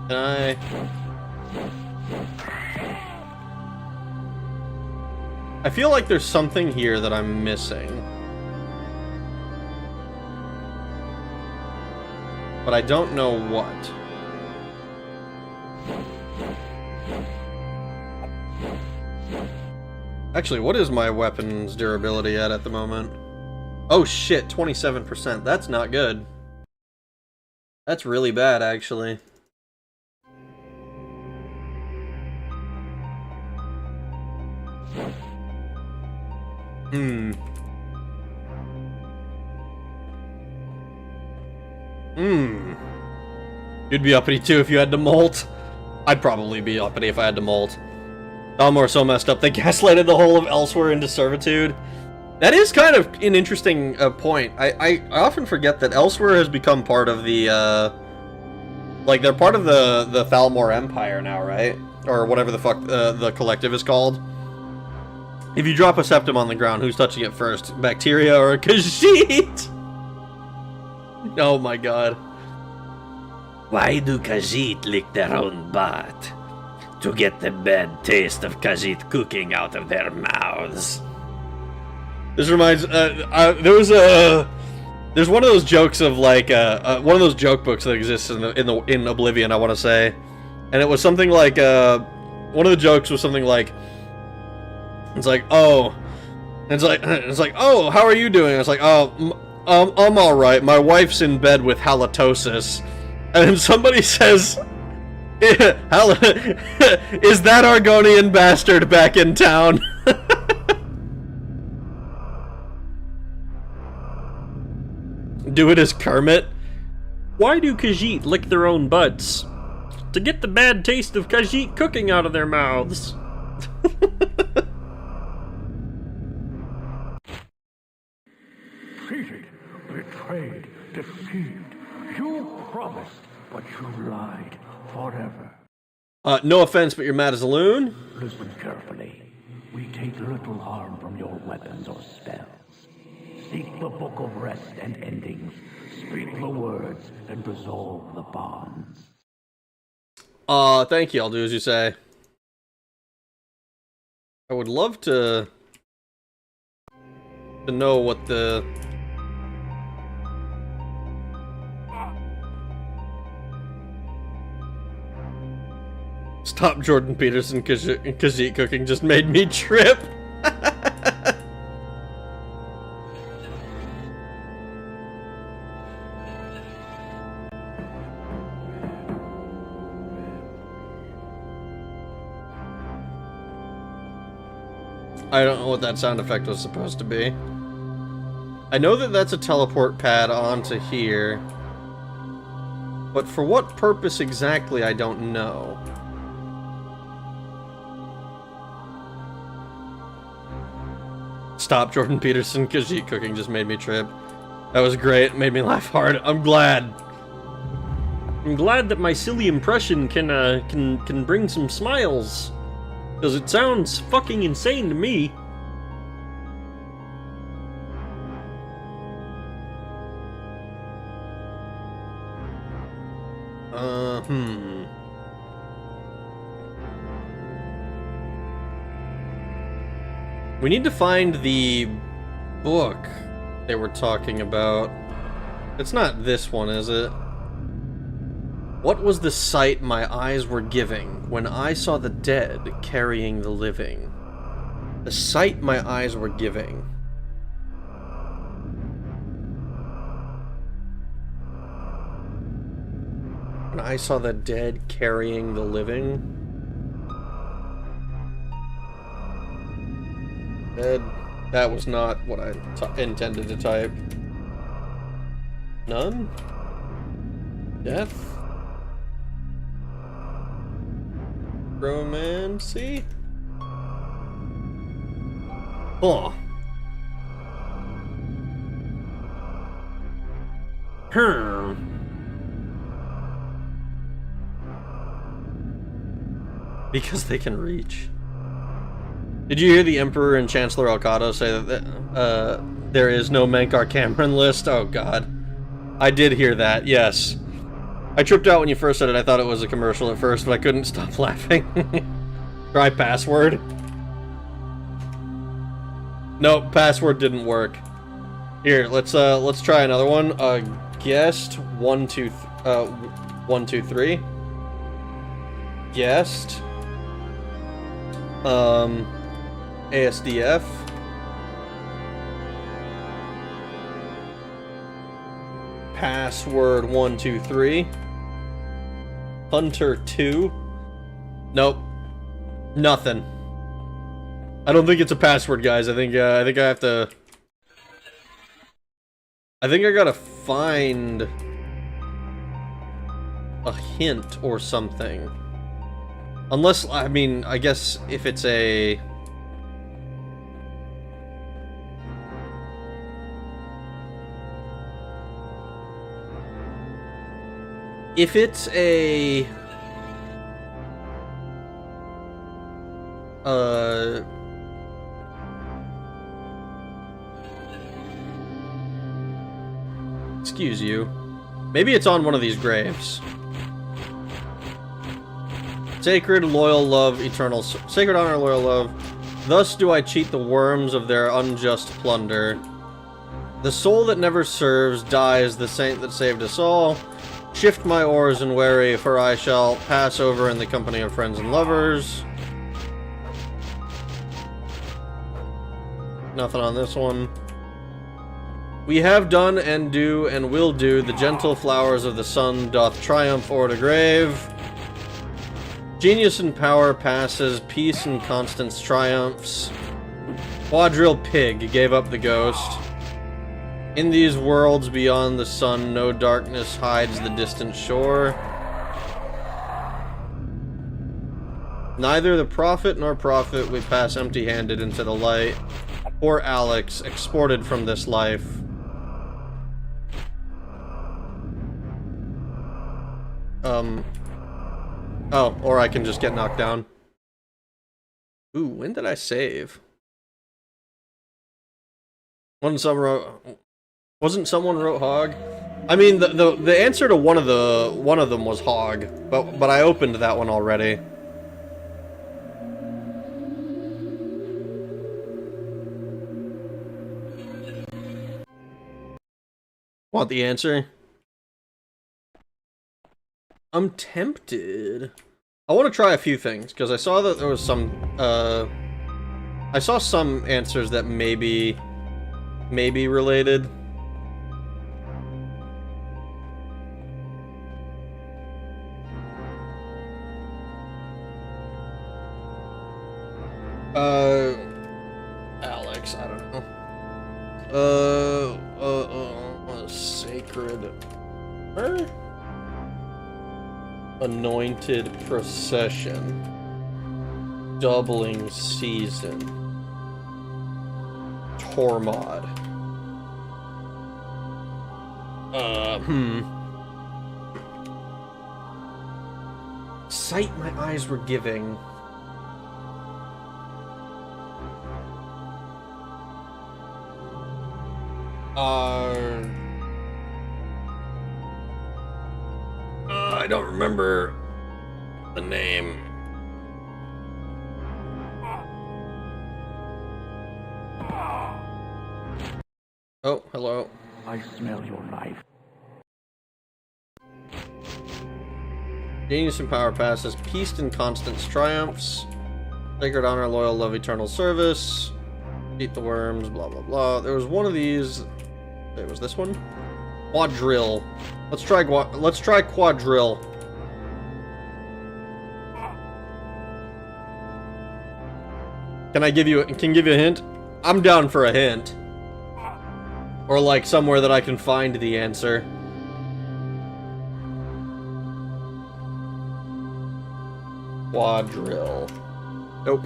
Can I feel like there's something here that I'm missing. But I don't know what. Actually, what is my weapon's durability at the moment? Oh shit, 27%. That's not good. That's really bad, actually. You'd be uppity too if you had to molt. I'd probably be uppity if I had to molt. Thalmor so messed up, they gaslighted the whole of Elsewhere into servitude. That is kind of an interesting point. I often forget that Elsewhere has become part of the, like, they're part of the Thalmor Empire now, right? Or whatever the fuck the collective is called. If you drop a septum on the ground, who's touching it first? Bacteria or a Khajiit? Oh my god. Why do Khajiit lick their own butt? To get the bad taste of Khajiit cooking out of their mouths. This reminds, there's one of those jokes of like, one of those joke books that exists in Oblivion, I want to say. And it was something like, one of the jokes was something like, it's like, oh, it's like, oh, how are you doing? It's like, oh, I'm all right. My wife's in bed with halitosis, and then somebody says, "Is that Argonian bastard back in town?" Do it as Kermit. Why do Khajiit lick their own butts? To get the bad taste of Khajiit cooking out of their mouths. Cheated, betrayed, deceived. You promised, but you lied forever. No offense, but you're mad as a loon. Listen carefully. We take little harm from your weapons or spells. Seek the Book of Rest and Endings. Speak the words and dissolve the bonds. Thank you. I'll do as you say. I would love to know what the... Stop Jordan Peterson, Khajiit cooking just made me trip. I don't know what that sound effect was supposed to be. I know that that's a teleport pad onto here. But for what purpose exactly, I don't know. Stop Jordan Peterson, Khajiit cooking just made me trip. That was great, it made me laugh hard. I'm glad. I'm glad that my silly impression can bring some smiles. Because it sounds fucking insane to me. We need to find the book they were talking about. It's not this one, is it? What was the sight my eyes were giving when I saw the dead carrying the living? The sight my eyes were giving. When I saw the dead carrying the living? Dead. That was not what I intended to type. None? Death? Romancy? Oh. Because they can reach. Did you hear the Emperor and Chancellor Elgato say that there is no Mankar Cameron list? Oh god. I did hear that, yes. I tripped out when you first said it. I thought it was a commercial at first, but I couldn't stop laughing. Try password. Nope, password didn't work. Here, let's try another one. Guest 123. Guest. ASDF. Password 123. Hunter 2. Nope. Nothing. I don't think it's a password, guys. I think I have to... I think I gotta find a hint or something. Unless, I mean, I guess if it's a... If it's a... Excuse you. Maybe it's on one of these graves. Sacred, loyal love, eternal... Sacred honor, loyal love. Thus do I cheat the worms of their unjust plunder. The soul that never serves dies, the saint that saved us all. Shift my oars and wary, for I shall pass over in the company of friends and lovers. Nothing on this one. We have done and do and will do. The gentle flowers of the sun doth triumph o'er the grave. Genius and power passes, peace and constance triumphs. Quadrille pig gave up the ghost. In these worlds beyond the sun, no darkness hides the distant shore. Neither the prophet nor prophet we pass empty-handed into the light. Poor Alex, exported from this life. Oh, or I can just get knocked down. Ooh, when did I save? Wasn't someone wrote Hog? I mean, the answer to one of them was Hog, but I opened that one already. Want the answer? I'm tempted. I want to try a few things, because I saw that there was some, I saw some answers that may be related. Alex, I don't know. Sacred... Anointed Procession. Doubling Season. Tormod. Sight my eyes were giving. I don't remember the name. Oh, hello. I smell your life. Genius and power passes, peace and Constance triumphs, sacred honor, loyal love, eternal service, eat the worms, blah blah blah. There was one of these. Wait, was this one? Quadrill. Let's try Quadrill. Can I give you a hint? I'm down for a hint. Or like somewhere that I can find the answer. Quadrill. Nope.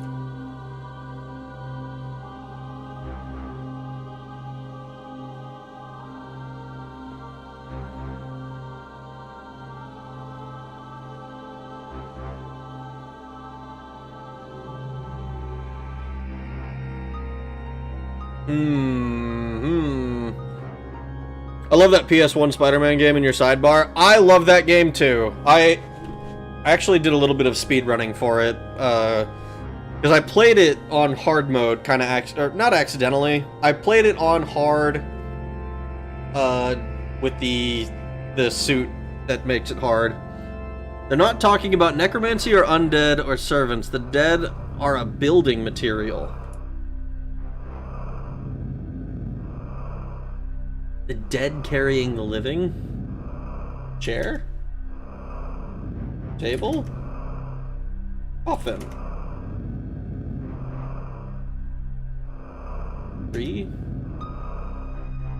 I love that PS1 Spider-Man game in your sidebar. I love that game too. I actually did a little bit of speedrunning for it, because I played it on hard mode, kind of not accidentally. I played it on hard, with the suit that makes it hard. They're not talking about necromancy or undead or servants. The dead are a building material. The dead carrying the living? Chair? Table? Coffin? Tree?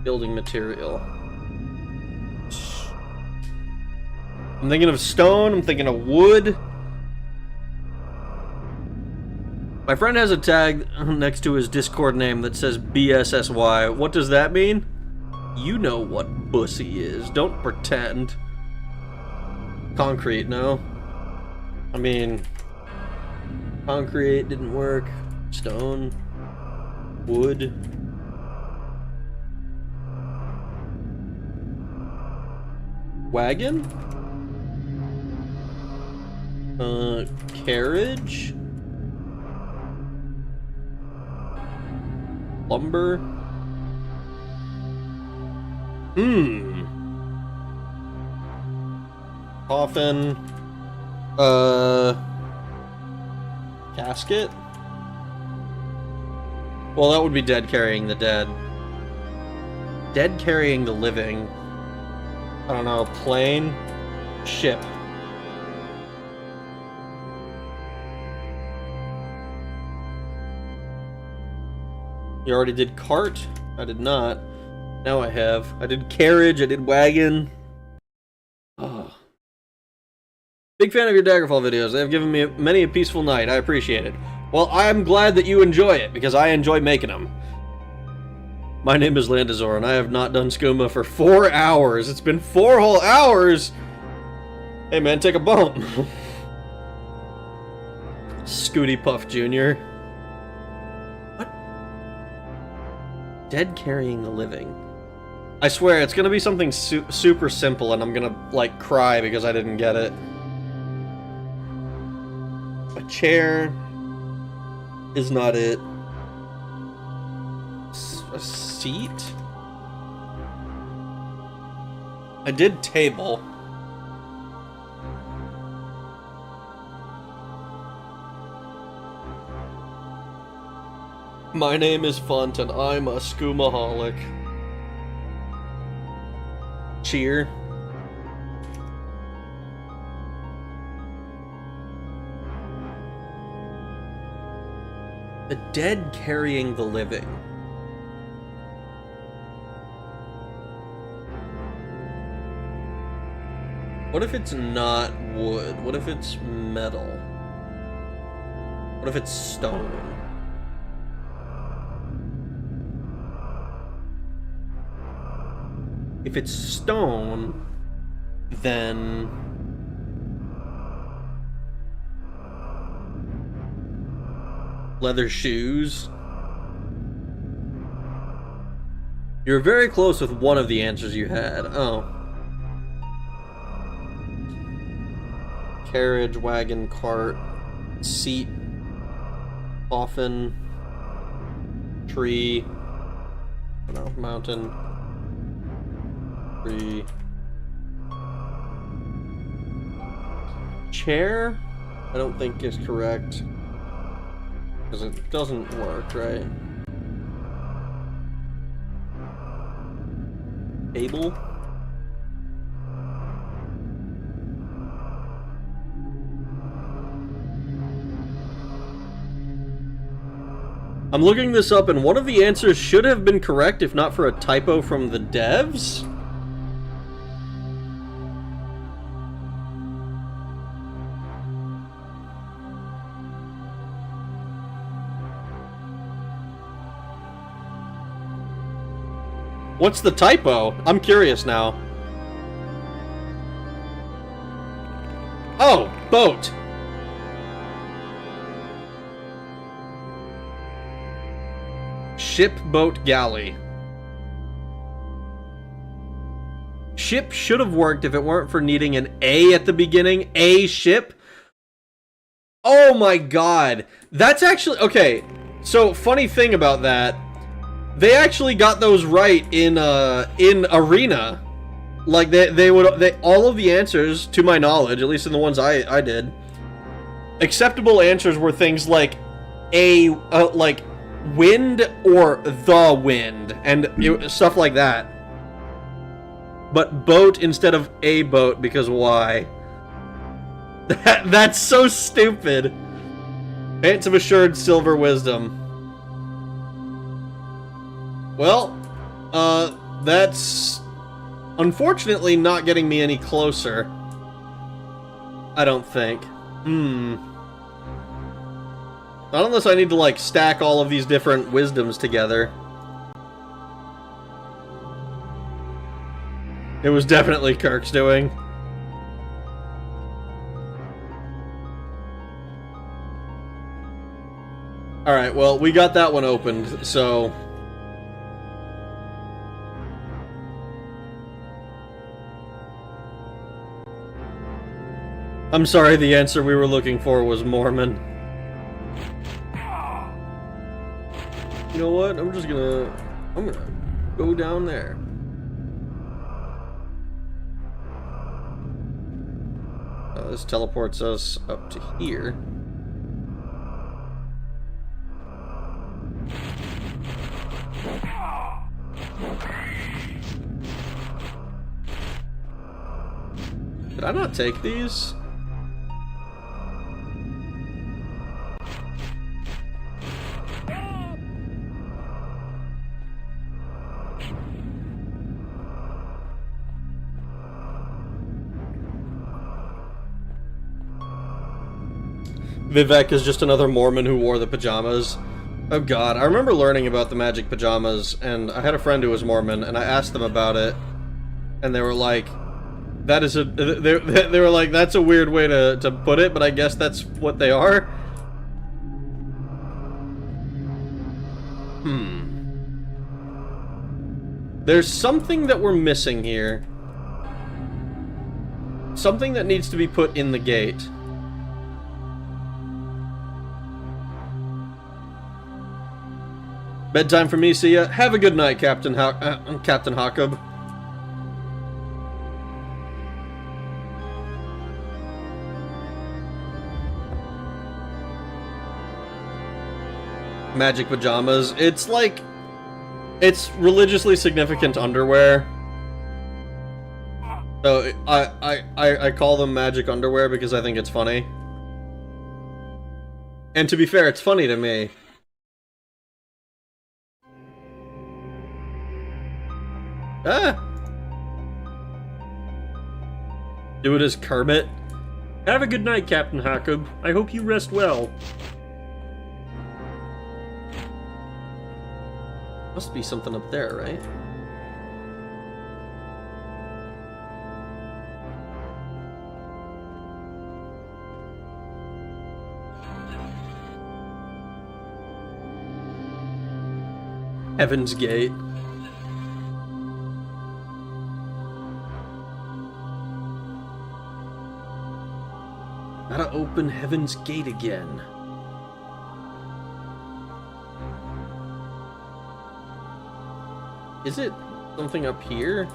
Building material. I'm thinking of stone, I'm thinking of wood. My friend has a tag next to his Discord name that says BSSY. What does that mean? You know what bussy is. Don't pretend. Concrete, no. I mean, concrete didn't work. Stone. Wood. Wagon? Carriage? Lumber? Coffin. Casket? Well, that would be dead carrying the dead. Dead carrying the living. I don't know, plane? Ship. You already did cart? I did not. Now I have. I did carriage, I did wagon. Oh. Big fan of your Daggerfall videos. They have given me many a peaceful night. I appreciate it. Well, I'm glad that you enjoy it, because I enjoy making them. My name is Landazor, and I have not done skooma for 4 hours. It's been 4 whole hours! Hey man, take a bump. Scooty Puff Jr. What? Dead carrying the living. I swear, it's gonna be something super simple, and I'm gonna, like, cry because I didn't get it. A chair is not it. A seat? I did table. My name is Funt, and I'm a skoomaholic. Cheer. The dead carrying the living. What if it's not wood? What if it's metal? What if it's stone? If it's stone, then... leather shoes. You're very close with one of the answers you had. Oh. Carriage, wagon, cart, seat, coffin, tree, no, mountain, tree, chair, I don't think is correct, because it doesn't work, right? Table? I'm looking this up, and one of the answers should have been correct if not for a typo from the devs. What's the typo? I'm curious now. Oh, boat. Ship, boat, galley. Ship should have worked if it weren't for needing an A at the beginning. A ship. Oh my god. That's actually... okay, so funny thing about that. They actually got those right in Arena. Like, they all of the answers, to my knowledge, at least in the ones I did, acceptable answers were things like like wind or the wind, and stuff like that. But boat instead of a boat, because why? That's so stupid. Ants of Assured Silver Wisdom. Well, that's unfortunately not getting me any closer. I don't think. Not unless I need to, like, stack all of these different wisdoms together. It was definitely Kirk's doing. Alright, well, we got that one opened, so... I'm sorry, the answer we were looking for was Mormon. You know what? I'm gonna go down there. This teleports us up to here. Did I not take these? Vivek is just another Mormon who wore the pajamas. Oh god, I remember learning about the magic pajamas, and I had a friend who was Mormon, and I asked them about it, and they were like, that is a... They were like, that's a weird way to put it, but I guess that's what they are? There's something that we're missing here. Something that needs to be put in the gate. Bedtime for me, see ya. Have a good night, Captain Hakob. Magic pajamas. It's like... It's religiously significant underwear. So I call them magic underwear because I think it's funny. And to be fair, it's funny to me. Ah! Do it as Kermit. Have a good night, Captain Hakob. I hope you rest well. Must be something up there, right? Heaven's Gate. Gotta open Heaven's Gate again. Is it something up here?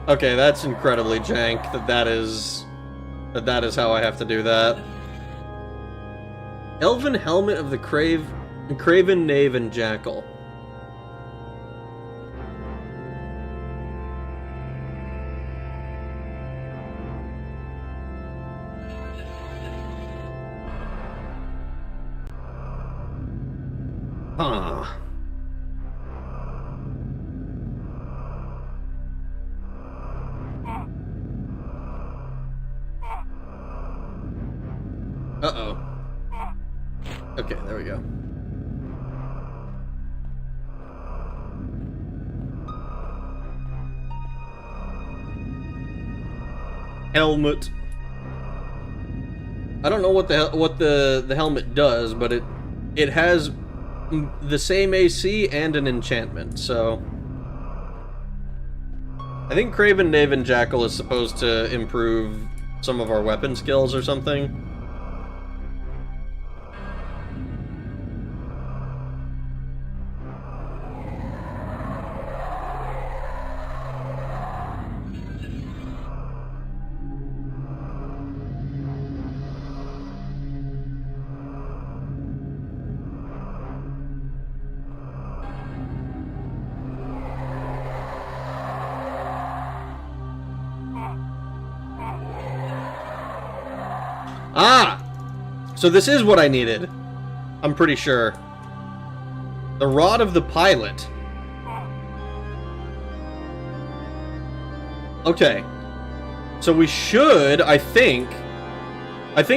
Okay, that's incredibly jank that is how I have to do that. Elven Helmet of the Craven Knave and Jackal. Huh. Uh-oh. Okay, there we go. Helmet. I don't know what the helmet does, but it has the same AC and an enchantment, so... I think Craven Knave and Jackal is supposed to improve some of our weapon skills or something. Ah! So this is what I needed. I'm pretty sure. The Rod of the Pilot. Okay. So we should, I think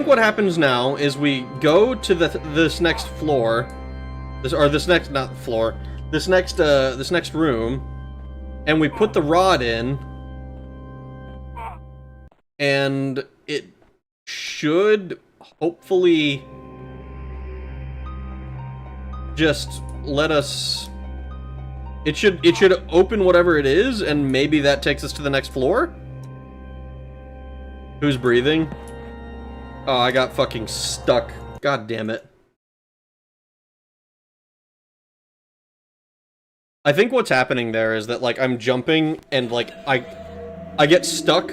what happens now is we go to this next floor. This next room. And we put the rod in. And it should hopefully just let us... It should open whatever it is, and maybe that takes us to the next floor? Who's breathing? Oh, I got fucking stuck. God damn it. I think what's happening there is that, like, I'm jumping, and, like, I get stuck.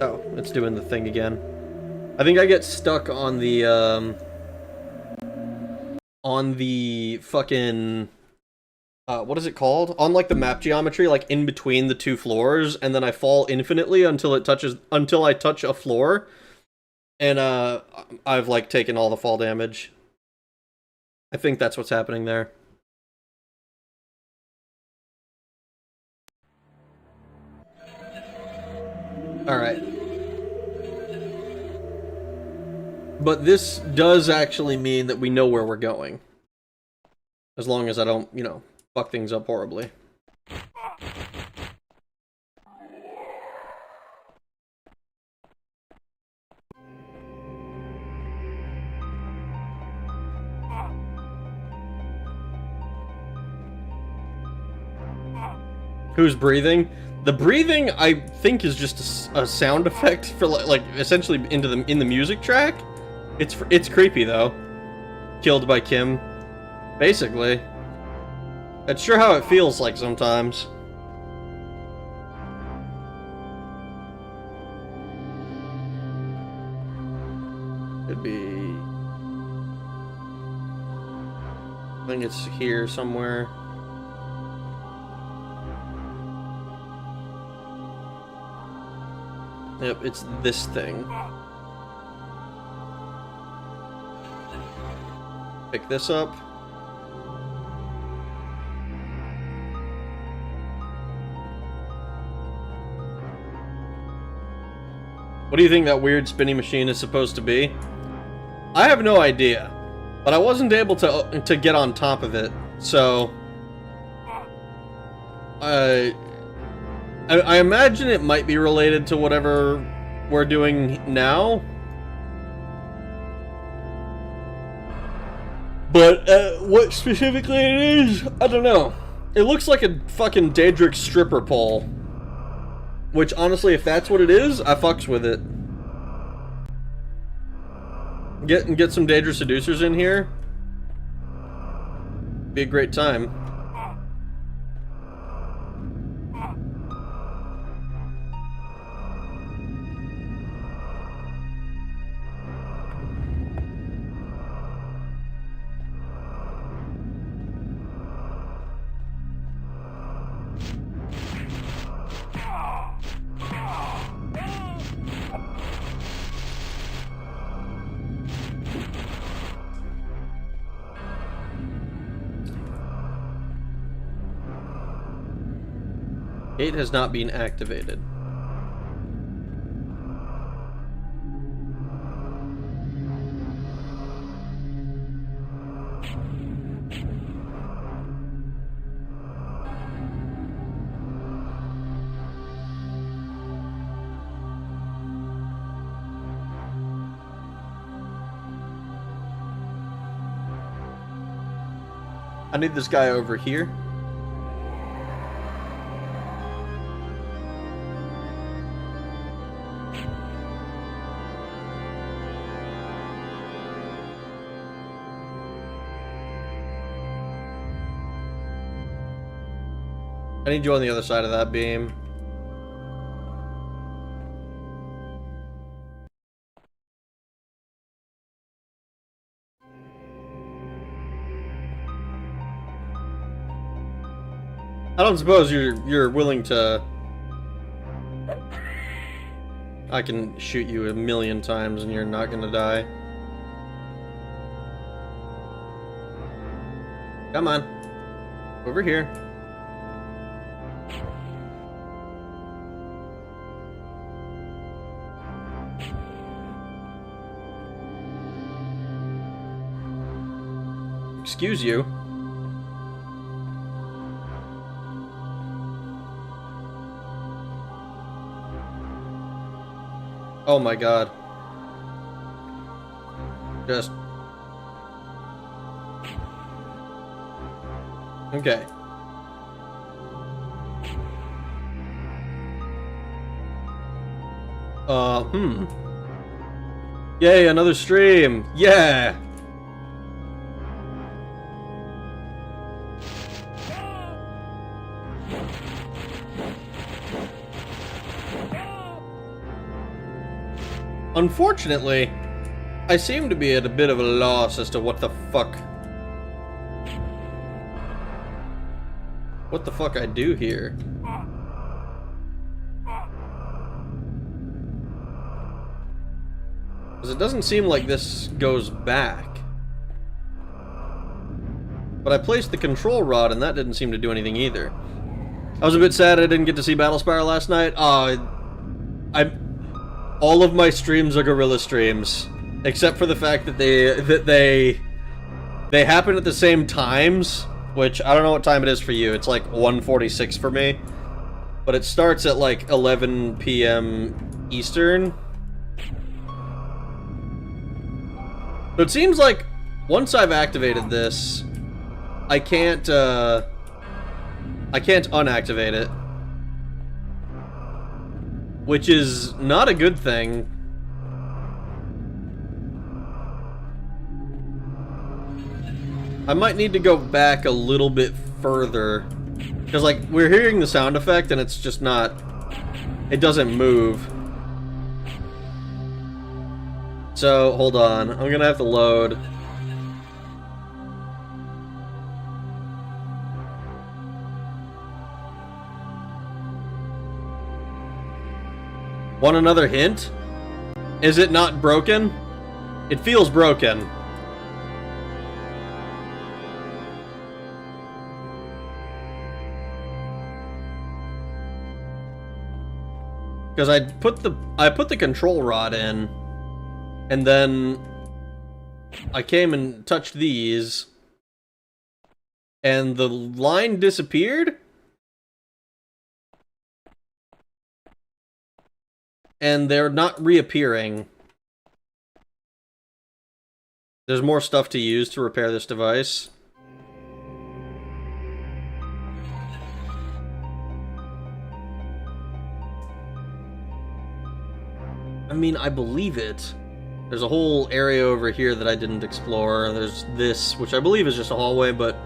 Oh, it's doing the thing again. I think I get stuck on the fucking, what is it called? On, like, the map geometry, like, in between the two floors, and then I fall infinitely until I touch a floor, and, I've, like, taken all the fall damage. I think that's what's happening there. Alright. But this does actually mean that we know where we're going. As long as I don't, you know, fuck things up horribly. Who's breathing? The breathing, I think, is just a sound effect for like essentially in the music track. It's creepy though. Killed by Kim, basically. That's sure how it feels like sometimes. Could be. I think it's here somewhere. Yep, it's this thing. Pick this up. What do you think that weird spinning machine is supposed to be? I have no idea, but I wasn't able to get on top of it, so I imagine it might be related to whatever we're doing now. But what specifically it is, I don't know. It looks like a fucking Daedric stripper pole. Which, honestly, if that's what it is, I fucks with it. Get some Daedra seducers in here. Be a great time. Gate has not been activated. I need this guy over here. I need you on the other side of that beam. I don't suppose you're willing to... I can shoot you a million times and you're not gonna die. Come on. Over here. Excuse you. Oh my god. Just... Okay. Yay, another stream! Yeah! Unfortunately, I seem to be at a bit of a loss as to what the fuck I do here. Because it doesn't seem like this goes back. But I placed the control rod and that didn't seem to do anything either. I was a bit sad I didn't get to see Battlespire last night. All of my streams are gorilla streams, except for the fact that they happen at the same times, which I don't know what time it is for you. It's like 1:46 for me, but it starts at like 11 p.m. Eastern. So it seems like once I've activated this, I can't unactivate it, which is not a good thing. I might need to go back a little bit further, because like we're hearing the sound effect and it's just not, it doesn't move. So hold on, I'm gonna have to load. Want another hint? Is it not broken? It feels broken. Because I put the control rod in, and then I came and touched these, and the line disappeared? And they're not reappearing. There's more stuff to use to repair this device. I mean, I believe it. There's a whole area over here that I didn't explore. There's this, which I believe is just a hallway, but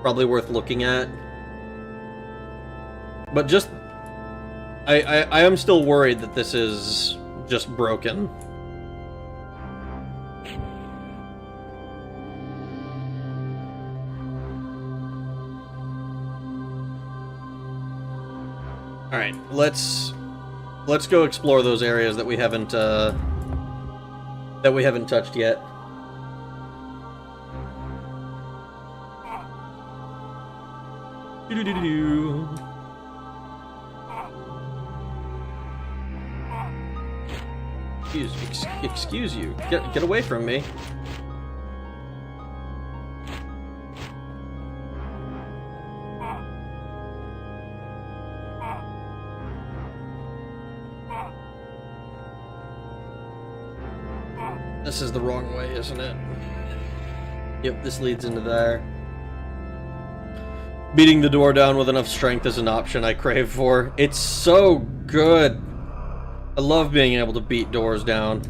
probably worth looking at. But just... I am still worried that this is just broken. Alright, let's go explore those areas that we haven't touched yet. Doo-doo-doo-doo. Excuse you. Get away from me. This is the wrong way, isn't it? Yep, this leads into there. Beating the door down with enough strength is an option I crave for. It's so good. I love being able to beat doors down.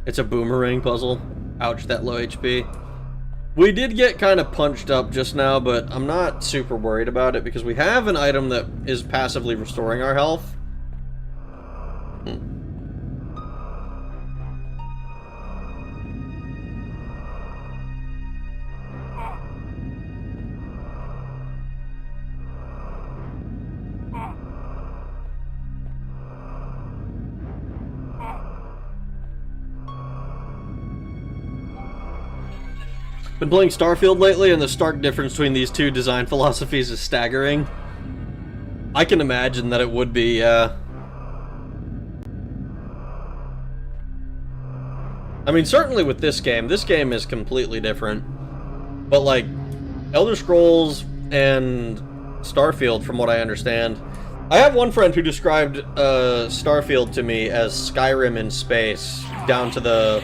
It's a boomerang puzzle. Ouch, that low HP. We did get kind of punched up just now, but I'm not super worried about it because we have an item that is passively restoring our health. Been playing Starfield lately, and the stark difference between these two design philosophies is staggering. I can imagine that it would be, I mean, certainly with this game is completely different. But, like, Elder Scrolls and Starfield, from what I understand... I have one friend who described, Starfield to me as Skyrim in space, down to the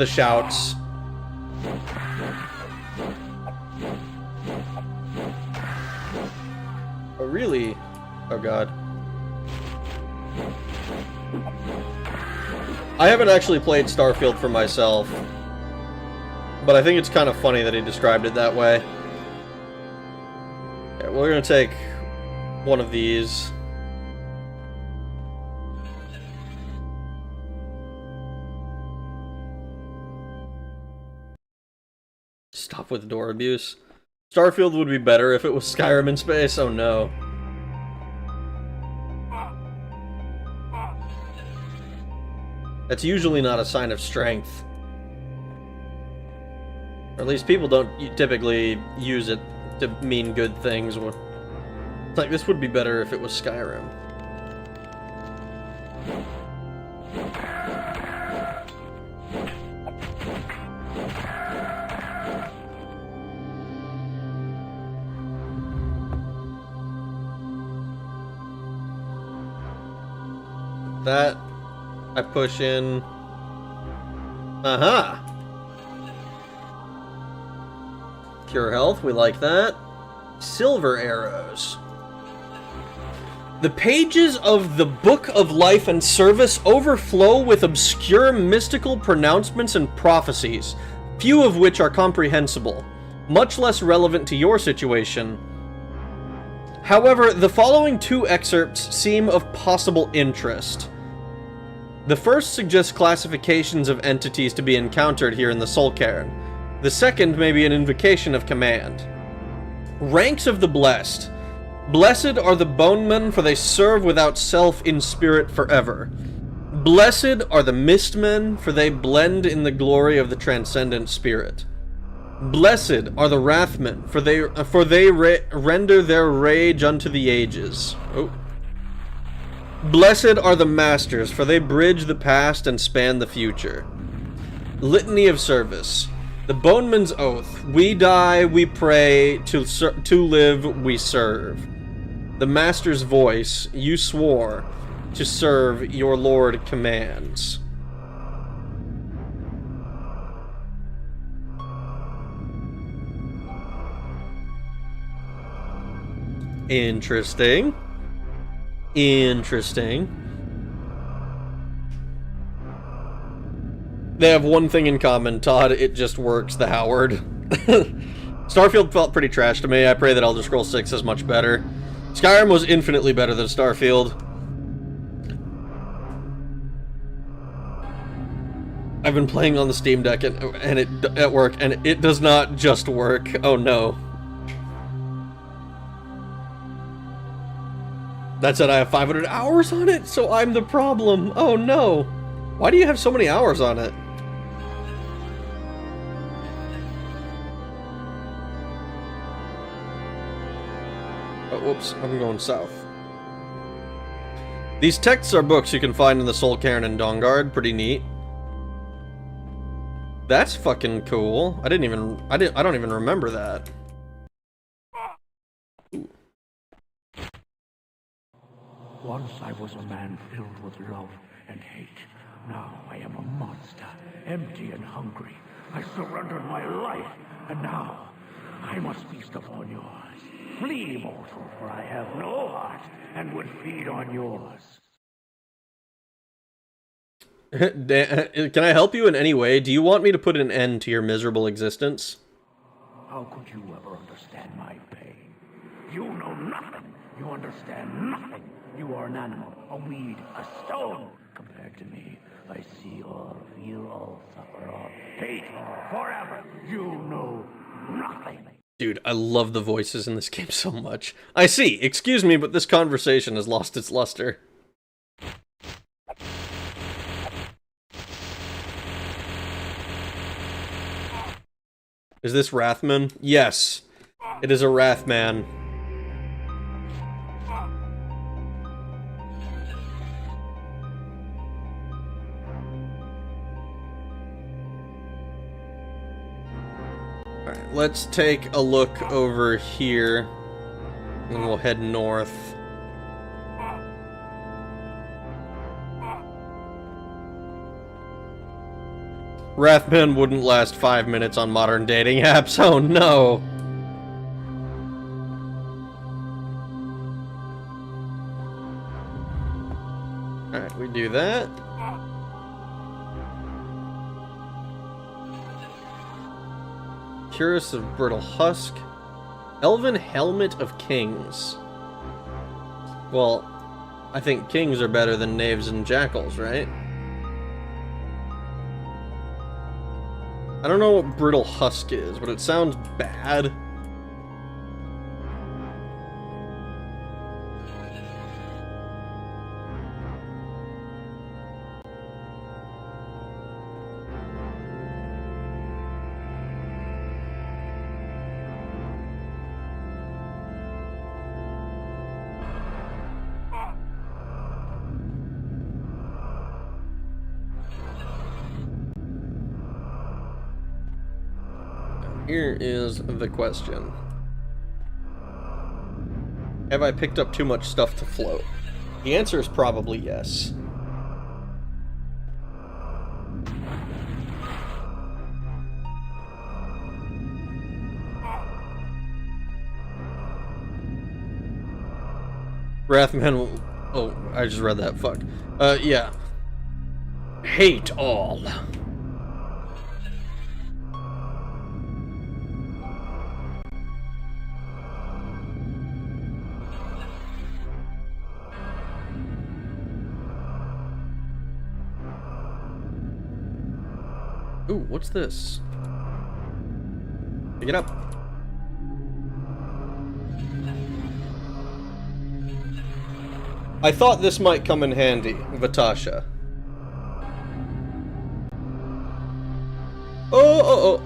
shouts. Oh, really? Oh, God. I haven't actually played Starfield for myself, but I think it's kind of funny that he described it that way. Yeah, we're gonna take one of these. Stop with door abuse. Starfield would be better if it was Skyrim in space. Oh no. That's usually not a sign of strength. Or at least people don't typically use it to mean good things. It's like, this would be better if it was Skyrim. That I push in. Aha! Cure health, we like that. Silver arrows. The pages of the Book of Life and Service overflow with obscure mystical pronouncements and prophecies, few of which are comprehensible, much less relevant to your situation. However, the following two excerpts seem of possible interest. The first suggests classifications of entities to be encountered here in the Soul Cairn. The second may be an invocation of command. Ranks of the Blessed. Blessed are the bonemen, for they serve without self in spirit forever. Blessed are the mistmen, for they blend in the glory of the transcendent spirit. Blessed are the wrathmen, for they render their rage unto the ages. Oh. Blessed are the masters, for they bridge the past and span the future. Litany of Service. The Boneman's Oath. We die, we pray, to live, we serve. The Master's Voice. You swore to serve, your Lord commands. Interesting. Interesting. They have one thing in common, Todd. It just works, the Howard. Starfield felt pretty trash to me. I pray that Elder Scrolls 6 is much better. Skyrim was infinitely better than Starfield. I've been playing on the Steam Deck and it at work, and it does not just work. Oh no. That said, I have 500 hours on it, so I'm the problem. Oh no. Why do you have so many hours on it? Oh, whoops, I'm going south. These texts are books you can find in the Soul Cairn and Dawnguard. Pretty neat. That's fucking cool. I don't even remember that. Once I was a man filled with love and hate. Now I am a monster, empty and hungry. I surrendered my life, and now I must feast upon yours. Flee, mortal, for I have no heart, and would feed on yours. Can I help you in any way? Do you want me to put an end to your miserable existence? How could you ever understand my pain? You know nothing. You understand nothing. You are an animal, a weed, a stone. Compared to me, I see all, feel all, suffer all, hate all, forever. You know nothing. Dude, I love the voices in this game so much. I see. Excuse me, but this conversation has lost its luster. Is this Wrathman? Yes. It is a Wrathman. Alright, let's take a look over here. And we'll head north. Wrathman wouldn't last 5 minutes on modern dating apps. Oh no! Alright, we do that. Curus of Brittle Husk. Elven Helmet of Kings. Well, I think kings are better than knaves and jackals, right? I don't know what Brittle Husk is, but it sounds bad. Here is the question. Have I picked up too much stuff to float? The answer is probably yes. Wrathman will... Oh, I just read that. Fuck. Yeah. Hate all. Ooh, what's this? Pick it up. I thought this might come in handy, Vatasha. Oh.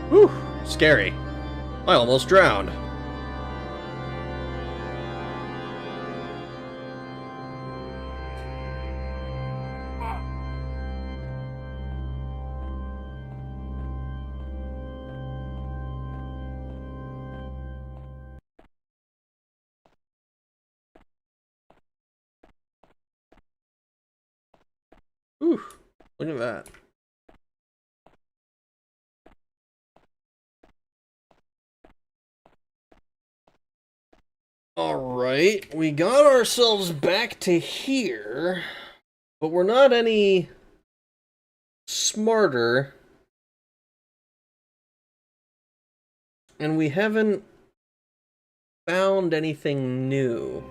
Whew, scary. I almost drowned. Ooh, look at that. Alright, we got ourselves back to here, but we're not any smarter, and we haven't found anything new.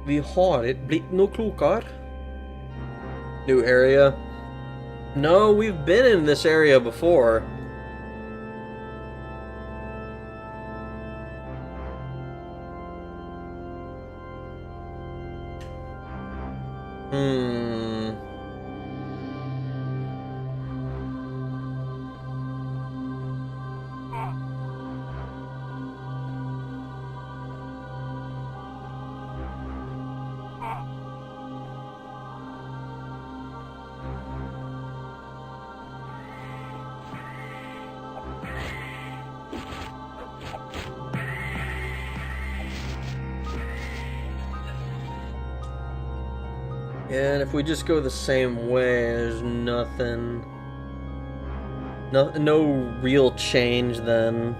Vi har det blivit nog klokare. New area. No, we've been in this area before. And if we just go the same way, there's nothing... No real change then.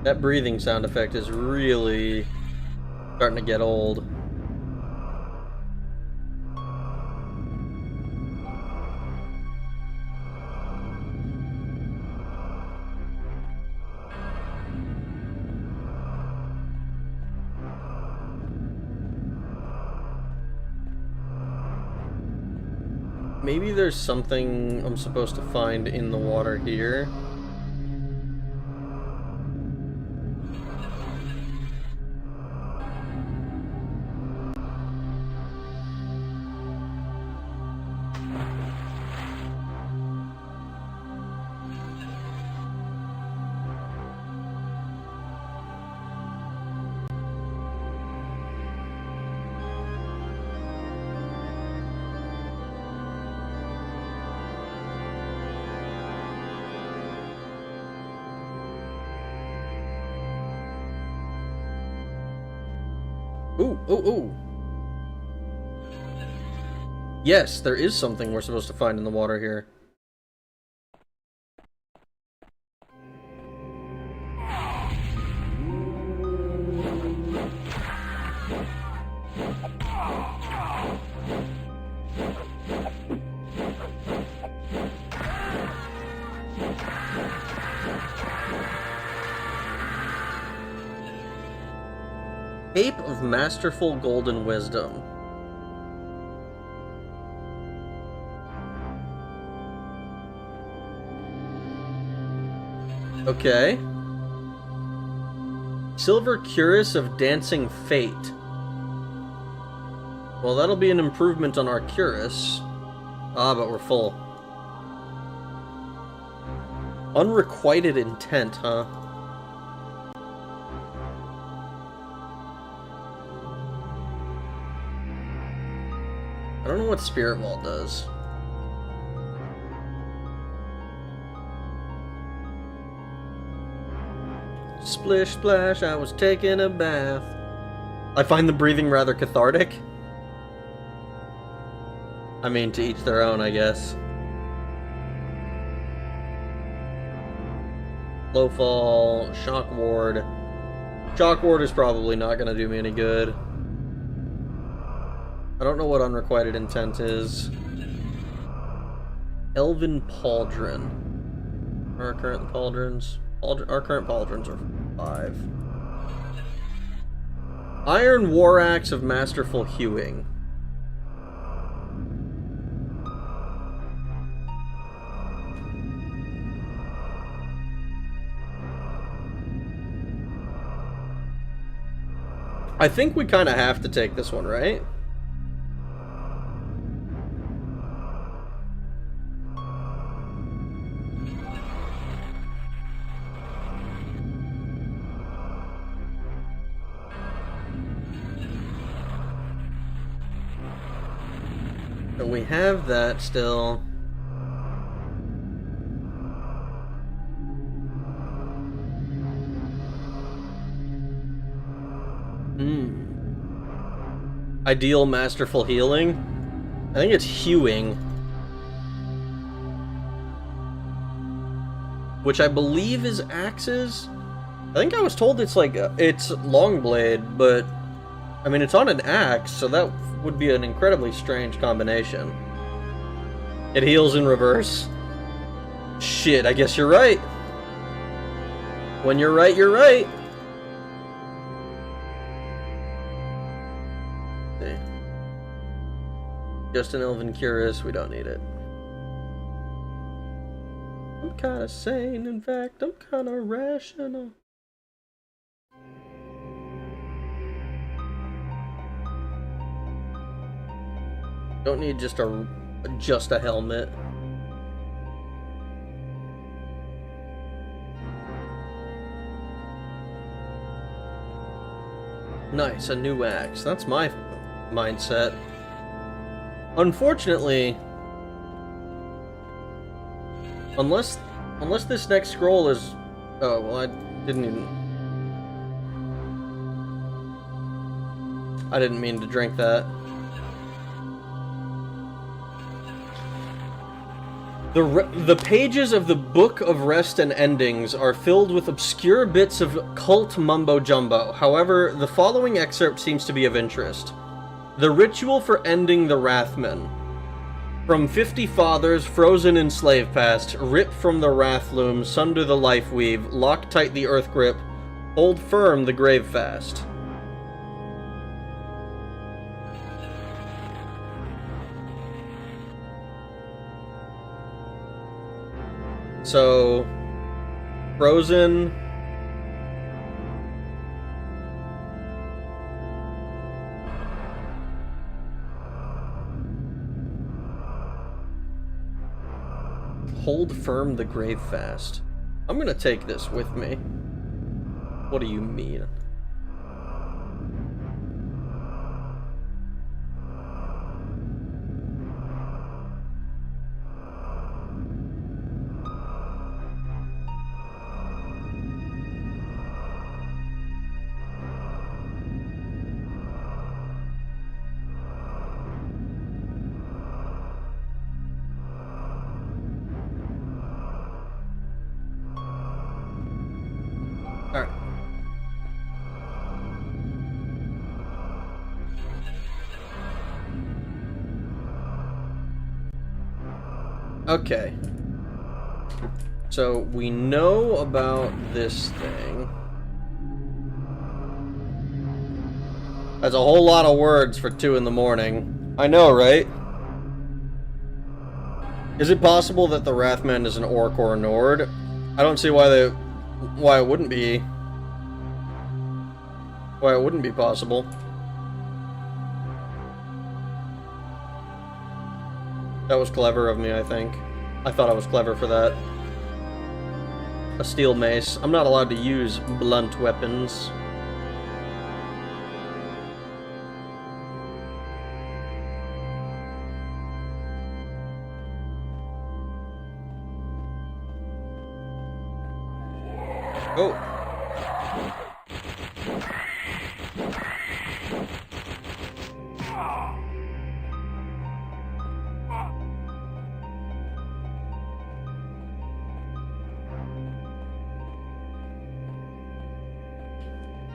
That breathing sound effect is really starting to get old. Maybe there's something I'm supposed to find in the water here. Ooh. Yes, there is something we're supposed to find in the water here. Cape of Masterful Golden Wisdom. Okay. Silver Cuirass of Dancing Fate. Well, that'll be an improvement on our Cuirass. Ah, but we're full. Unrequited Intent, huh? I don't know what Spirit Vault does. Splish splash, I was taking a bath. I find the breathing rather cathartic. I mean, to each their own, I guess. Low fall, shock ward. Shock ward is probably not going to do me any good. I don't know what unrequited intent is. Elven Pauldron. Our current pauldrons. Our current pauldrons are 5. Iron War Axe of Masterful Hewing. I think we kind of have to take this one, right? So we have that still. Ideal Masterful Healing? I think it's Hewing. Which I believe is axes? I think I was told it's like, it's Longblade, but I mean, it's on an axe, so that would be an incredibly strange combination. It heals in reverse. Shit, I guess you're right. When you're right, you're right. See. Just an Elven Cuirass, we don't need it. I'm kinda sane, in fact, I'm kinda rational. Don't need just a helmet. Nice, a new axe. That's my mindset. Unfortunately, unless this next scroll is... Oh, well, I didn't mean to drink that. The pages of the Book of Rest and Endings are filled with obscure bits of cult mumbo-jumbo. However, the following excerpt seems to be of interest. The ritual for ending the Wrathmen. From 50 fathers, frozen in slave past, rip from the wrath loom, sunder the life weave, lock tight the earth grip, hold firm the grave fast. So, frozen. Hold firm the grave fast. I'm gonna take this with me. What do you mean? Alright. Okay. So, we know about this thing. That's a whole lot of words for 2 in the morning. I know, right? Is it possible that the Wrathman is an orc or a Nord? I don't see why it wouldn't be. Why it wouldn't be possible. That was clever of me, I think. I thought I was clever for that. A steel mace. I'm not allowed to use blunt weapons. Oh.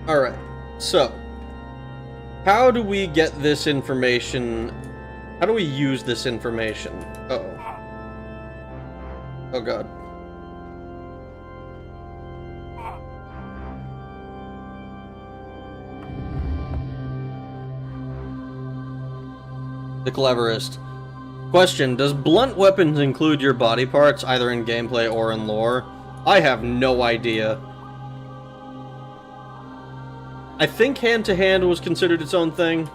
Alright, so, how do we get this information? How do we use this information? Uh-oh. Oh god. The cleverest. Question, does blunt weapons include your body parts, either in gameplay or in lore? I have no idea. I think hand-to-hand was considered its own thing.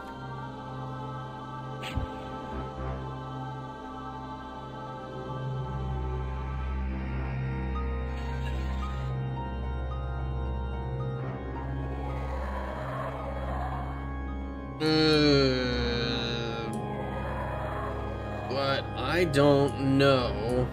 But I don't know.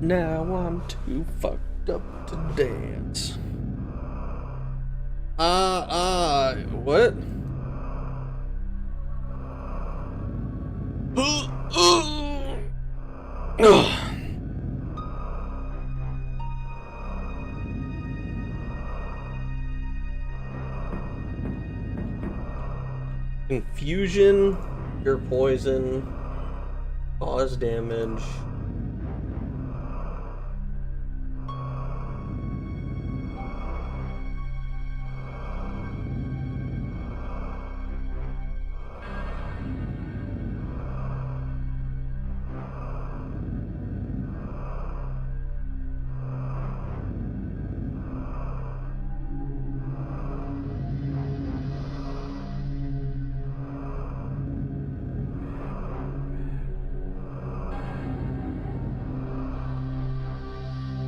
Now I'm too fucked up to dance. What? Confusion, your poison, cause damage.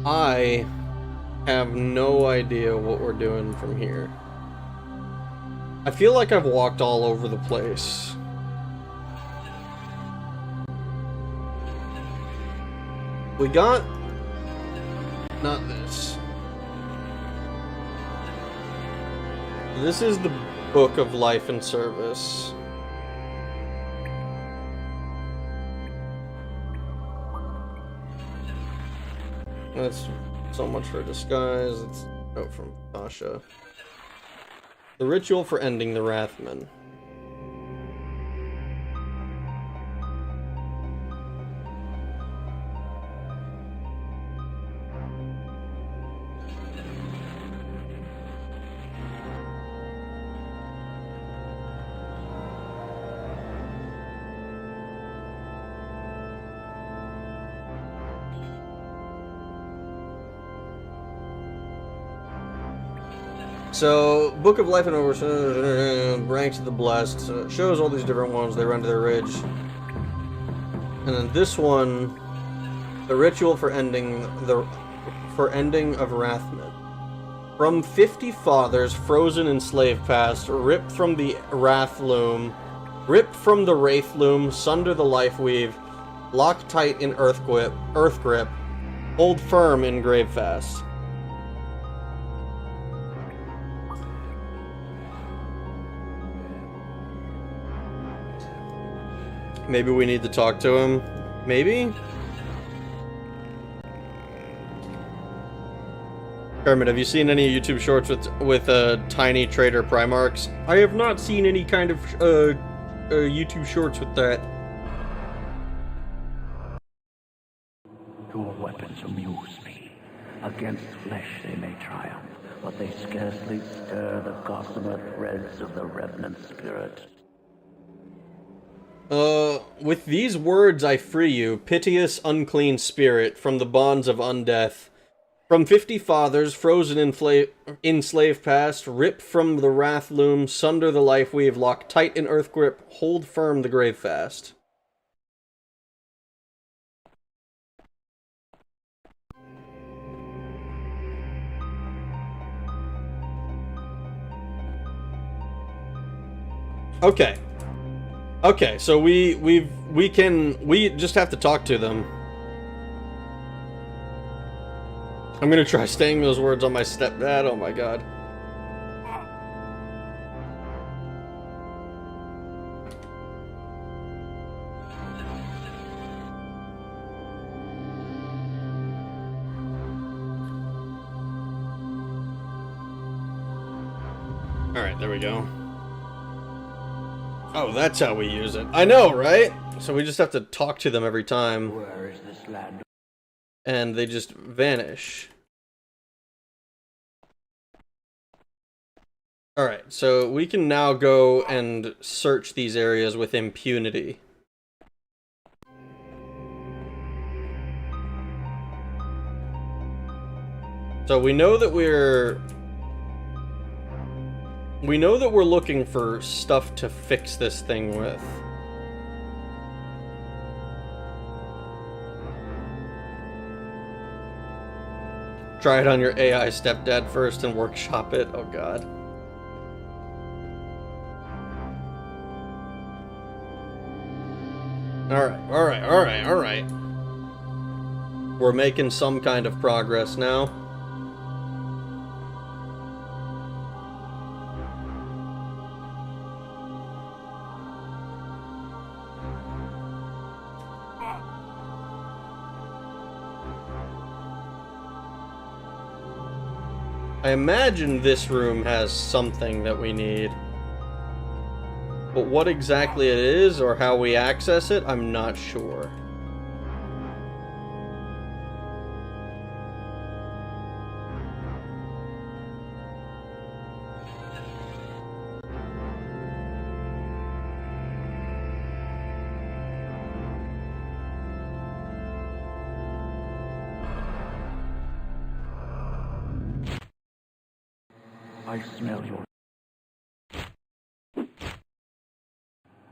I have no idea what we're doing from here. I feel like I've walked all over the place. We got... not this. This is the Book of Life and Service. That's so much for disguise. It's a note from Tasha. The ritual for ending the Wrathman. So, Book of Life and Over, Ranks of the Blessed, shows all these different ones, they run to their ridge. And then this one, the ritual for ending of Wrathman. From 50 fathers, frozen in slave past, ripped from the wrath loom, ripped from the wraith loom, sunder the life weave, lock tight in earth grip, hold firm in grave fast. Maybe we need to talk to him. Maybe? Kermit, have you seen any YouTube shorts with tiny trader Primarchs? I have not seen any kind of YouTube shorts with that. Your weapons amuse me. Against flesh they may triumph, but they scarcely stir the gossamer threads of the revenant spirit. With these words I free you, piteous, unclean spirit, from the bonds of undeath. From 50 fathers, frozen in slave past, rip from the wrath loom, sunder the life weave, lock tight in earth grip, hold firm the grave fast. Okay. Okay, so we just have to talk to them. I'm gonna try saying those words on my stepdad, oh my god. Alright, there we go. Oh, that's how we use it. I know, right? So we just have to talk to them every time. Where is this land? And they just vanish. Alright, so we can now go and search these areas with impunity. So we know that we're looking for stuff to fix this thing with. Try it on your AI stepdad first and workshop it. Oh god. Alright. We're making some kind of progress now. I imagine this room has something that we need. But what exactly it is, or how we access it, I'm not sure. I smell your...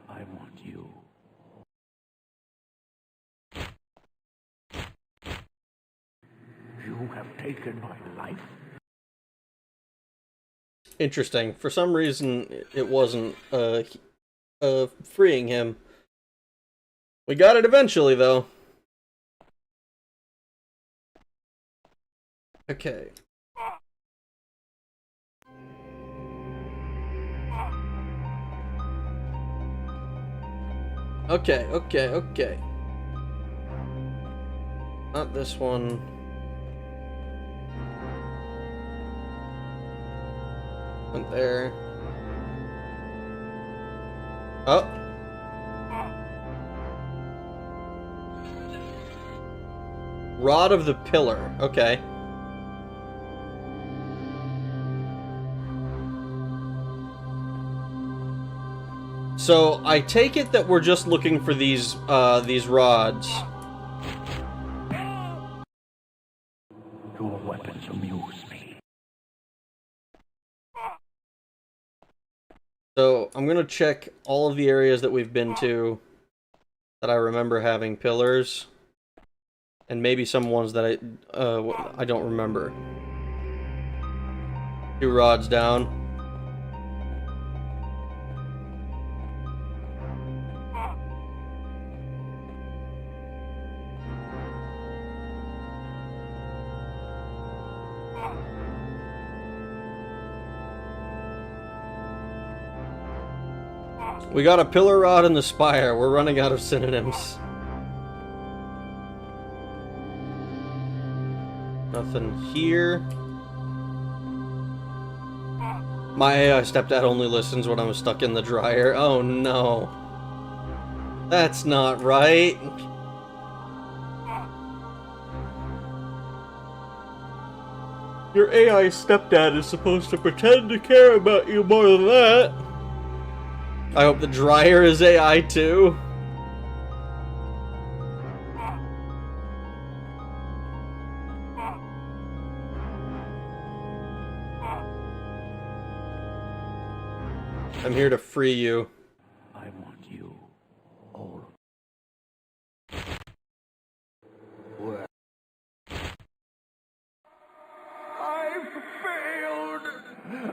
I want you. You have taken my life? Interesting. For some reason, it wasn't, freeing him. We got it eventually, though. Okay. Okay. Not this one. Went there. Oh. Rod of the Pillar. Okay. So I take it that we're just looking for these rods. Your weapons amuse me. So I'm gonna check all of the areas that we've been to that I remember having pillars, and maybe some ones that I don't remember. 2 rods down. We got a pillar rod in the Spire. We're running out of synonyms. Nothing here. My AI stepdad only listens when I'm stuck in the dryer. Oh no. That's not right. Your AI stepdad is supposed to pretend to care about you more than that. I hope the dryer is AI too. I'm here to free you. I want you all. Well, I've failed.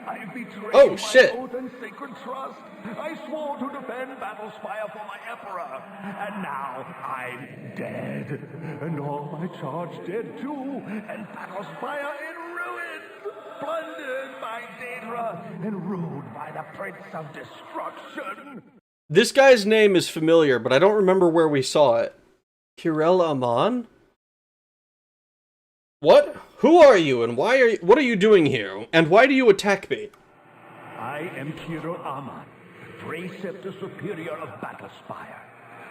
I betrayed Oh, my shit. oath and sacred trust. I swore to defend Battlespire for my emperor, and now I'm dead, and all my charge dead too, and Battlespire in ruins, plundered by Daedra and ruled by the Prince of Destruction. This guy's name is familiar, but I don't remember where we saw it. Kirel Aman? What? Who are you, and what are you doing here? And why do you attack me? I am Kiro Aman, Preceptor Superior of Battlespire.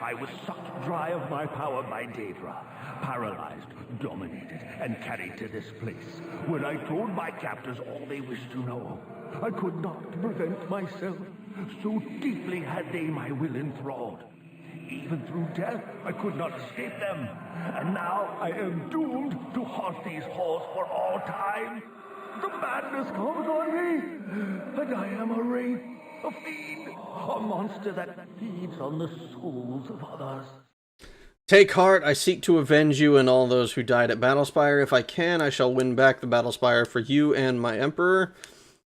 I was sucked dry of my power by Daedra, paralyzed, dominated, and carried to this place, where I told my captors all they wished to know. I could not prevent myself, so deeply had they my will enthralled. Even through death, I could not escape them, and now I am doomed to haunt these halls for all time. The madness comes on me, and I am a wraith, a fiend, a monster that feeds on the souls of others. Take heart, I seek to avenge you and all those who died at Battlespire. If I can, I shall win back the Battlespire for you and my Emperor.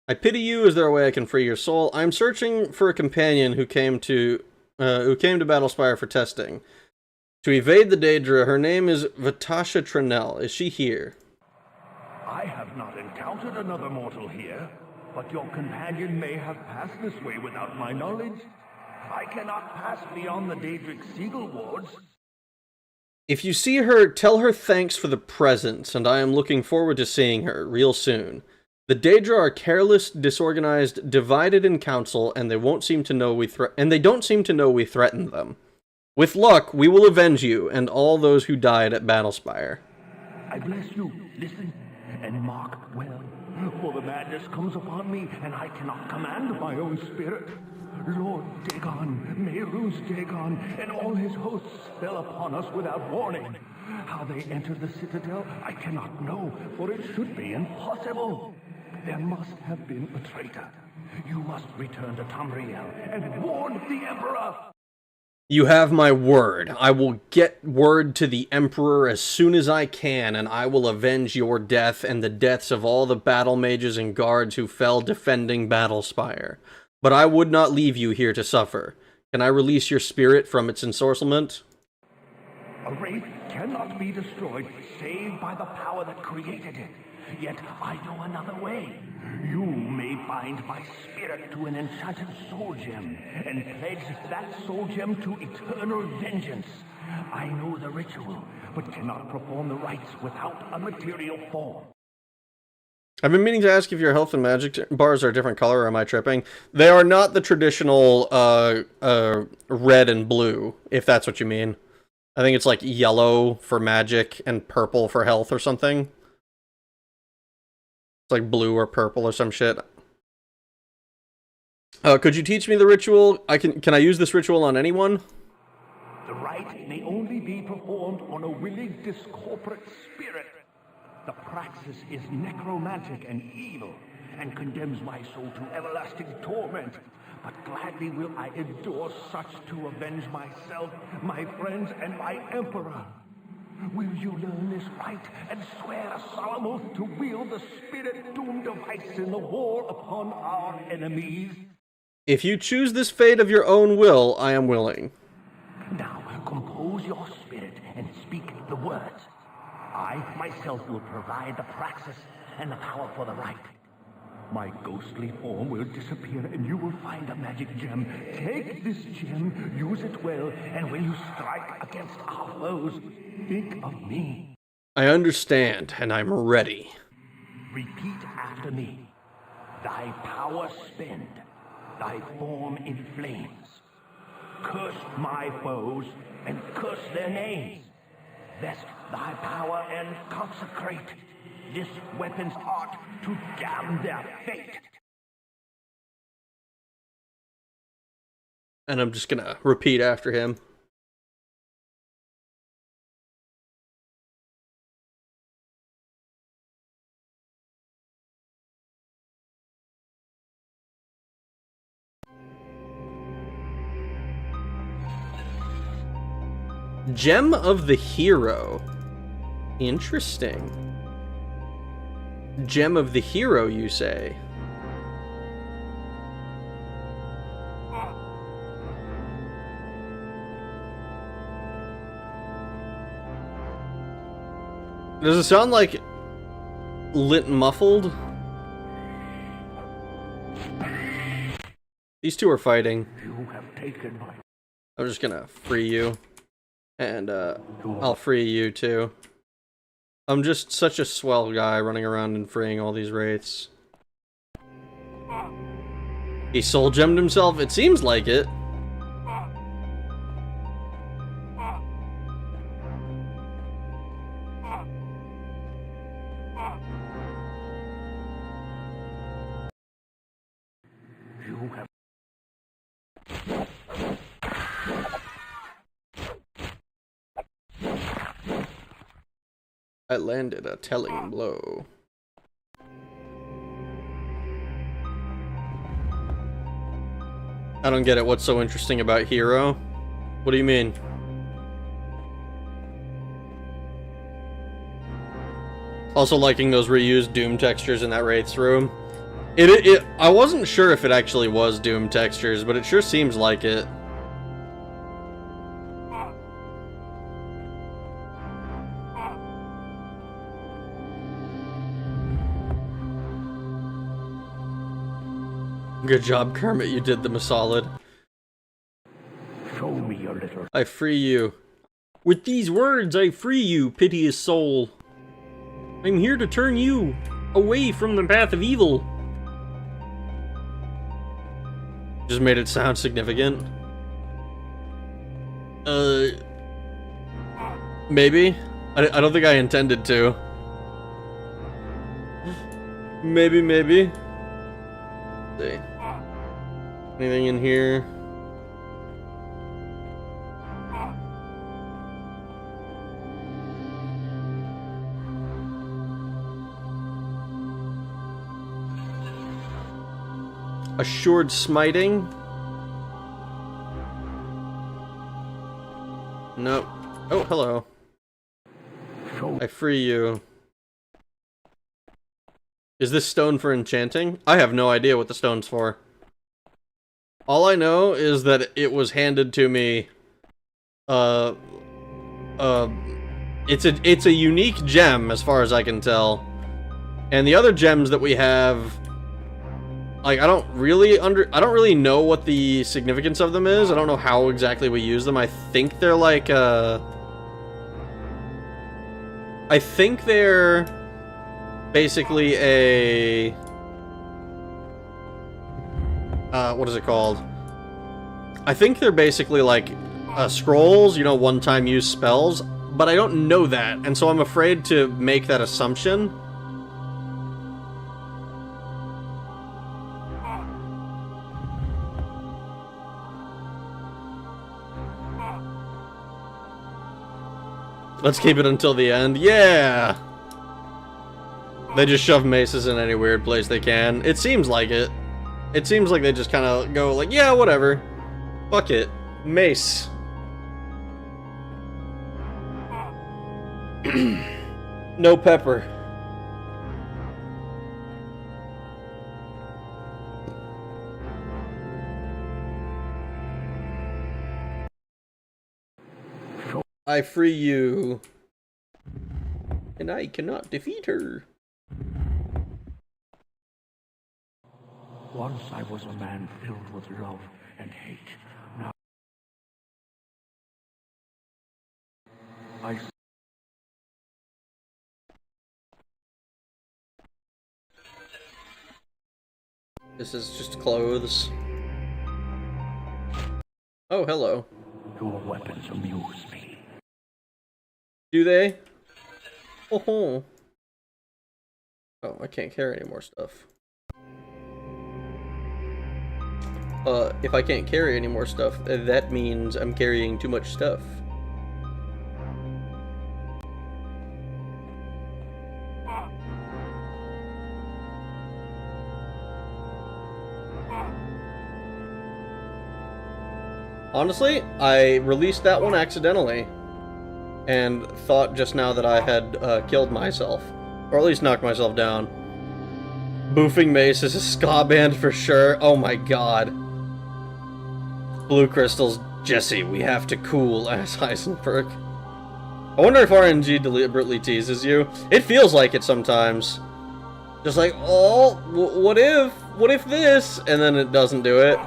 I pity you. Is there a way I can free your soul? I'm searching for a companion who came to Battlespire for testing. To evade the Daedra, her name is Vatasha Trinell. Is she here? I have not encountered another mortal here, but your companion may have passed this way without my knowledge. I cannot pass beyond the Daedric Seagull wards. If you see her, tell her thanks for the presents, and I am looking forward to seeing her real soon. The Daedra are careless, disorganized, divided in council, and they don't seem to know we threaten them. With luck, we will avenge you and all those who died at Battlespire. I bless you. Listen and mark well, for the madness comes upon me, and I cannot command my own spirit. Lord Dagon, Mehrunes Dagon, and all his hosts fell upon us without warning. How they entered the citadel, I cannot know, for it should be impossible. There must have been a traitor. You must return to Tamriel and warn the Emperor. You have my word. I will get word to the Emperor as soon as I can, and I will avenge your death and the deaths of all the battle mages and guards who fell defending Battlespire. But I would not leave you here to suffer. Can I release your spirit from its ensorcelment? A wraith cannot be destroyed save by the power that created it. Yet I know another way. You may bind my spirit to an enchanted soul gem and pledge that soul gem to eternal vengeance. I know the ritual, but cannot perform the rites without a material form. I've been meaning to ask if your health and magic bars are a different color, or am I tripping? They are not the traditional red and blue, if that's what you mean. I think it's like yellow for magic and purple for health or something. It's like blue or purple or some shit. Could you teach me the ritual? Can I use this ritual on anyone? The rite may only be performed on a willing discorporate spirit. The praxis is necromantic and evil, and condemns my soul to everlasting torment. But gladly will I endure such to avenge myself, my friends, and my emperor. Will you learn this rite and swear a solemn oath to wield the spirit-doomed device in the war upon our enemies? If you choose this fate of your own will, I am willing. Now, compose your spirit and speak the words. I, myself, will provide the praxis and the power for the rite. My ghostly form will disappear and you will find a magic gem. Take this gem, use it well, and when you strike against our foes, think of me. I understand, and I'm ready. Repeat after me. thy power spend, thy form in flames. Curse my foes and curse their names. Vest thy power and consecrate this weapon's heart to damn their fate. And I'm just gonna repeat after him. Gem of the Hero. Interesting. Gem of the Hero, you say? Does it sound like lit muffled? These two are fighting. You have taken my... I'm just gonna free you. And, I'll free you, too. I'm just such a swell guy running around and freeing all these wraiths. He soul gemmed himself? It seems like it. You have... I landed a telling blow. I don't get it. What's so interesting about Hero? What do you mean? Also liking those reused Doom textures in that Wraith's room. I wasn't sure if it actually was Doom textures, but it sure seems like it. Good job, Kermit. You did them a solid. Show me your little... I free you. With these words, I free you, piteous soul. I'm here to turn you away from the path of evil. Just made it sound significant. Maybe? I don't think I intended to. Maybe. Let's see. Anything in here? Assured smiting? Nope. Oh, hello. I free you. Is this stone for enchanting? I have no idea what the stone's for. All I know is that it was handed to me. It's a unique gem as far as I can tell. And the other gems that we have, like, I don't really know what the significance of them is. I don't know how exactly we use them. I think they're like I think they're basically a what is it called? I think they're basically like scrolls, you know, one-time use spells, but I don't know that, and so I'm afraid to make that assumption. Let's keep it until the end. Yeah! They just shove maces in any weird place they can. It seems like it. It seems like they just kind of go like, yeah, whatever. Fuck it. Mace. No pepper. I free you. And I cannot defeat her. Once I was a man filled with love and hate. Now I This is just clothes. Oh, hello. Your weapons amuse me. Do they? Oh, I can't carry any more stuff. If I can't carry any more stuff, that means I'm carrying too much stuff. Honestly, I released that one accidentally, and thought just now that I had killed myself, or at least knocked myself down. Boofing Mace is a ska band for sure. Oh my god. Blue Crystals, Jesse, we have to cool, ass Heisenberg. I wonder if RNG deliberately teases you. It feels like it sometimes. Just like, oh, what if this? And then it doesn't do it.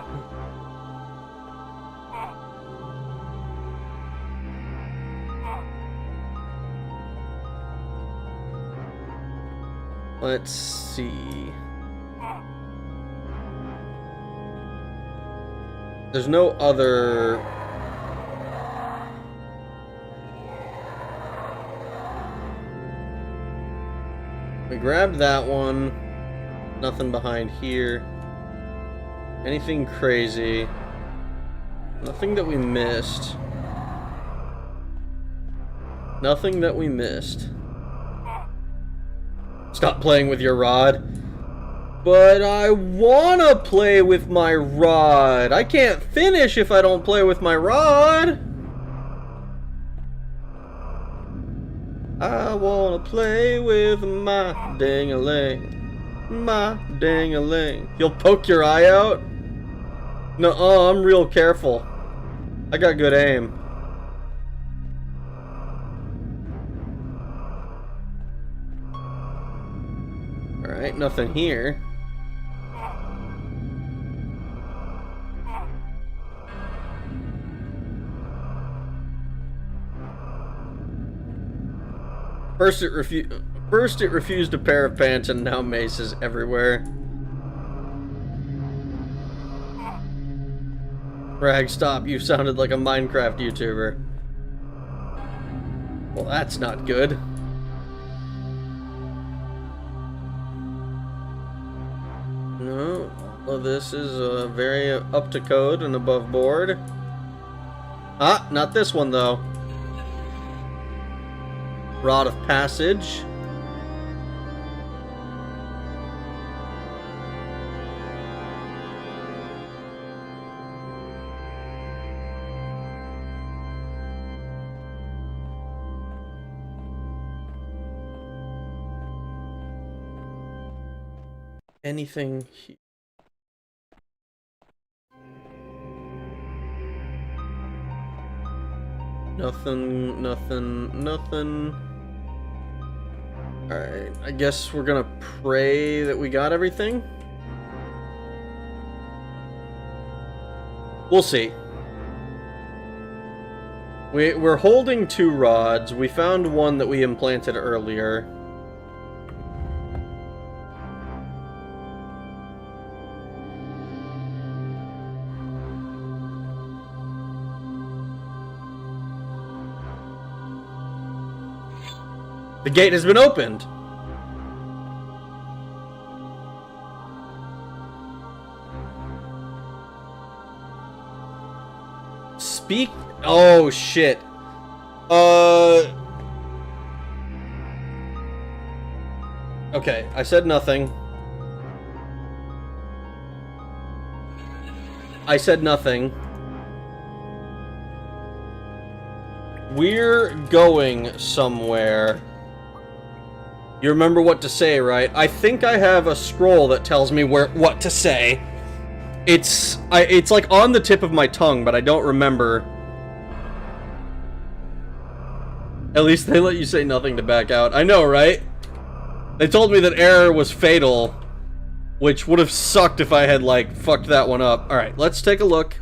Let's see. There's no other... We grabbed that one. Nothing behind here. Anything crazy? Nothing that we missed. Nothing that we missed. Stop playing with your rod. But I wanna play with my rod. I can't finish if I don't play with my rod. I wanna play with my ding-a-ling. My ding-a-ling. You'll poke your eye out? Nuh-uh, I'm real careful. I got good aim. Alright, nothing here. First it refused a pair of pants, and now Mace is everywhere. Rag, stop. You sounded like a Minecraft YouTuber. Well, that's not good. No, well, this is very up to code and above board. Ah, not this one though. Rod of Passage. Anything here? Nothing, nothing, nothing. Alright, I guess we're gonna pray that we got everything. We'll see. We're holding 2 rods. We found one that we implanted earlier. The gate has been opened! Speak... Oh, shit. Okay, I said nothing. I said nothing. We're going somewhere. You remember what to say, right? I think I have a scroll that tells me what to say. It's like on the tip of my tongue, but I don't remember. At least they let you say nothing to back out. I know, right? They told me that error was fatal, which would have sucked if I had, like, fucked that one up. Alright, let's take a look.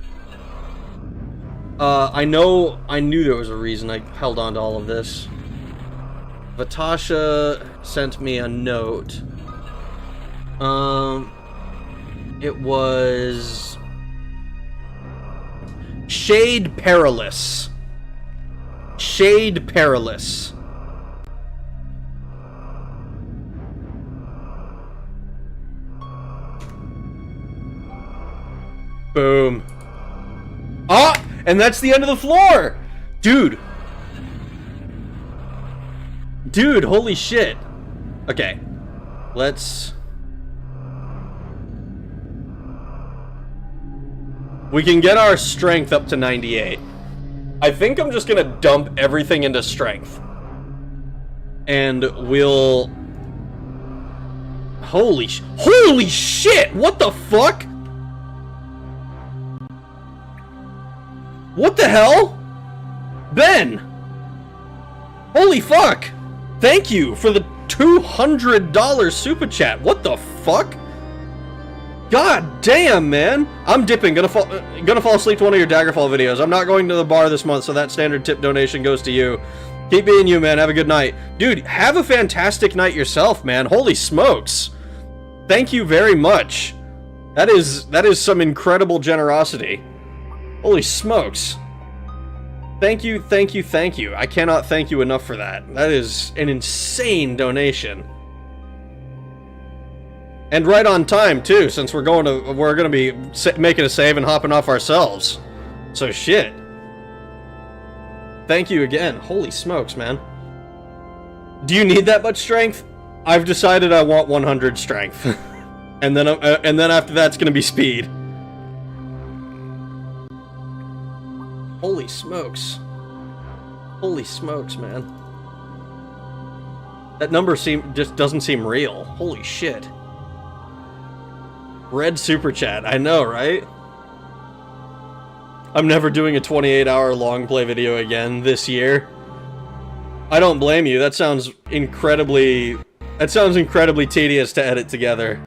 I knew there was a reason I held on to all of this. Vatasha sent me a note. It was... Shade Perilous. Shade Perilous. Boom. Ah! And that's the end of the floor! Dude. Dude, holy shit. Okay. Let's... We can get our strength up to 98. I think I'm just gonna dump everything into strength. And we'll... Holy shit! What the fuck? What the hell? Ben! Holy fuck! Thank you for the $200 super chat. What the fuck? God damn, man! I'm dipping. Gonna fall asleep to one of your Daggerfall videos. I'm not going to the bar this month, so that standard tip donation goes to you. Keep being you, man. Have a good night. Dude, have a fantastic night yourself, man. Holy smokes. Thank you very much. That is some incredible generosity. Holy smokes. Thank you, thank you, thank you. I cannot thank you enough for that. That is an insane donation. And right on time, too, since we're gonna be making a save and hopping off ourselves. So shit. Thank you again. Holy smokes, man. Do you need that much strength? I've decided I want 100 strength. and then after that's gonna be speed. Holy smokes. Holy smokes, man. That number just doesn't seem real. Holy shit. Red super chat. I know, right? I'm never doing a 28-hour long play video again this year. I don't blame you. That sounds incredibly tedious to edit together.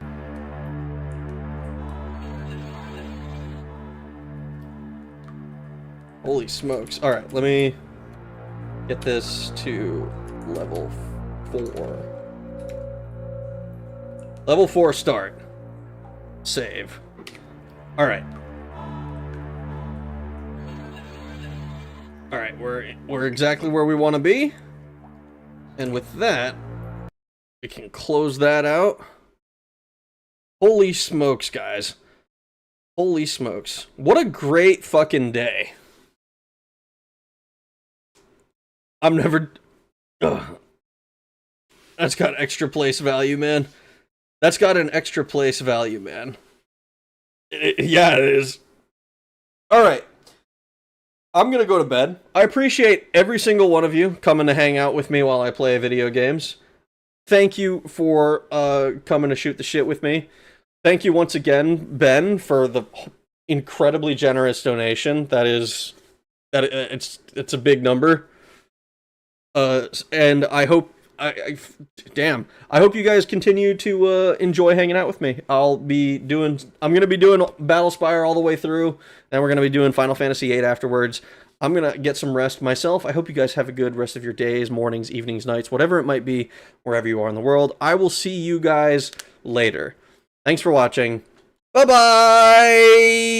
Holy smokes. Alright, let me get this to level 4. Level 4 start. Save. Alright. Alright, we're exactly where we want to be. And with that, we can close that out. Holy smokes, guys. Holy smokes. What a great fucking day. I'm never... Ugh. That's got extra place value, man. That's got an extra place value, man. Yeah, it is. Alright. I'm gonna go to bed. I appreciate every single one of you coming to hang out with me while I play video games. Thank you for coming to shoot the shit with me. Thank you once again, Ben, for the incredibly generous donation. It's a big number. And I hope I hope you guys continue to enjoy hanging out with me. I'm gonna be doing Battlespire all the way through, and we're gonna be doing Final Fantasy VIII afterwards. I'm gonna get some rest myself. I hope you guys have a good rest of your days, mornings, evenings, nights, whatever it might be, wherever you are in the world. I will see you guys later. Thanks for watching. Bye-bye!